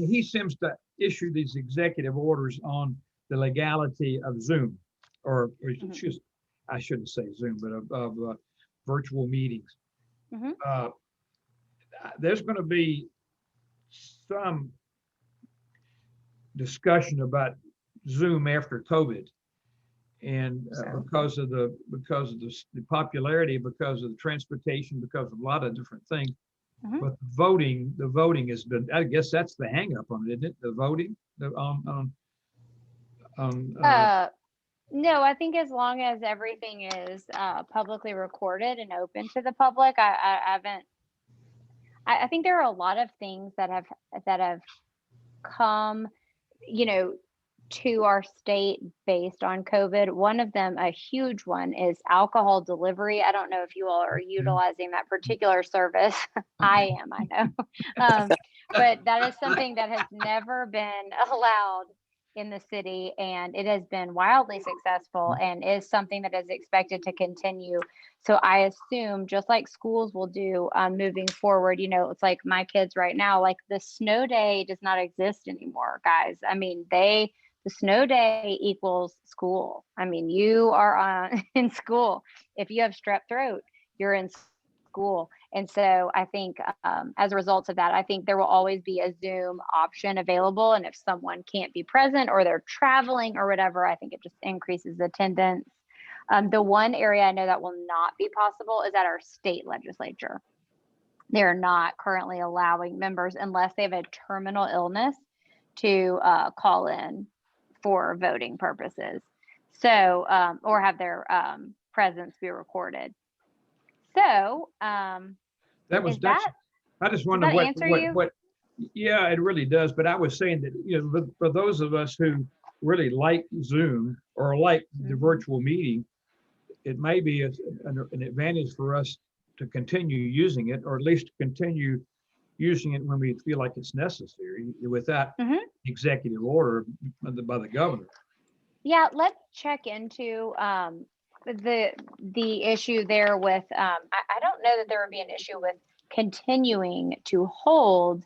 he seems to issue these executive orders on the legality of Zoom, or excuse, I shouldn't say Zoom, but of virtual meetings. There's going to be some discussion about Zoom after COVID, and because of the popularity, because of the transportation, because of a lot of different things. But the voting has been, I guess that's the hang up on it, isn't it? The voting no, I think as long as everything is publicly recorded and open to the public, I think there are a lot of things that have come, to our state based on COVID. One of them, a huge one, is alcohol delivery. I don't know if you all are utilizing that particular service. I am, I know. But that is something that has never been allowed in the city, and it has been wildly successful and is something that is expected to continue. So I assume, just like schools will do moving forward, it's like my kids right now, like the snow day does not exist anymore, guys. I mean, the snow day equals school. I mean, you are in school. If you have strep throat, you're in school. And so I think as a result of that, I think there will always be a Zoom option available. And if someone can't be present or they're traveling or whatever, I think it just increases attendance. The one area I know that will not be possible is at our state legislature. They're not currently allowing members, unless they have a terminal illness, to call in for voting purposes. So, or have their presence be recorded. So, that was I just wonder what. Yeah, it really does. But I was saying that for those of us who really like Zoom or like the virtual meeting, it may be an advantage for us to continue using it, or at least continue using it when we feel like it's necessary without executive order by the governor. Yeah, let's check into the issue there with, I don't know that there would be an issue with continuing to hold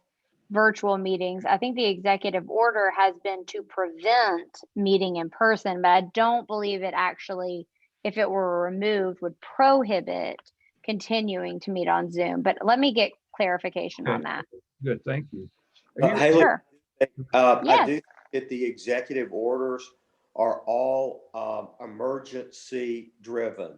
virtual meetings. I think the executive order has been to prevent meeting in person, but I don't believe it actually, if it were removed, would prohibit continuing to meet on Zoom. But let me get clarification on that. Good, thank you. Sure. I do think that the executive orders are all emergency driven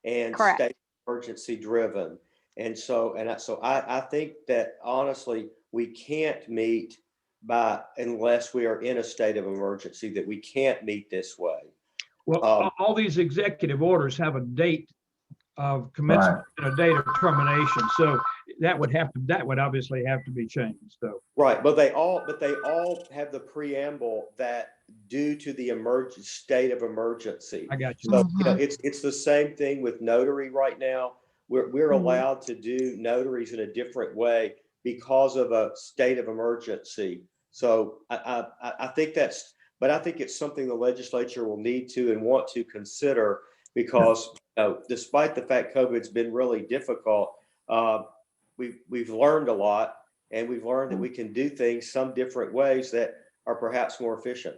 and state emergency driven. And so I think that honestly, we can't meet unless we are in a state of emergency, that we can't meet this way. Well, all these executive orders have a date of commencement and a date of termination. So that would obviously have to be changed, though. Right, but they all have the preamble that due to the state of emergency. I got you. So, it's the same thing with notary right now. We're allowed to do notaries in a different way because of a state of emergency. So I think I think it's something the legislature will need to and want to consider because despite the fact COVID's been really difficult, we've learned a lot, and we've learned that we can do things some different ways that are perhaps more efficient.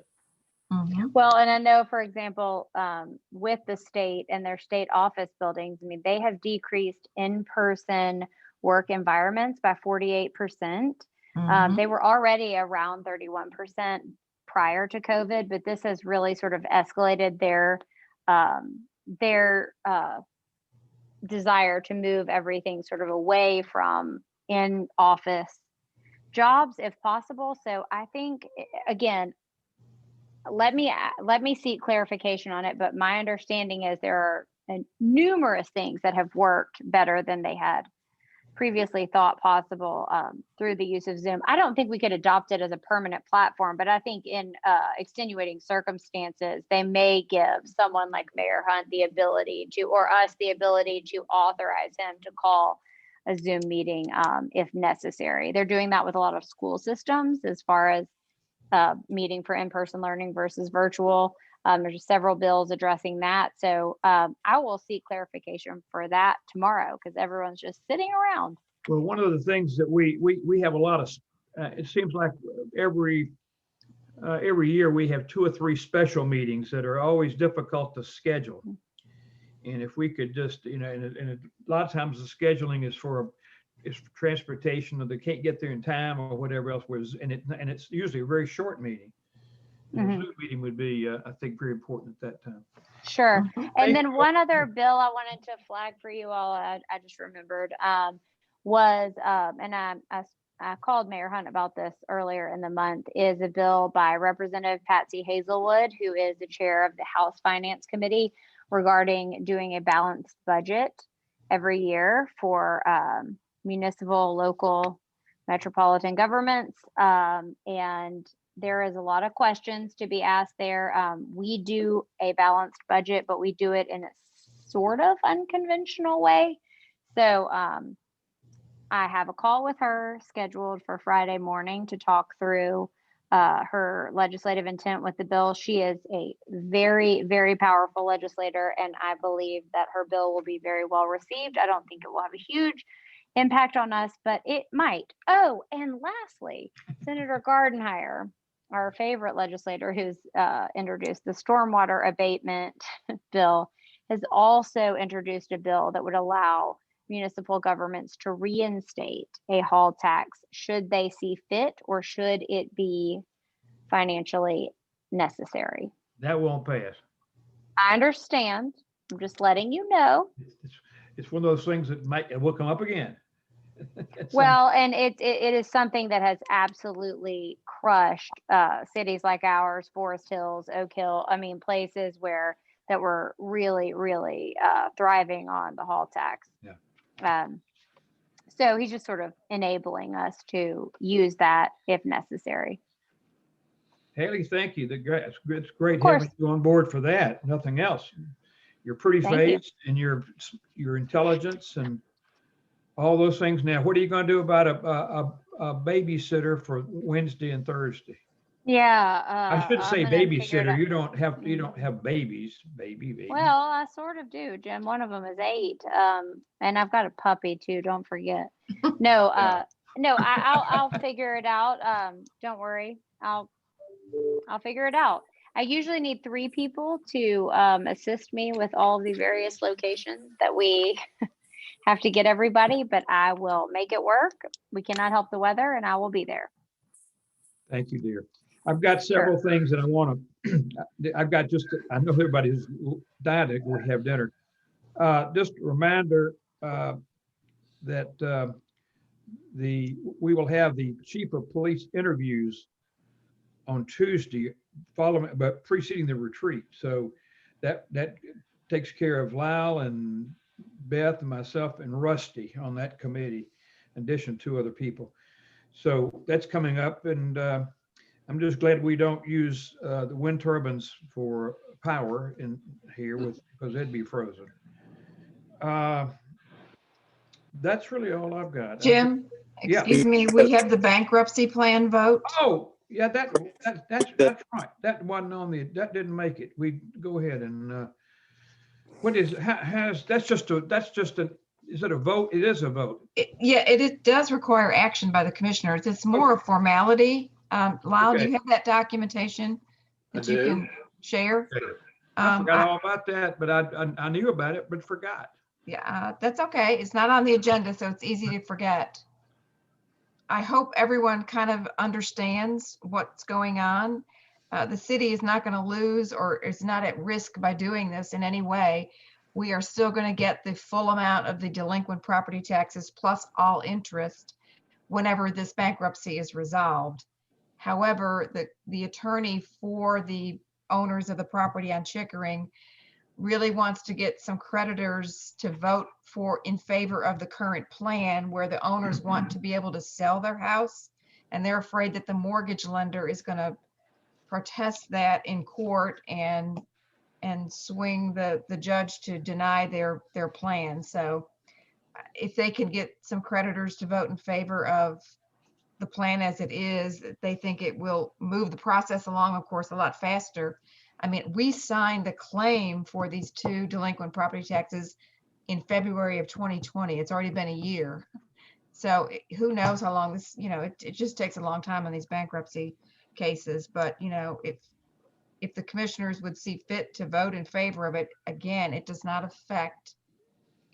Well, and I know, for example, with the state and their state office buildings, I mean, they have decreased in-person work environments by 48%. They were already around 31% prior to COVID, but this has really sort of escalated their desire to move everything sort of away from in-office jobs if possible. So I think, again, let me seek clarification on it, but my understanding is there are numerous things that have worked better than they had previously thought possible through the use of Zoom. I don't think we could adopt it as a permanent platform, but I think in extenuating circumstances, they may give someone like Mayor Hunt the ability to, or us the ability to authorize him to call a Zoom meeting if necessary. They're doing that with a lot of school systems as far as meeting for in-person learning versus virtual. There's several bills addressing that. So I will seek clarification for that tomorrow because everyone's just sitting around. Well, one of the things that we have a lot of, it seems like every year we have 2 or 3 special meetings that are always difficult to schedule. And if we could just, and a lot of times the scheduling is for transportation, or they can't get there in time or whatever else and it's usually a very short meeting. And a Zoom meeting would be, I think, very important at that time. Sure. And then one other bill I wanted to flag for you all, I just remembered, was, and I called Mayor Hunt about this earlier in the month, is a bill by Representative Patsy Hazelwood, who is the chair of the House Finance Committee, regarding doing a balanced budget every year for municipal, local, metropolitan governments. And there is a lot of questions to be asked there. We do a balanced budget, but we do it in a sort of unconventional way. So I have a call with her scheduled for Friday morning to talk through her legislative intent with the bill. She is a very, very powerful legislator, and I believe that her bill will be very well received. I don't think it will have a huge impact on us, but it might. Oh, and lastly, Senator Gardenhire, our favorite legislator who's introduced the stormwater abatement bill, has also introduced a bill that would allow municipal governments to reinstate a hall tax should they see fit, or should it be financially necessary. That won't pass. I understand. I'm just letting you know. It's one of those things that will come up again. Well, and it is something that has absolutely crushed cities like ours, Forest Hills, Oak Hill. I mean, places that were really, really thriving on the hall tax. Yeah. So he's just sort of enabling us to use that if necessary. Haley, thank you. It's great having you on board for that. Nothing else. Your pretty face and your intelligence and all those things. Now, what are you going to do about a babysitter for Wednesday and Thursday? Yeah. I should say babysitter. You don't have babies, baby. Well, I sort of do, Jim. One of them is 8. And I've got a puppy too. Don't forget. No, no, I'll figure it out. Don't worry. I'll figure it out. I usually need 3 people to assist me with all of the various locations that we have to get everybody, but I will make it work. We cannot help the weather, and I will be there. Thank you, dear. I've got several things that I want to, I know everybody's dying to go have dinner. Just a reminder that we will have the chief of police interviews on Tuesday, but preceding the retreat. So that takes care of Lyle and Beth and myself and Rusty on that committee, in addition to other people. So that's coming up, and I'm just glad we don't use the wind turbines for power in here because they'd be frozen. That's really all I've got. Jim, Yeah. excuse me, we have the bankruptcy plan vote. Oh, yeah, that's right. That wasn't on that didn't make it. We go ahead and what is that's just a is it a vote? It is a vote. Yeah, it does require action by the commissioners. It's more a formality. Lyle, do you have that documentation that you can share? I forgot all about that, but I knew about it, but forgot. Yeah, that's okay. It's not on the agenda, so it's easy to forget. I hope everyone kind of understands what's going on. The city is not going to lose or is not at risk by doing this in any way. We are still going to get the full amount of the delinquent property taxes plus all interest whenever this bankruptcy is resolved. However, the attorney for the owners of the property on Chickering really wants to get some creditors to vote in favor of the current plan, where the owners want to be able to sell their house, and they're afraid that the mortgage lender is going to protest that in court and swing the judge to deny their plan. So if they can get some creditors to vote in favor of the plan as it is, they think it will move the process along, of course, a lot faster. I mean, we signed the claim for these 2 delinquent property taxes in February of 2020. It's already been a year. So who knows how long this, it just takes a long time on these bankruptcy cases. But, if the commissioners would see fit to vote in favor of it, again, it does not affect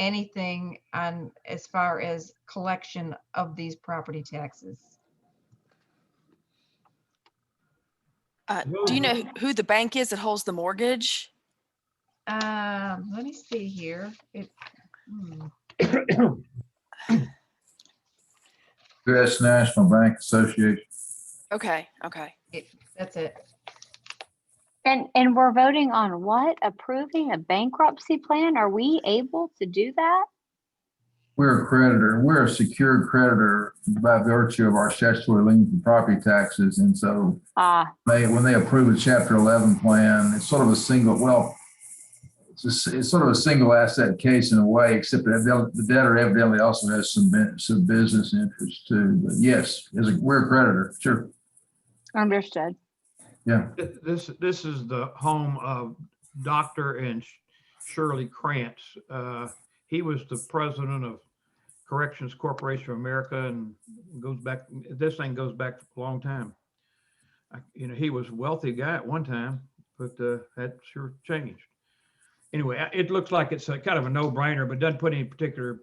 anything on as far as collection of these property taxes. Do you know who the bank is that holds the mortgage? Let me see here. U.S. National Bank Association. Okay. That's it. And we're voting on what? Approving a bankruptcy plan? Are we able to do that? We're a creditor. We're a secured creditor by virtue of our statutory lien for property taxes. And so when they approve a Chapter 11 plan, it's sort of a single, it's sort of a single asset case in a way, except that the debtor evidently also has some business interests too. But yes, we're a creditor. Sure. Understood. Yeah. This is the home of Dr. and Shirley Krantz. He was the president of Corrections Corporation of America, and this thing goes back a long time. He was a wealthy guy at one time, but that sure changed. Anyway, it looks like it's a kind of a no-brainer, but doesn't put any particular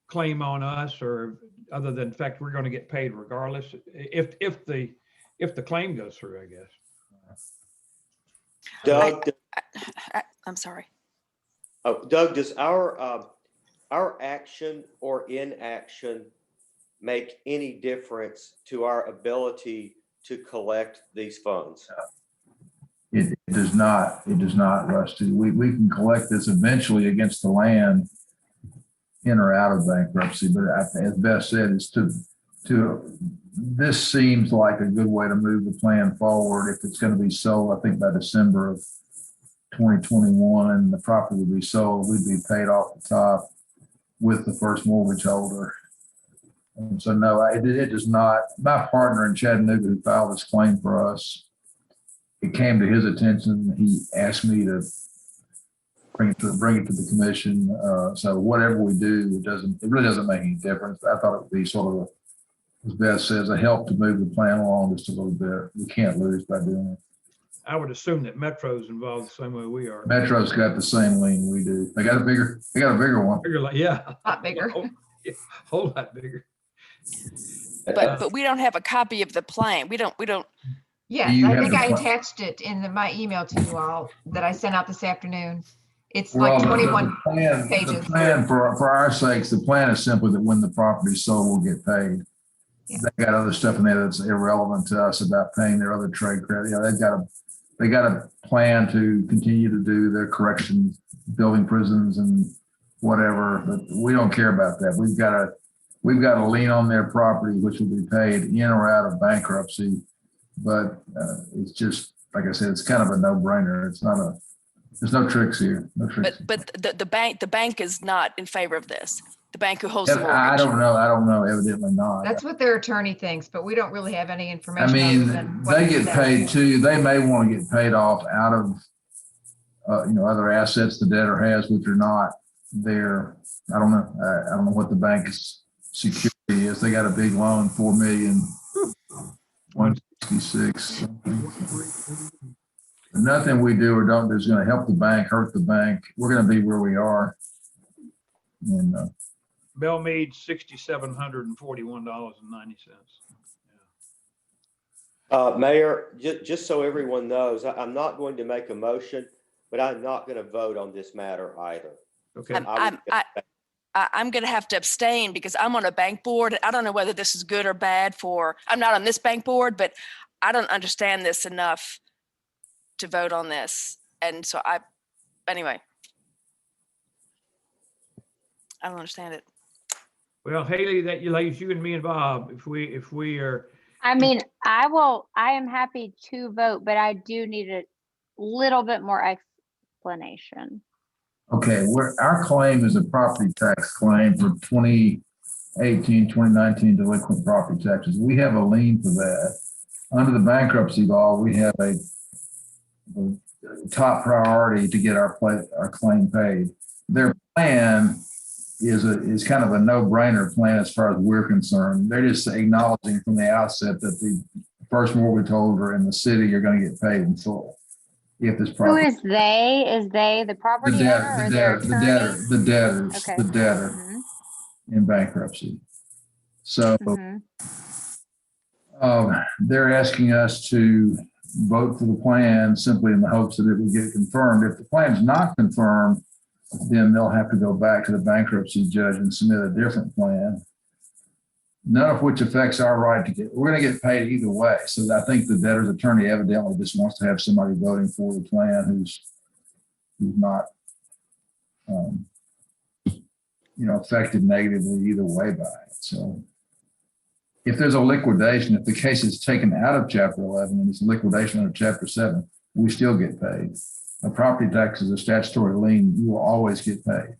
claim on us, or other than the fact we're going to get paid regardless if the claim goes through, I guess. Doug, I'm sorry. Oh, Doug, does our action or inaction make any difference to our ability to collect these funds? It does not. It does not, Rusty. We can collect this eventually against the land in or out of bankruptcy, but as Beth said, it's this seems like a good way to move the plan forward. If it's going to be sold, I think by December of 2021, the property would be sold. We'd be paid off the top with the first mortgage holder. And so, no, it does not. My partner in Chattanooga who filed this claim for us, it came to his attention. He asked me to bring it to the commission. So whatever we do, it really doesn't make any difference. I thought it would be sort of as Beth says, a help to move the plan along just a little bit. We can't lose by doing it. I would assume that Metro's involved the same way we are. Metro's got the same lien we do. They got a bigger one. Yeah. A lot bigger. Whole lot bigger. But we don't have a copy of the plan. We don't. Yes, I think I attached it in my email to you all that I sent out this afternoon. It's like 21 pages. The plan, for our sakes, the plan is simply that when the property's sold, we'll get paid. Yeah. They got other stuff in there that's irrelevant to us about paying their other trade credit. They've got they got a plan to continue to do their corrections, building prisons and whatever, but we don't care about that. We've got a lien on their property, which will be paid in or out of bankruptcy. But it's just, like I said, it's kind of a no-brainer. There's no tricks here. No tricks. But the bank is not in favor of this. The bank who holds the mortgage. I don't know. Evidently not. That's what their attorney thinks, but we don't really have any I information. mean, other than what they he get said. paid too. They may want to get paid off out of, other assets the debtor has, which are not there. I don't know. I don't know what the bank's security is. They got a big loan, 4,166. Nothing we do or don't do is going to help the bank, hurt the bank. We're going to be where we are. And Belle Meade, $6,741.90. Mayor, just so everyone knows, I'm not going to make a motion, but I'm not going to vote on this matter either. Okay. I'm going to have to abstain because I'm on a bank board. I don't know whether this is good or bad I'm not on this bank board, but I don't understand this enough to vote on this. And so anyway, I don't understand it. Well, Haley, that leaves you and me and Bob. If we are. I mean, I am happy to vote, but I do need a little bit more explanation. okay, our claim is a property tax claim for 2018, 2019 delinquent property taxes. We have a lien for that. Under the bankruptcy law, we have a top priority to get our claim paid. Their plan is kind of a no-brainer plan as far as we're concerned. They're just acknowledging from the outset that the first mortgage holder in the city are going to get paid in full. If this property. Who is they? Is they the property owner or their attorney? The debtors, Okay. the debtor in bankruptcy. So they're asking us to vote for the plan simply in the hopes that it will get confirmed. If the plan is not confirmed, then they'll have to go back to the bankruptcy judge and submit a different plan, none of which affects our right to we're going to get paid either way. So I think the debtor's attorney evidently just wants to have somebody voting for the plan who's not, affected negatively either way by it. So if there's a liquidation, if the case is taken out of Chapter 11 and it's liquidation under Chapter 7, we still get paid. A property tax is a statutory lien. You will always get paid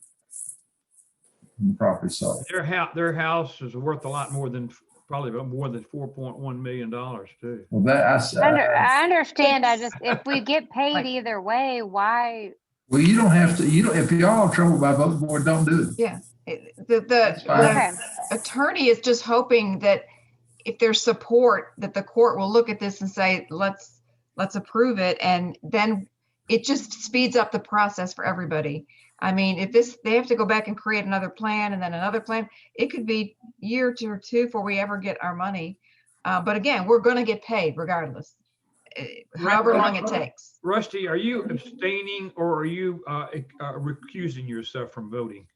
when the property sold. Their house is worth a lot more than, probably more than $4.1 million too. Well, I understand. If we get paid either way, why? Well, you don't have to, if y'all have trouble by vote board, don't do it. Yeah. The attorney is just hoping that if there's support, that the court will look at this and say, let's approve it. And then it just speeds up the process for everybody. I mean, they have to go back and create another plan and then another plan. It could be a year or two before we ever get our money. But again, we're going to get paid regardless, however long it takes. Rusty, are you abstaining or are you recusing yourself from voting?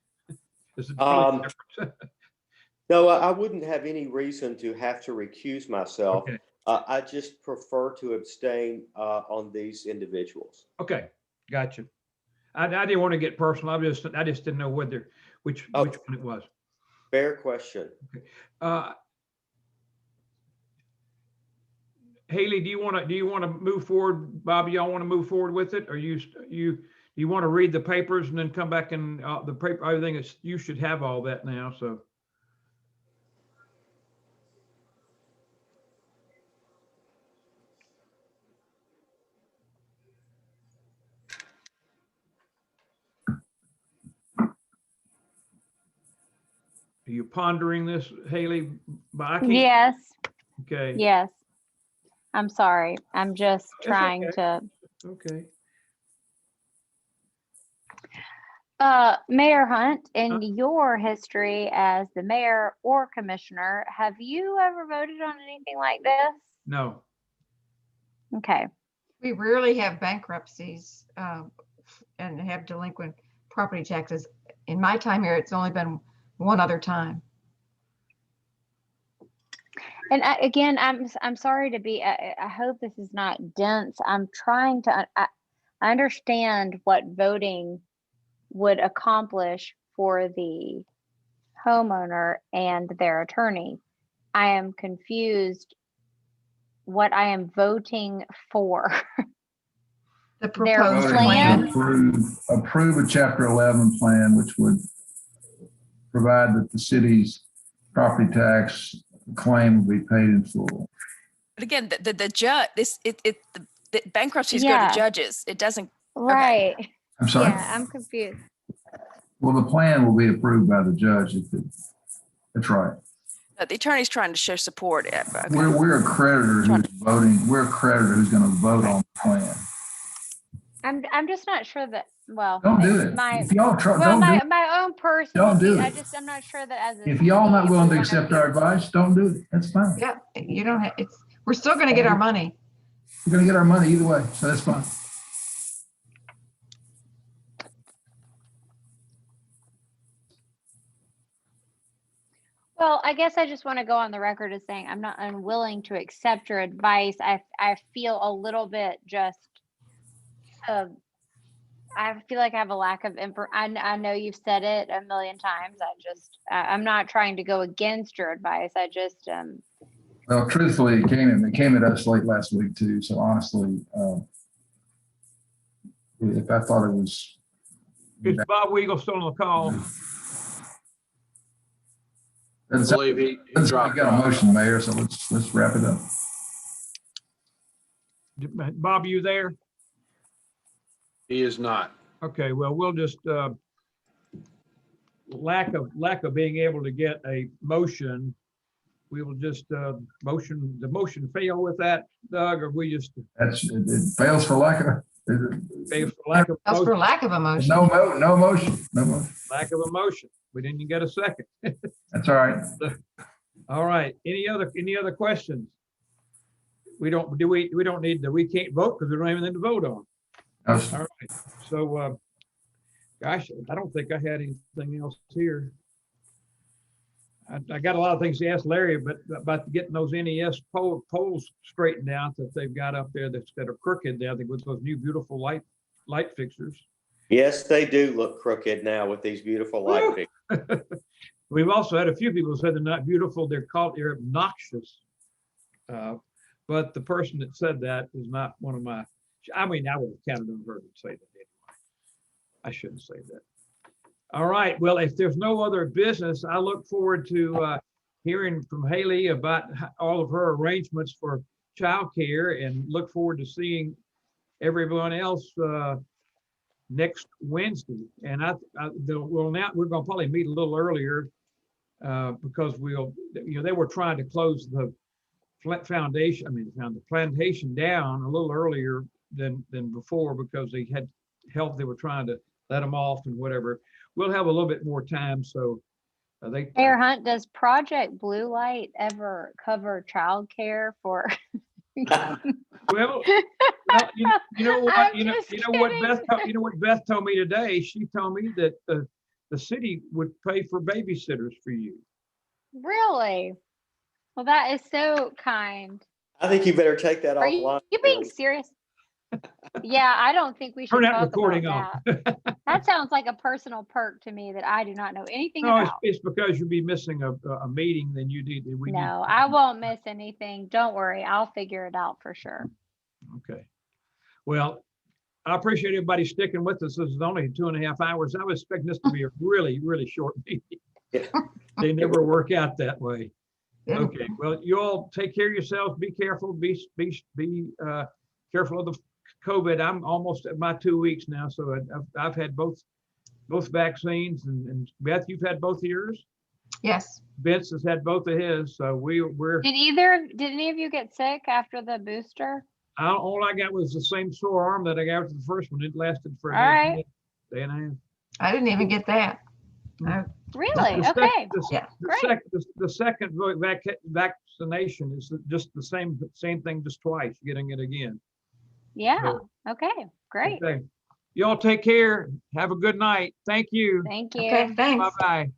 No, I wouldn't have any reason to have to recuse myself. Okay. I just prefer to abstain on these individuals. Okay, gotcha. I didn't want to get personal. I just didn't know which one it was. Fair question. Okay. Haley, do you want to move forward? Bobby, y'all want to move forward with it, or you want to read the papers and then come back and the paper? I think you should have all that now. So. Are you pondering this, Haley? Yes. Okay. Yes. I'm sorry. I'm just trying to. Okay. Mayor Hunt, in your history as the mayor or commissioner, have you ever voted on anything like this? No. Okay. We rarely have bankruptcies and have delinquent property taxes. In my time here, it's only been one other time. And again, I'm sorry to be, I hope this is not dense. I'm trying to, I understand what voting would accomplish for the homeowner and their attorney. I am confused what I am voting for. The Their proposed Voting plan? plan. to approve a Chapter 11 plan, which would provide that the city's property tax claim will be paid in full. But again, the judge, the bankruptcies go Yeah. to judges. It doesn't. Right. I'm sorry. Yeah, I'm confused. Well, the plan will be approved by the judge. That's right. The attorney's trying to show support. Okay. We're a creditor who's voting. We're a creditor who's going to vote on the plan. I'm just not sure that, well. Don't do it. If y'all don't do it. My own personal. Don't do view, it. I'm not sure that as a. If y'all not willing to wanna accept be- our advice, don't do it. That's fine. Yeah, you don't have, we're still gonna get our money. We're going to get our money either way, so that's fine. Well, I guess I just want to go on the record as saying I'm not unwilling to accept your advice. I feel a little bit just, I feel like I have a lack of info. I know you've said it a million times. I'm not trying to go against your advice. I just, Well, truthfully, it came at us late last week too. So honestly, if I thought it was. Is Bob Weagle still on the call? I believe he We dropped got a off. motion, Mayor, so let's wrap it up. Bob, you there? He is not. Okay, well, we'll just, lack of being able to get a motion, we will just, the motion fail with that, Doug, or we just It fails for lack of. fail for lack of That's for motion? lack of emotion. No motion. Lack of a motion. We didn't get a second. That's all right. All right, any other questions? We don't need to, we can't vote because we don't have anything to vote on. All right, so, gosh, I don't think I had anything else here. I got a lot of things to ask Larry, but about getting those NES poles straightened out that they've got up there that are crooked there, I think with those new beautiful light fixtures. Yes, they do look crooked now with these beautiful light fixtures. We've also had a few people say they're not beautiful, they're obnoxious. But the person that said that is not one of my, I would have counted on her to say that anyway. I shouldn't say that. All right, well, if there's no other business, I look forward to hearing from Haley about all of her arrangements for childcare and look forward to seeing everyone else next Wednesday. And we're going to probably meet a little earlier because they were trying to close the the plantation down a little earlier than before because they had help. They were trying to let them off and whatever. We'll have a little bit more time. So Mayor Hunt, does Project Blue Light ever cover childcare for? Well, you know what Beth told me today. She told me that the city would pay for babysitters for you. Really? Well, that is so kind. I think you better take that Are offline. you being serious? Yeah, I don't think we should Turn that talk recording about off. that. That sounds like a personal perk to me that I do not know anything No, about. it's because you'll be missing a meeting. Then you need. No, I won't miss anything. Don't worry. I'll figure it out for sure. Okay. Well, I appreciate everybody sticking with us. This is only 2.5 hours. I was expecting this to be a really, really short meeting. They never work out that way. Okay. Well, you all take care of yourselves. Be careful. Be careful of the COVID. I'm almost at my 2 weeks now, so I've had both vaccines, and Beth, you've had both of yours. Yes. Vince has had both of his, so we're. Did any of you get sick after the booster? All I got was the same sore arm that I got after the first one. It lasted for a day and a half. I didn't even get that. No. Really? The Okay. The second vaccination is just the same thing, just twice, getting it again. Yeah. So, Okay. Great. okay. Y'all take care. Have a good night. Thank you. Thank you. Okay, thanks. Bye-bye.